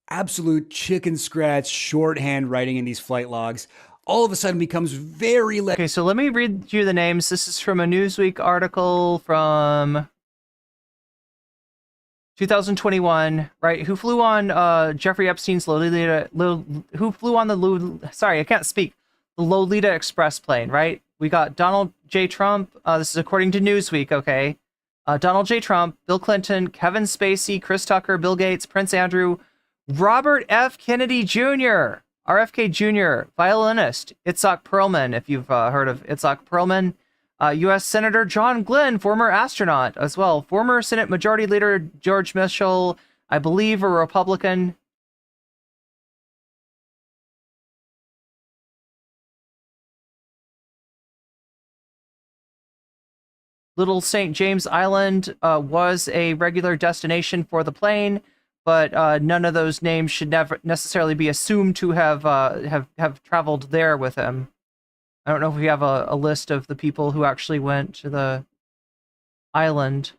absolute chicken scratch shorthand writing in these flight logs all of a sudden becomes very... Okay, so let me read you the names. This is from a Newsweek article from 2021, right? Who flew on Jeffrey Epstein's Lolita... who flew on the... Sorry, I can't speak. The Lolita Express plane, right? We got Donald J. Trump. This is according to Newsweek, okay? Donald J. Trump, Bill Clinton, Kevin Spacey, Chris Tucker, Bill Gates, Prince Andrew, Robert F. Kennedy Jr., RFK Jr., violinist, Itzhak Perlman, if you've heard of Itzhak Perlman, U.S. Senator John Glenn, former astronaut as well, former Senate Majority Leader George Mitchell, I believe a Republican. Little St. James Island was a regular destination for the plane, but none of those names should never necessarily be assumed to have traveled there with him. I don't know if we have a list of the people who actually went to the island.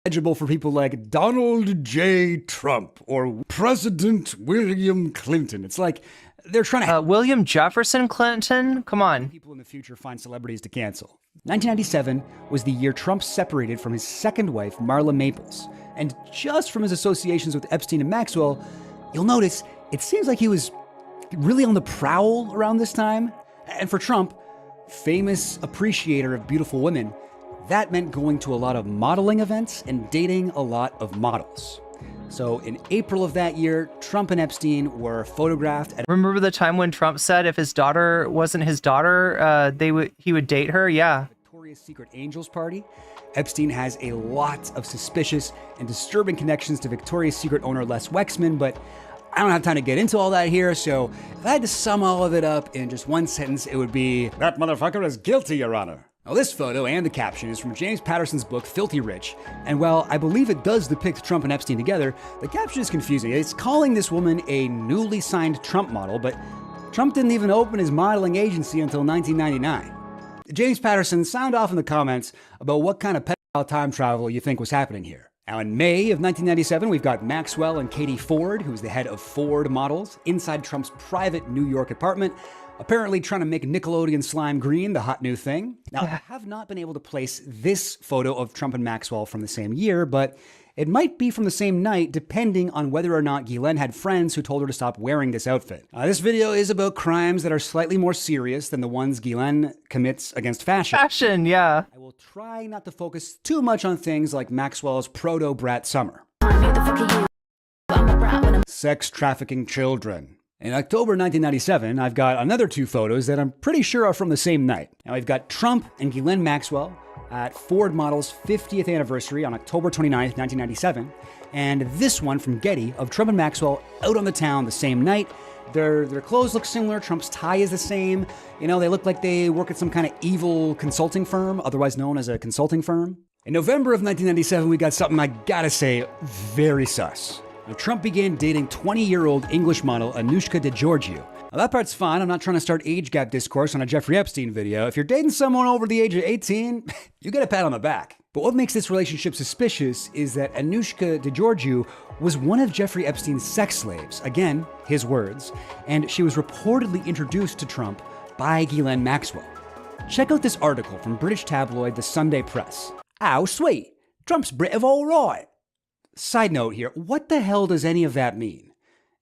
Eligible for people like Donald J. Trump or President William Clinton. It's like they're trying to... William Jefferson Clinton? Come on. People in the future find celebrities to cancel. 1997 was the year Trump separated from his second wife, Marla Maples. And just from his associations with Epstein and Maxwell, you'll notice it seems like he was really on the prowl around this time. And for Trump, famous appreciator of beautiful women, that meant going to a lot of modeling events and dating a lot of models. So in April of that year, Trump and Epstein were photographed at... Remember the time when Trump said if his daughter wasn't his daughter, he would date her? Yeah. Victoria's Secret Angels party. Epstein has a lot of suspicious and disturbing connections to Victoria's Secret owner Les Wexman, but I don't have time to get into all that here, so if I had to sum all of it up in just one sentence, it would be, "That motherfucker is guilty, Your Honor." Now, this photo and the caption is from James Patterson's book, Filthy Rich, and while I believe it does depict Trump and Epstein together, the caption is confusing. It's calling this woman a newly signed Trump model, but Trump didn't even open his modeling agency until 1999. James Patterson, sound off in the comments about what kind of pedophile time travel you think was happening here. Now, in May of 1997, we've got Maxwell and Katie Ford, who's the head of Ford Models, inside Trump's private New York apartment, apparently trying to make Nickelodeon slime green the hot new thing. Now, I have not been able to place this photo of Trump and Maxwell from the same year, but it might be from the same night, depending on whether or not Ghislaine had friends who told her to stop wearing this outfit. This video is about crimes that are slightly more serious than the ones Ghislaine commits against fashion. Fashion, yeah. I will try not to focus too much on things like Maxwell's proto-brat summer. Sex trafficking children. In October 1997, I've got another two photos that I'm pretty sure are from the same night. Now, we've got Trump and Ghislaine Maxwell at Ford Model's 50th anniversary on October 29th, 1997, and this one from Getty of Trump and Maxwell out on the town the same night. Their clothes look similar, Trump's tie is the same. You know, they look like they work at some kind of evil consulting firm, otherwise known as a consulting firm. In November of 1997, we got something I gotta say very sus. Now, Trump began dating 20-year-old English model Anushka DeGiorgio. Now, that part's fine. I'm not trying to start age gap discourse on a Jeffrey Epstein video. If you're dating someone over the age of 18, you get a pat on the back. But what makes this relationship suspicious is that Anushka DeGiorgio was one of Jeffrey Epstein's sex slaves, again, his words, and she was reportedly introduced to Trump by Ghislaine Maxwell. Check out this article from British tabloid The Sunday Press. Ow, sweet. Trump's Brit of all right. Side note here, what the hell does any of that mean?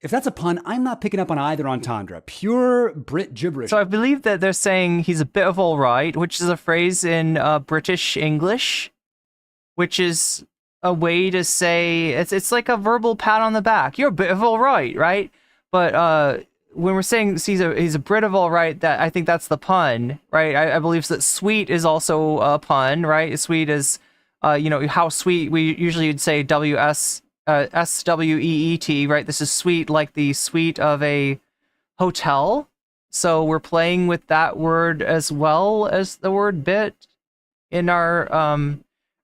If that's a pun, I'm not picking up on either entendre. Pure Brit gibberish. So I believe that they're saying he's a bit of all right, which is a phrase in British English, which is a way to say, it's like a verbal pat on the back. You're a bit of all right, right? But when we're saying he's a Brit of all right, that I think that's the pun, right? I believe that sweet is also a pun, right? Sweet is... you know, how sweet, we usually would say S-W-E-E-T, right? This is sweet, like the suite of a hotel. So we're playing with that word as well as the word bit in our,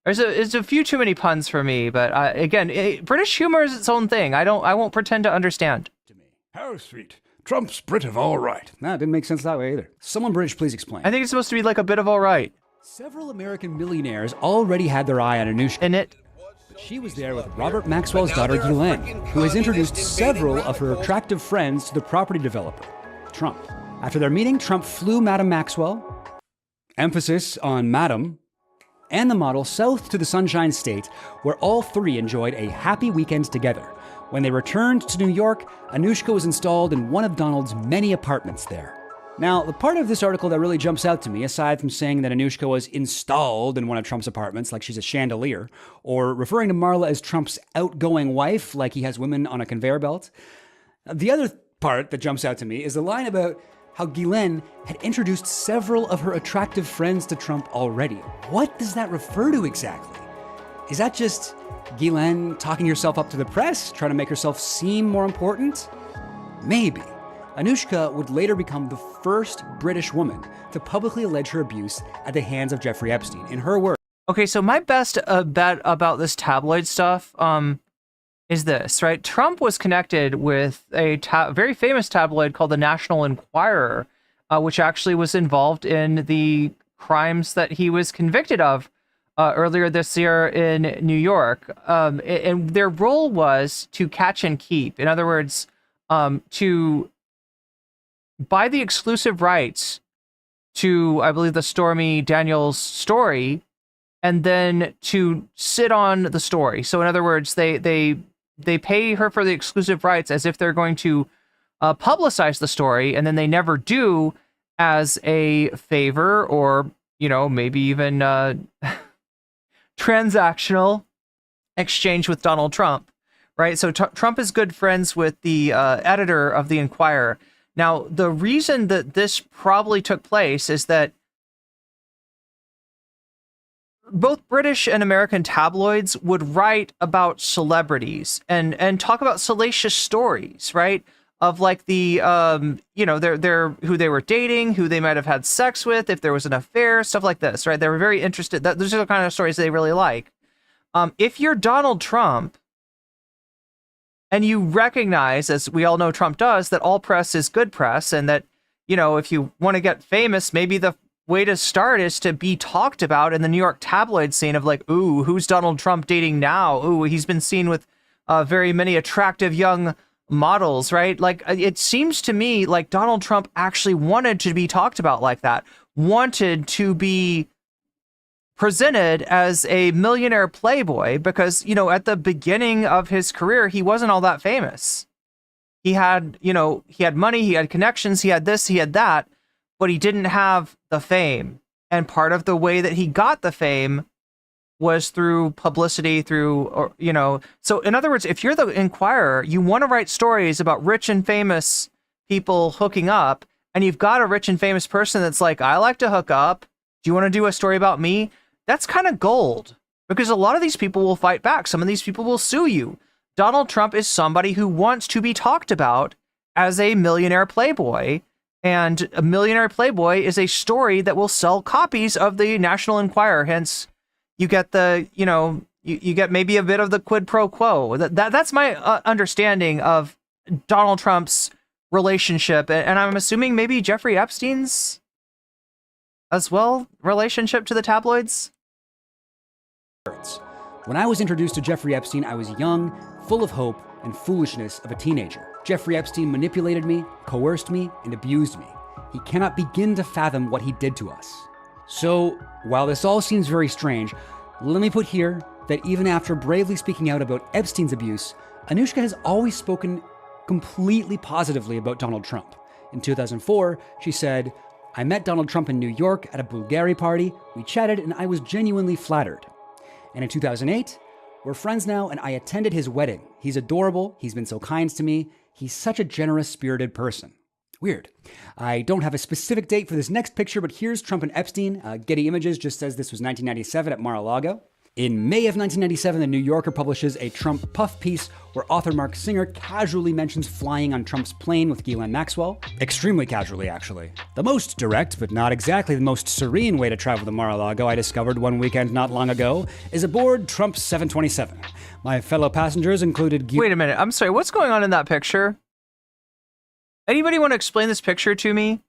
there's a few too many puns for me, but again, British humor is its own thing. I won't pretend to understand. How sweet. Trump's Brit of all right. Nah, didn't make sense that way either. Someone British, please explain. I think it's supposed to be like a bit of all right. Several American millionaires already had their eye on Anushka. In it. But she was there with Robert Maxwell's daughter, Ghislaine, who has introduced several of her attractive friends to the property developer, Trump. After their meeting, Trump flew Madam Maxwell, emphasis on Madam, and the model south to the Sunshine State, where all three enjoyed a happy weekend together. When they returned to New York, Anushka was installed in one of Donald's many apartments there. Now, the part of this article that really jumps out to me, aside from saying that Anushka was installed in one of Trump's apartments like she's a chandelier, or referring to Marla as Trump's outgoing wife like he has women on a conveyor belt, the other part that jumps out to me is the line about how Ghislaine had introduced several of her attractive friends to Trump already. What does that refer to exactly? Is that just Ghislaine talking herself up to the press, trying to make herself seem more important? Maybe. Anushka would later become the first British woman to publicly allege her abuse at the hands of Jeffrey Epstein. In her words, Okay, so my best bet about this tabloid stuff is this, right? Trump was connected with a very famous tabloid called the National Enquirer, which actually was involved in the crimes that he was convicted of earlier this year in New York. And their role was to catch and keep. In other words, to buy the exclusive rights to, I believe, the Stormy Daniels story, and then to sit on the story. So in other words, they pay her for the exclusive rights as if they're going to publicize the story, and then they never do, as a favor, or, you know, maybe even transactional exchange with Donald Trump, right? So Trump is good friends with the editor of the Enquirer. Now, the reason that this probably took place is that both British and American tabloids would write about celebrities and talk about salacious stories, right? Of like the, you know, their who they were dating, who they might have had sex with, if there was an affair, stuff like this, right? They were very interested. Those are the kind of stories they really like. If you're Donald Trump, and you recognize, as we all know Trump does, that all press is good press, and that, you know, if you want to get famous, maybe the way to start is to be talked about in the New York tabloid scene of like, ooh, who's Donald Trump dating now? Ooh, he's been seen with very many attractive young models, right? Like, it seems to me like Donald Trump actually wanted to be talked about like that, wanted to be presented as a millionaire playboy, because, you know, at the beginning of his career, he wasn't all that famous. He had, you know, he had money, he had connections, he had this, he had that, but he didn't have the fame. And part of the way that he got the fame was through publicity, through, or, you know, so in other words, if you're the Enquirer, you want to write stories about rich and famous people hooking up, and you've got a rich and famous person that's like, I like to hook up. Do you want to do a story about me? That's kind of gold, because a lot of these people will fight back. Some of these people will sue you. Donald Trump is somebody who wants to be talked about as a millionaire playboy, and a millionaire playboy is a story that will sell copies of the National Enquirer. Hence, you get the, you know, you get maybe a bit of the quid pro quo. That's my understanding of Donald Trump's relationship, and I'm assuming maybe Jeffrey Epstein's as well relationship to the tabloids. When I was introduced to Jeffrey Epstein, I was young, full of hope and foolishness of a teenager. Jeffrey Epstein manipulated me, coerced me, and abused me. He cannot begin to fathom what he did to us. So, while this all seems very strange, let me put here that even after bravely speaking out about Epstein's abuse, Anushka has always spoken completely positively about Donald Trump. In 2004, she said, I met Donald Trump in New York at a Bulgari party, we chatted, and I was genuinely flattered. And in 2008, we're friends now, and I attended his wedding. He's adorable, he's been so kind to me, he's such a generous, spirited person. Weird. I don't have a specific date for this next picture, but here's Trump and Epstein. Getty Images just says this was 1997 at Mar-a-Lago. In May of 1997, The New Yorker publishes a Trump puff piece where author Mark Singer casually mentions flying on Trump's plane with Ghislaine Maxwell. Extremely casually, actually. The most direct, but not exactly the most serene way to travel to Mar-a-Lago, I discovered one weekend not long ago, is aboard Trump's 727. My fellow passengers included... Wait a minute, I'm sorry, what's going on in that picture? Anybody want to explain this picture to me?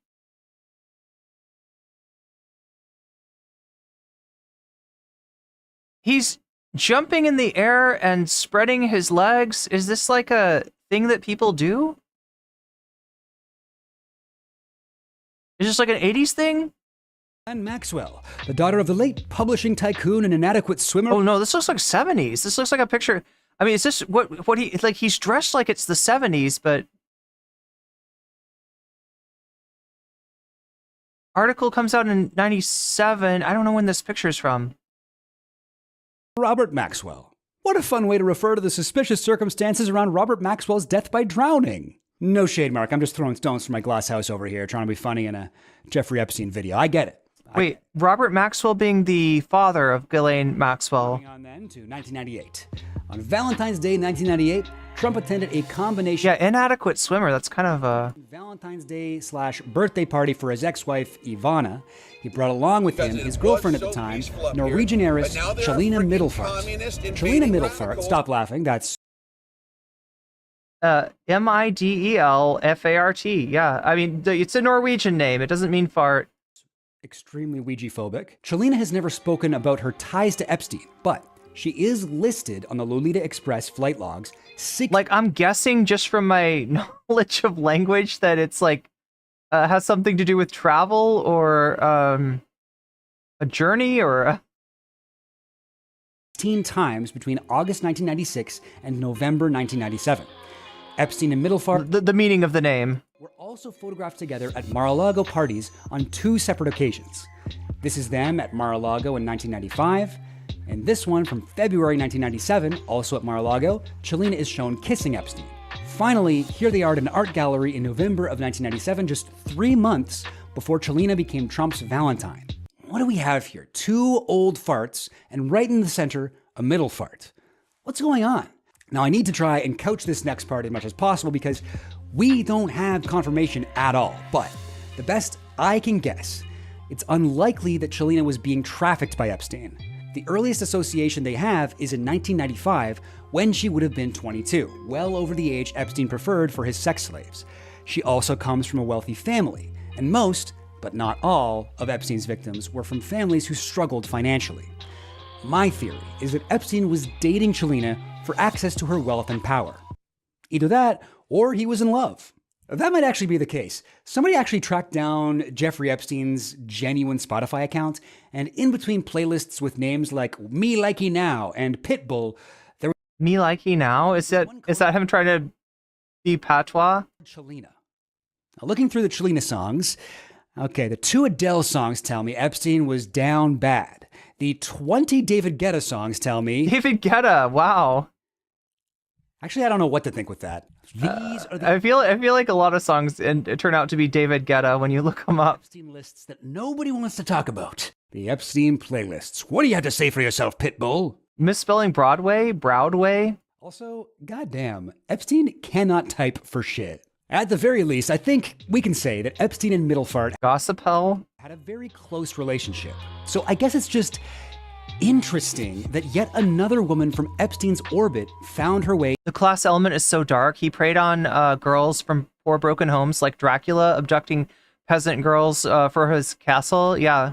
He's jumping in the air and spreading his legs. Is this like a thing that people do? Is this like an 80s thing? And Maxwell, the daughter of the late publishing tycoon and inadequate swimmer. Oh no, this looks like 70s. This looks like a picture. I mean, is this what he, like he's dressed like it's the 70s, but article comes out in 97. I don't know when this picture's from. Robert Maxwell. What a fun way to refer to the suspicious circumstances around Robert Maxwell's death by drowning. No shade, Mark. I'm just throwing stones from my glass house over here, trying to be funny in a Jeffrey Epstein video. I get it. Wait, Robert Maxwell being the father of Ghislaine Maxwell. Moving on then to 1998. On Valentine's Day 1998, Trump attended a combination... Yeah, inadequate swimmer. That's kind of a... Valentine's Day / birthday party for his ex-wife, Ivana. He brought along with him his girlfriend at the time, Norwegian heiress, Chelina Middelfart. Chelina Middelfart, stop laughing, that's... Middelfart. Yeah, I mean, it's a Norwegian name. It doesn't mean fart. Extremely Ouija-phobic. Chelina has never spoken about her ties to Epstein, but she is listed on the Lolita Express flight logs. Like, I'm guessing just from my knowledge of language that it's like, has something to do with travel or a journey or... 16 times between August 1996 and November 1997. Epstein and Middelfart... The meaning of the name. Were also photographed together at Mar-a-Lago parties on 2 separate occasions. This is them at Mar-a-Lago in 1995, and this one from February 1997, also at Mar-a-Lago, Chelina is shown kissing Epstein. Finally, here they are at an art gallery in November of 1997, just 3 months before Chelina became Trump's Valentine. What do we have here? 2 old farts, and right in the center, a middle fart. What's going on? Now, I need to try and couch this next part as much as possible because we don't have confirmation at all, but the best I can guess, it's unlikely that Chelina was being trafficked by Epstein. The earliest association they have is in 1995, when she would have been 22, well over the age Epstein preferred for his sex slaves. She also comes from a wealthy family, and most, but not all, of Epstein's victims were from families who struggled financially. My theory is that Epstein was dating Chelina for access to her wealth and power. Either that, or he was in love. That might actually be the case. Somebody actually tracked down Jeffrey Epstein's genuine Spotify account, and in between playlists with names like Me Likey Now and Pitbull, there was... Me Likey Now? Is that him trying to be patois? Chelina. Now, looking through the Chelina songs, okay, the 2 Adele songs tell me Epstein was down bad. The 20 David Guetta songs tell me... David Guetta, wow. Actually, I don't know what to think with that. These are the I feel like a lot of songs turn out to be David Guetta when you look them up. Epstein lists that nobody wants to talk about. The Epstein playlists. What do you have to say for yourself, Pitbull? Misspelling Broadway? Also, goddamn, Epstein cannot type for shit. At the very least, I think we can say that Epstein and Middelfart Gossip Hell had a very close relationship. So I guess it's just interesting that yet another woman from Epstein's orbit found her way. The class element is so dark. He preyed on girls from poor broken homes like Dracula, abducting peasant girls for his castle. Yeah.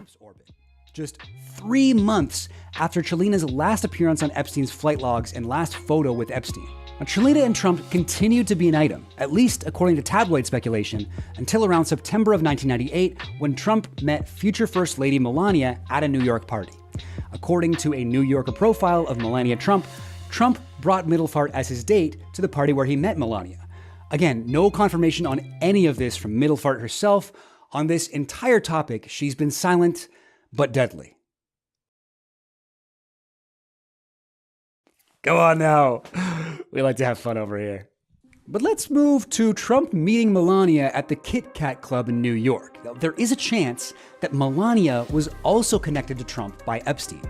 Just 3 months after Chelina's last appearance on Epstein's flight logs and last photo with Epstein. Now, Chelina and Trump continued to be an item, at least according to tabloid speculation, until around September of 1998 when Trump met future First Lady Melania at a New York party. According to a New Yorker profile of Melania Trump, Trump brought Middelfart as his date to the party where he met Melania. Again, no confirmation on any of this from Middelfart herself. On this entire topic, she's been silent, but deadly. Go on now. We like to have fun over here. But let's move to Trump meeting Melania at the Kit Kat Club in New York. Now, there is a chance that Melania was also connected to Trump by Epstein.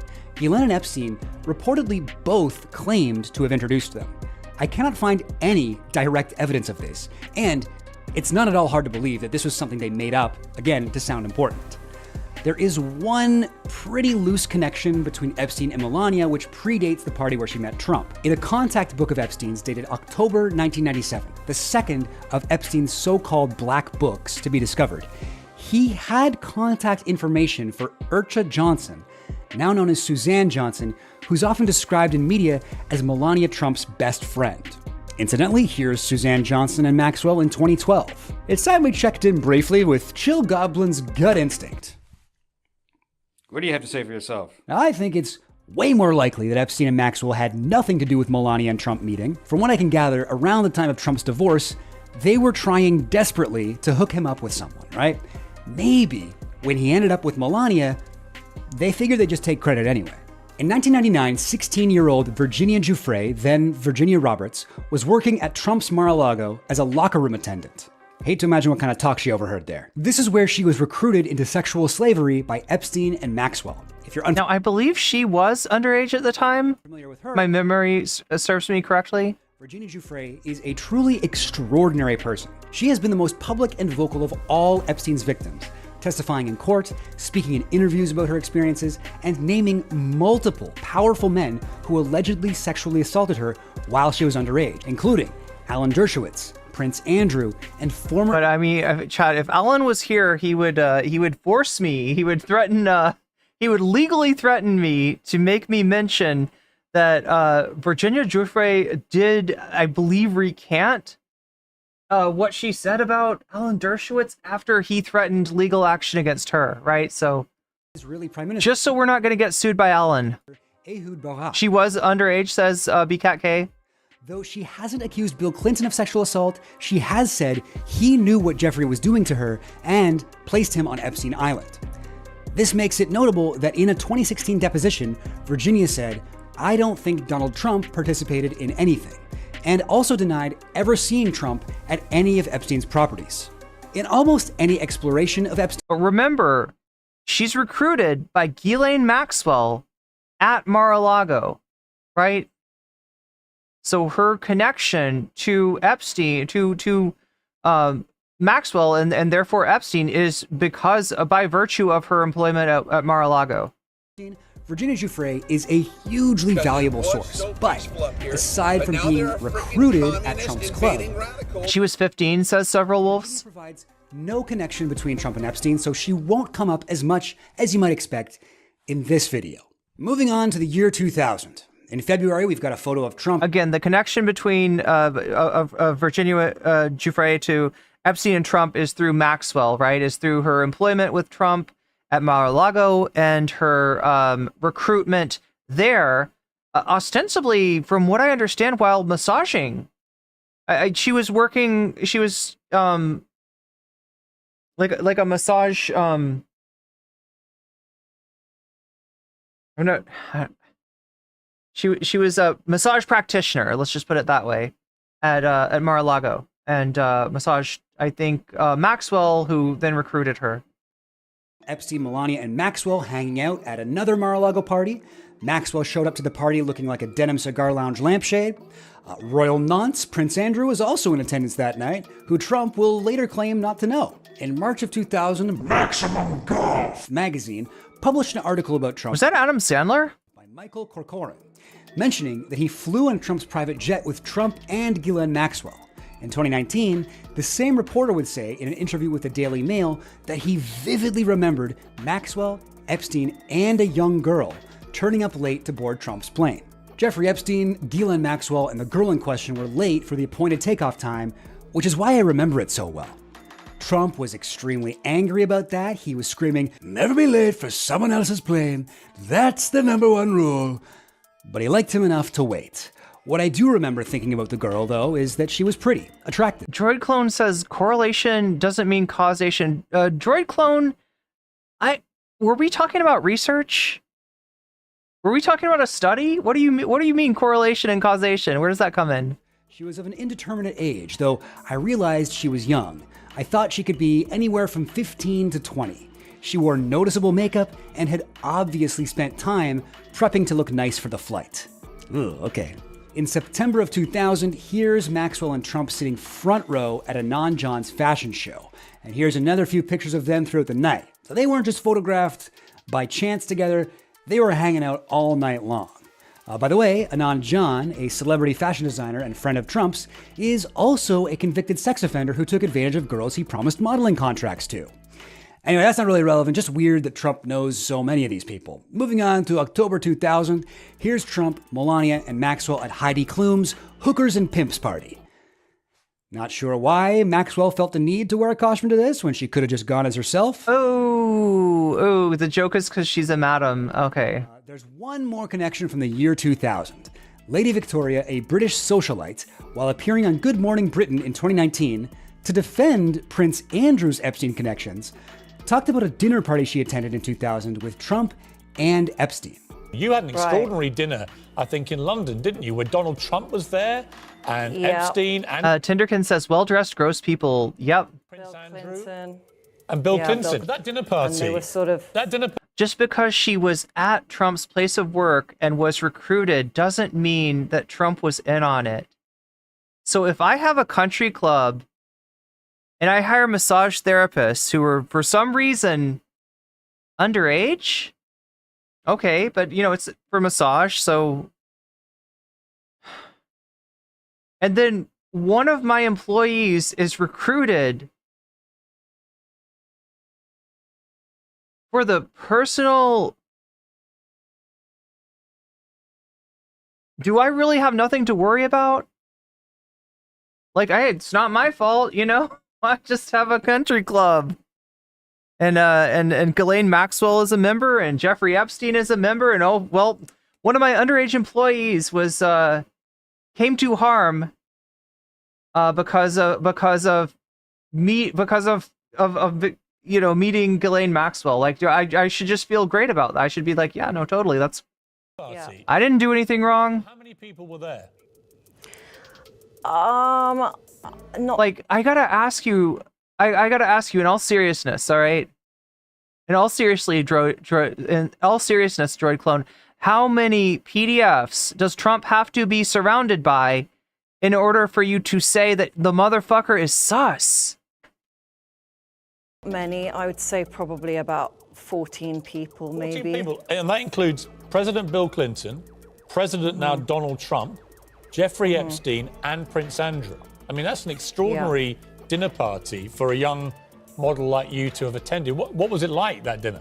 Elon and Epstein reportedly both claimed to have introduced them. I cannot find any direct evidence of this, and it's not at all hard to believe that this was something they made up, again, to sound important. There is one pretty loose connection between Epstein and Melania, which predates the party where she met Trump. In a contact book of Epstein's dated October 1997, the second of Epstein's so-called black books to be discovered, he had contact information for Urcha Johnson, now known as Suzanne Johnson, who's often described in media as Melania Trump's best friend. Incidentally, here's Suzanne Johnson and Maxwell in 2012. It's time we checked in briefly with Chill Goblin's gut instinct. What do you have to say for yourself? I think it's way more likely that Epstein and Maxwell had nothing to do with Melania and Trump meeting. From what I can gather, around the time of Trump's divorce, they were trying desperately to hook him up with someone, right? Maybe when he ended up with Melania, they figured they'd just take credit anyway. In 1999, 16-year-old Virginia Giuffre, then Virginia Roberts, was working at Trump's Mar-a-Lago as a locker room attendant. Hate to imagine what kind of talk she overheard there. This is where she was recruited into sexual slavery by Epstein and Maxwell. If you're now, I believe she was underage at the time. Familiar with her? My memory serves me correctly. Virginia Giuffre is a truly extraordinary person. She has been the most public and vocal of all Epstein's victims, testifying in court, speaking in interviews about her experiences, and naming multiple powerful men who allegedly sexually assaulted her while she was underage, including Alan Dershowitz, Prince Andrew, and former... But I mean, Chad, if Alan was here, he would force me, he would threaten, he would legally threaten me to make me mention that Virginia Giuffre did, I believe, recant what she said about Alan Dershowitz after he threatened legal action against her, right? So, is really Prime Minister. Just so we're not going to get sued by Alan. Ehud Barak. She was underage, says BCAT-K. Though she hasn't accused Bill Clinton of sexual assault, she has said he knew what Jeffrey was doing to her and placed him on Epstein Island. This makes it notable that in a 2016 deposition, Virginia said, "I don't think Donald Trump participated in anything," and also denied ever seeing Trump at any of Epstein's properties. In almost any exploration of Epstein... But remember, she's recruited by Ghislaine Maxwell at Mar-a-Lago, right? So her connection to Epstein, to Maxwell, and therefore Epstein, is because by virtue of her employment at Mar-a-Lago. Virginia Giuffre is a hugely valuable source, but aside from being recruited at Trump's club, she was 15, says several wolves. Provides no connection between Trump and Epstein, so she won't come up as much as you might expect in this video. Moving on to the year 2000. In February, we've got a photo of Trump. Again, the connection between Virginia Giuffre to Epstein and Trump is through Maxwell, right? Is through her employment with Trump at Mar-a-Lago and her recruitment there, ostensibly, from what I understand, while massaging. She was working. She was like a massage. I'm not. She was a massage practitioner. Let's just put it that way, at Mar-a-Lago, and massaged, I think, Maxwell, who then recruited her. Epstein, Melania, and Maxwell hanging out at another Mar-a-Lago party. Maxwell showed up to the party looking like a denim cigar lounge lampshade. Royal nonce Prince Andrew was also in attendance that night, who Trump will later claim not to know. In March of 2000, Maximum Golf magazine published an article about Trump. Was that Adam Sandler? By Michael Corcoran, mentioning that he flew on Trump's private jet with Trump and Ghislaine Maxwell. In 2019, the same reporter would say in an interview with the Daily Mail that he vividly remembered Maxwell, Epstein, and a young girl turning up late to board Trump's plane. Jeffrey Epstein, Ghislaine Maxwell, and the girl in question were late for the appointed takeoff time, which is why I remember it so well. Trump was extremely angry about that. He was screaming, "Never be late for someone else's plane. That's the #1 rule." But he liked him enough to wait. What I do remember thinking about the girl, though, is that she was pretty, attractive. Droid Clone says correlation doesn't mean causation. Droid Clone, were we talking about research? Were we talking about a study? What do you mean correlation and causation? Where does that come in? She was of an indeterminate age, though I realized she was young. I thought she could be anywhere from 15 to 20. She wore noticeable makeup and had obviously spent time prepping to look nice for the flight. Ooh, okay. In September of 2000, here's Maxwell and Trump sitting front row at Anon John's fashion show. And here's another few pictures of them throughout the night. So they weren't just photographed by chance together, they were hanging out all night long. By the way, Anon John, a celebrity fashion designer and friend of Trump's, is also a convicted sex offender who took advantage of girls he promised modeling contracts to. Anyway, that's not really relevant, just weird that Trump knows so many of these people. Moving on to October 2000, here's Trump, Melania, and Maxwell at Heidi Klum's Hookers and Pimps party. Not sure why Maxwell felt the need to wear a costume to this when she could have just gone as herself. Oh, the joke is because she's a madam. Okay. There's one more connection from the year 2000. Lady Victoria, a British socialite, while appearing on Good Morning Britain in 2019 to defend Prince Andrew's Epstein connections, talked about a dinner party she attended in 2000 with Trump and Epstein. You had an extraordinary dinner, I think, in London, didn't you? Where Donald Trump was there, and Epstein, and Tinderkin says, well-dressed, gross people. Yep. Prince Andrew, and Bill Clinton. That dinner party. And they were sort of... Just because she was at Trump's place of work and was recruited doesn't mean that Trump was in on it. So if I have a country club and I hire massage therapists who are, for some reason, underage, okay, but, you know, it's for massage, so... And then one of my employees is recruited for the personal... Do I really have nothing to worry about? Like, it's not my fault, you know? I just have a country club. And Ghislaine Maxwell is a member, and Jeffrey Epstein is a member, and oh, well, one of my underage employees was, came to harm, because of you know, meeting Ghislaine Maxwell. Like, I should just feel great about that. I should be like, yeah, no, totally, that's... Yeah. I didn't do anything wrong. How many people were there? Not... Like, I gotta ask you in all seriousness, all right? In all seriousness, Droid Clone, how many PDFs does Trump have to be surrounded by in order for you to say that the motherfucker is sus? Many, I would say probably about 14 people, maybe. 14 people, and that includes President Bill Clinton, President now Donald Trump, Jeffrey Epstein, and Prince Andrew. I mean, that's an extraordinary dinner party for a young model like you to have attended. What was it like, that dinner?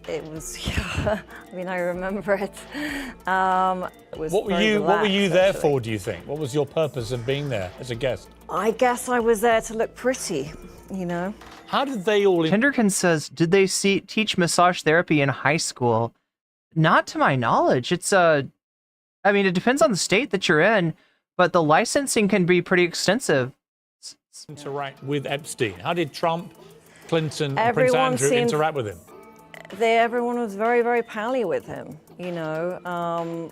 It was, yeah, I mean, I remember it. It was What were you there for, do you think? What was your purpose of being there as a guest? I guess I was there to look pretty, you know. How did they all... Tinderkin says, did they teach massage therapy in high school? Not to my knowledge. It's I mean, it depends on the state that you're in, but the licensing can be pretty extensive. Interact with Epstein. How did Trump, Clinton, and Prince Andrew interact with him? Everyone was very, very pally with him, you know.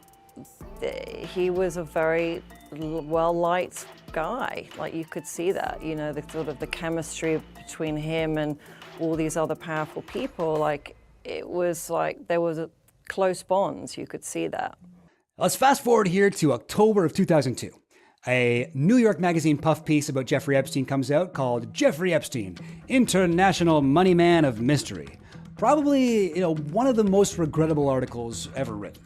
He was a very well-liked guy. Like, you could see that, you know, the sort of the chemistry between him and all these other powerful people. Like, it was like there was close bonds. You could see that. Let's fast forward here to October of 2002. A New York Magazine puff piece about Jeffrey Epstein comes out called Jeffrey Epstein, International Money Man of Mystery. Probably, you know, one of the most regrettable articles ever written.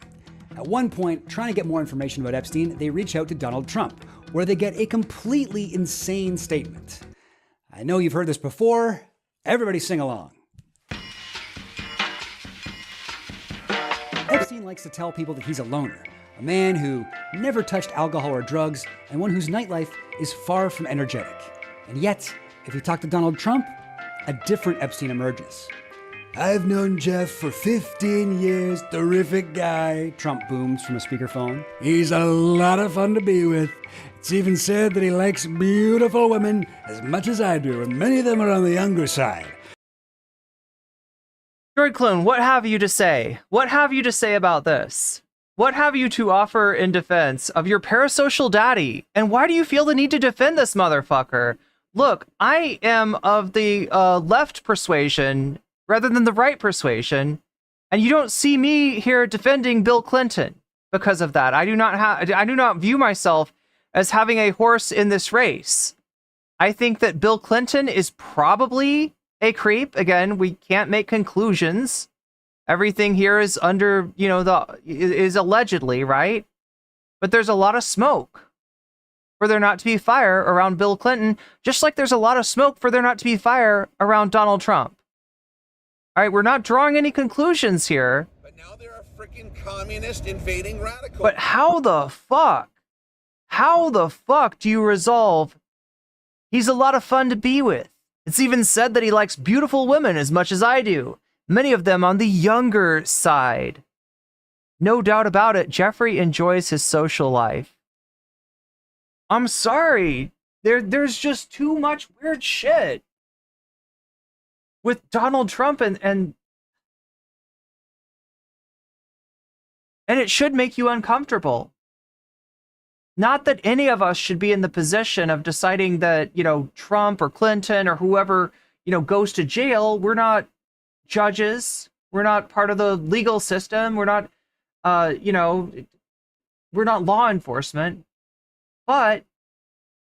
At one point, trying to get more information about Epstein, they reach out to Donald Trump, where they get a completely insane statement. I know you've heard this before. Everybody sing along. Epstein likes to tell people that he's a loner, a man who never touched alcohol or drugs, and one whose nightlife is far from energetic. And yet, if you talk to Donald Trump, a different Epstein emerges. I've known Jeff for 15 years, terrific guy, Trump booms from a speakerphone. He's a lot of fun to be with. It's even said that he likes beautiful women as much as I do, and many of them are on the younger side. Droid Clone, what have you to say? What have you to say about this? What have you to offer in defense of your parasocial daddy? And why do you feel the need to defend this motherfucker? Look, I am of the left persuasion rather than the right persuasion, and you don't see me here defending Bill Clinton because of that. I do not view myself as having a horse in this race. I think that Bill Clinton is probably a creep. Again, we can't make conclusions. Everything here is under, you know, is allegedly, right? But there's a lot of smoke for there not to be fire around Bill Clinton, just like there's a lot of smoke for there not to be fire around Donald Trump. All right, we're not drawing any conclusions here. But now there are freaking communist invading radicals. But how the fuck do you resolve he's a lot of fun to be with? It's even said that he likes beautiful women as much as I do. Many of them on the younger side. No doubt about it, Jeffrey enjoys his social life. I'm sorry. There's just too much weird shit with Donald Trump and And it should make you uncomfortable. Not that any of us should be in the position of deciding that, Trump or Clinton or whoever, goes to jail. We're not judges. We're not part of the legal system. We're not, we're not law enforcement. But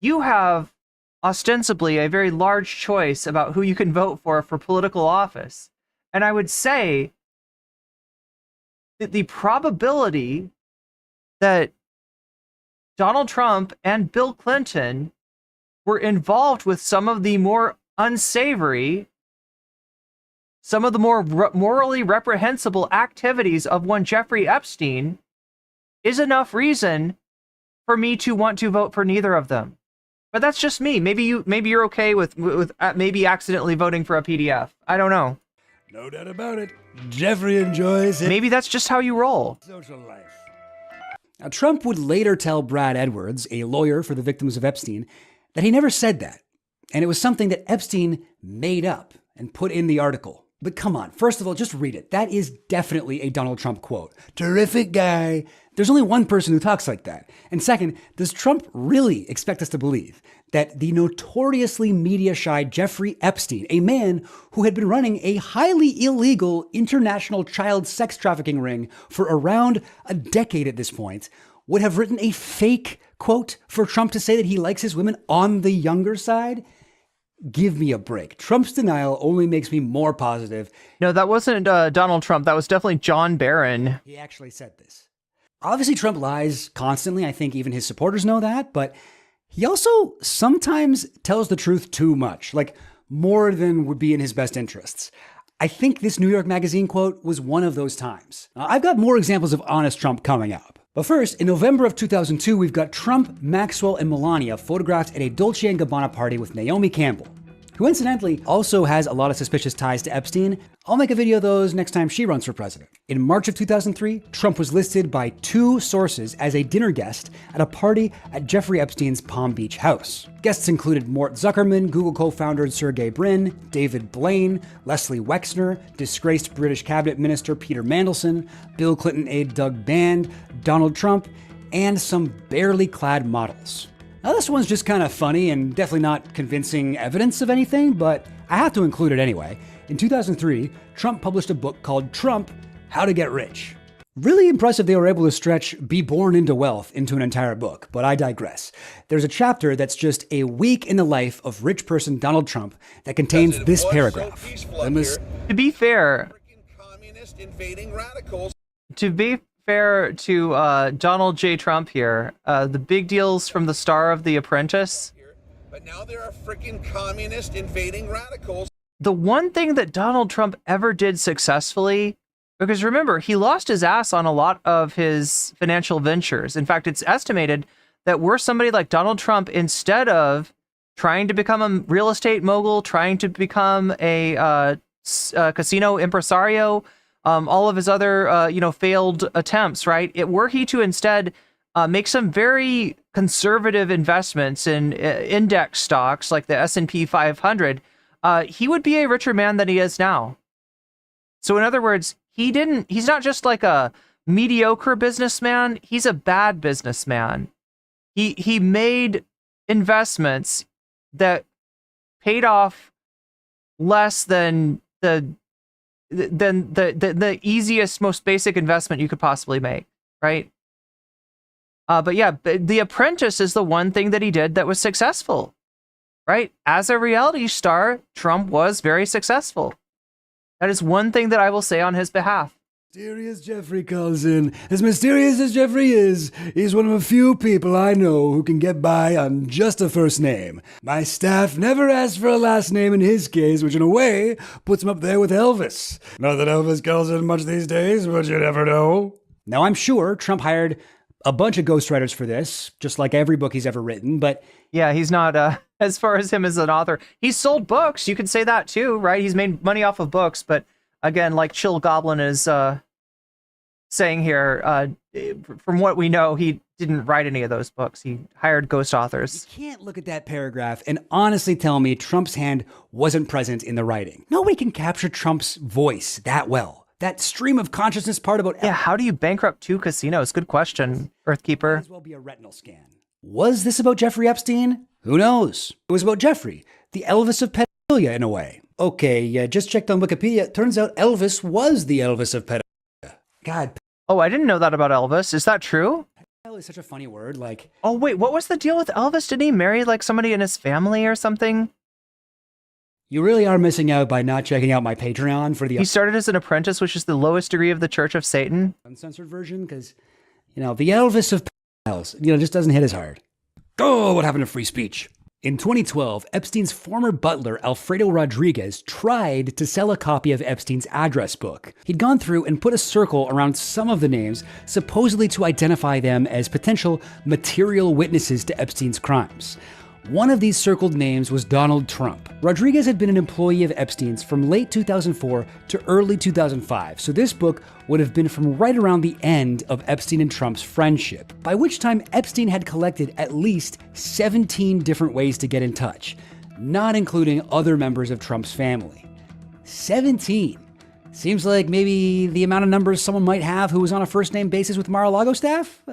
you have ostensibly a very large choice about who you can vote for political office. And I would say that the probability that Donald Trump and Bill Clinton were involved with some of the more unsavory, some of the more morally reprehensible activities of one Jeffrey Epstein is enough reason for me to want to vote for neither of them. But that's just me. Maybe you're okay with maybe accidentally voting for a PDF. I don't know. No doubt about it. Jeffrey enjoys it. Maybe that's just how you roll. Social life. Now, Trump would later tell Brad Edwards, a lawyer for the victims of Epstein, that he never said that. And it was something that Epstein made up and put in the article. But come on, first of all, just read it. That is definitely a Donald Trump quote. Terrific guy. There's only one person who talks like that. And second, does Trump really expect us to believe that the notoriously media-shy Jeffrey Epstein, a man who had been running a highly illegal international child sex trafficking ring for around a decade at this point, would have written a fake quote for Trump to say that he likes his women on the younger side? Give me a break. Trump's denial only makes me more positive. No, that wasn't Donald Trump. That was definitely John Barron. He actually said this. Obviously, Trump lies constantly. I think even his supporters know that. But he also sometimes tells the truth too much, like more than would be in his best interests. I think this New York Magazine quote was one of those times. I've got more examples of honest Trump coming up. But first, in November of 2002, we've got Trump, Maxwell, and Melania photographed at a Dolce & Gabbana party with Naomi Campbell, who incidentally also has a lot of suspicious ties to Epstein. I'll make a video of those next time she runs for president. In March of 2003, Trump was listed by 2 sources as a dinner guest at a party at Jeffrey Epstein's Palm Beach house. Guests included Mort Zuckerman, Google co-founder Sergey Brin, David Blaine, Leslie Wexner, disgraced British cabinet minister Peter Mandelson, Bill Clinton aide Doug Band, Donald Trump, and some barely clad models. Now, this one's just kind of funny and definitely not convincing evidence of anything, but I have to include it anyway. In 2003, Trump published a book called Trump, How to Get Rich. Really impressive they were able to stretch Be Born into Wealth into an entire book, but I digress. There's a chapter that's just a week in the life of rich person Donald Trump that contains this paragraph. To be fair, to Donald J. Trump here, the big deals from the star of The Apprentice. But now there are freaking communist invading radicals. The one thing that Donald Trump ever did successfully, because remember, he lost his ass on a lot of his financial ventures. In fact, it's estimated that were somebody like Donald Trump, instead of trying to become a real estate mogul, trying to become a casino impresario, all of his other, failed attempts, right? Were he to instead make some very conservative investments in index stocks like the S&P 500, he would be a richer man than he is now. So in other words, he's not just like a mediocre businessman, he's a bad businessman. He made investments that paid off less than the easiest, most basic investment you could possibly make, right? But yeah, The Apprentice is the one thing that he did that was successful, right? As a reality star, Trump was very successful. That is one thing that I will say on his behalf. Mysterious Jeffrey calls in. As mysterious as Jeffrey is, he's one of a few people I know who can get by on just a first name. My staff never asked for a last name in his case, which in a way puts him up there with Elvis. Not that Elvis calls in much these days, but you never know. Now, I'm sure Trump hired a bunch of ghostwriters for this, just like every book he's ever written, but... Yeah, he's not, as far as him as an author, he's sold books, you could say that too, right? He's made money off of books, but again, like Chill Goblin is saying here, from what we know, he didn't write any of those books. He hired ghost authors. You can't look at that paragraph and honestly tell me Trump's hand wasn't present in the writing. Nobody can capture Trump's voice that well. That stream of consciousness part about Yeah, how do you bankrupt 2 casinos? Good question, Earthkeeper. Might as well be a retinal scan. Was this about Jeffrey Epstein? Who knows? It was about Jeffrey, the Elvis of pedophilia in a way. Okay, just checked on Wikipedia. Turns out Elvis was the Elvis of pedophilia. God. Oh, I didn't know that about Elvis. Is that true? Pedophile is such a funny word. Like, oh wait, what was the deal with Elvis? Didn't he marry like somebody in his family or something? You really are missing out by not checking out my Patreon for the He started as an apprentice, which is the lowest degree of the Church of Satan. Uncensored version, because, the Elvis of pedophiles, just doesn't hit as hard. Oh, what happened to free speech? In 2012, Epstein's former butler, Alfredo Rodriguez, tried to sell a copy of Epstein's address book. He'd gone through and put a circle around some of the names, supposedly to identify them as potential material witnesses to Epstein's crimes. One of these circled names was Donald Trump. Rodriguez had been an employee of Epstein's from late 2004 to early 2005, so this book would have been from right around the end of Epstein and Trump's friendship, by which time Epstein had collected at least 17 different ways to get in touch, not including other members of Trump's family. 17. Seems like maybe the amount of numbers someone might have who was on a first-name basis with Mar-a-Lago staff?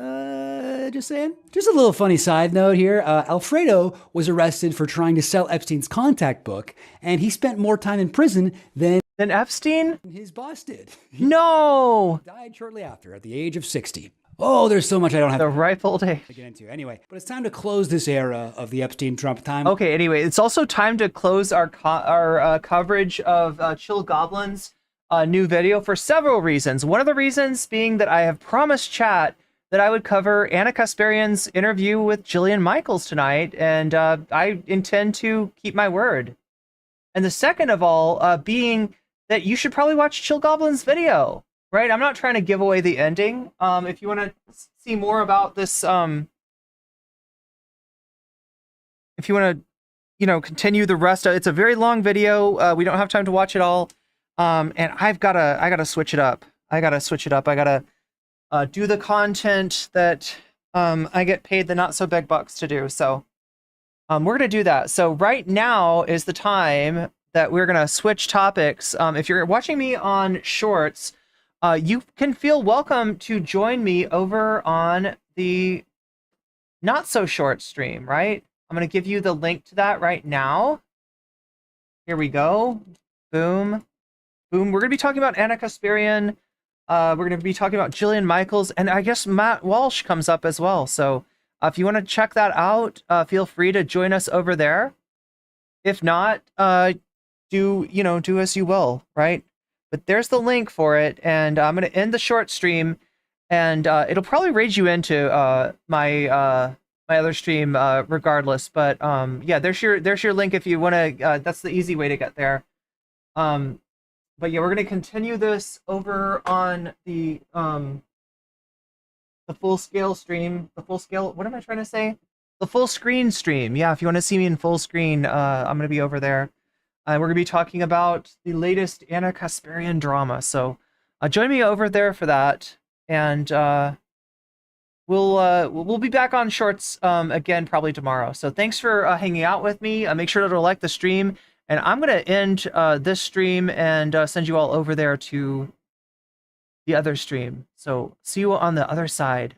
Just saying. Just a little funny side note here. Alfredo was arrested for trying to sell Epstein's contact book, and he spent more time in prison than Epstein? His boss did. No! He died shortly after, at the age of 60. Oh, there's so much I don't have the ripe old age to get into. Anyway, but it's time to close this era of the Epstein-Trump time. Okay, anyway, it's also time to close our coverage of Chill Goblin's new video for several reasons. One of the reasons being that I have promised chat that I would cover Anna Kasparian's interview with Jillian Michaels tonight, and I intend to keep my word. And the second of all being that you should probably watch Chill Goblin's video, right? I'm not trying to give away the ending. If you want to see more about this, if you want to, continue the rest, it's a very long video. We don't have time to watch it all. And I gotta switch it up. I gotta do the content that I get paid the not so big bucks to do. So we're gonna do that. So right now is the time that we're gonna switch topics. If you're watching me on Shorts, you can feel welcome to join me over on the not so short stream, right? I'm gonna give you the link to that right now. Here we go. Boom. Boom. We're gonna be talking about Anna Kasparian. We're going to be talking about Jillian Michaels, and I guess Matt Walsh comes up as well. So if you want to check that out, feel free to join us over there. If not, do as you will, right? But there's the link for it, and I'm going to end the short stream, and it'll probably raise you into my other stream regardless. But yeah, there's your link if you want to. That's the easy way to get there. But yeah, we're going to continue this over on the full scale stream. The full scale, what am I trying to say? The full screen stream. Yeah, if you want to see me in full screen, I'm going to be over there. We're going to be talking about the latest Anna Kasparian drama. So join me over there for that. And we'll be back on Shorts again probably tomorrow. So thanks for hanging out with me. Make sure to like the stream. And I'm going to end this stream and send you all over there to the other stream. So see you on the other side.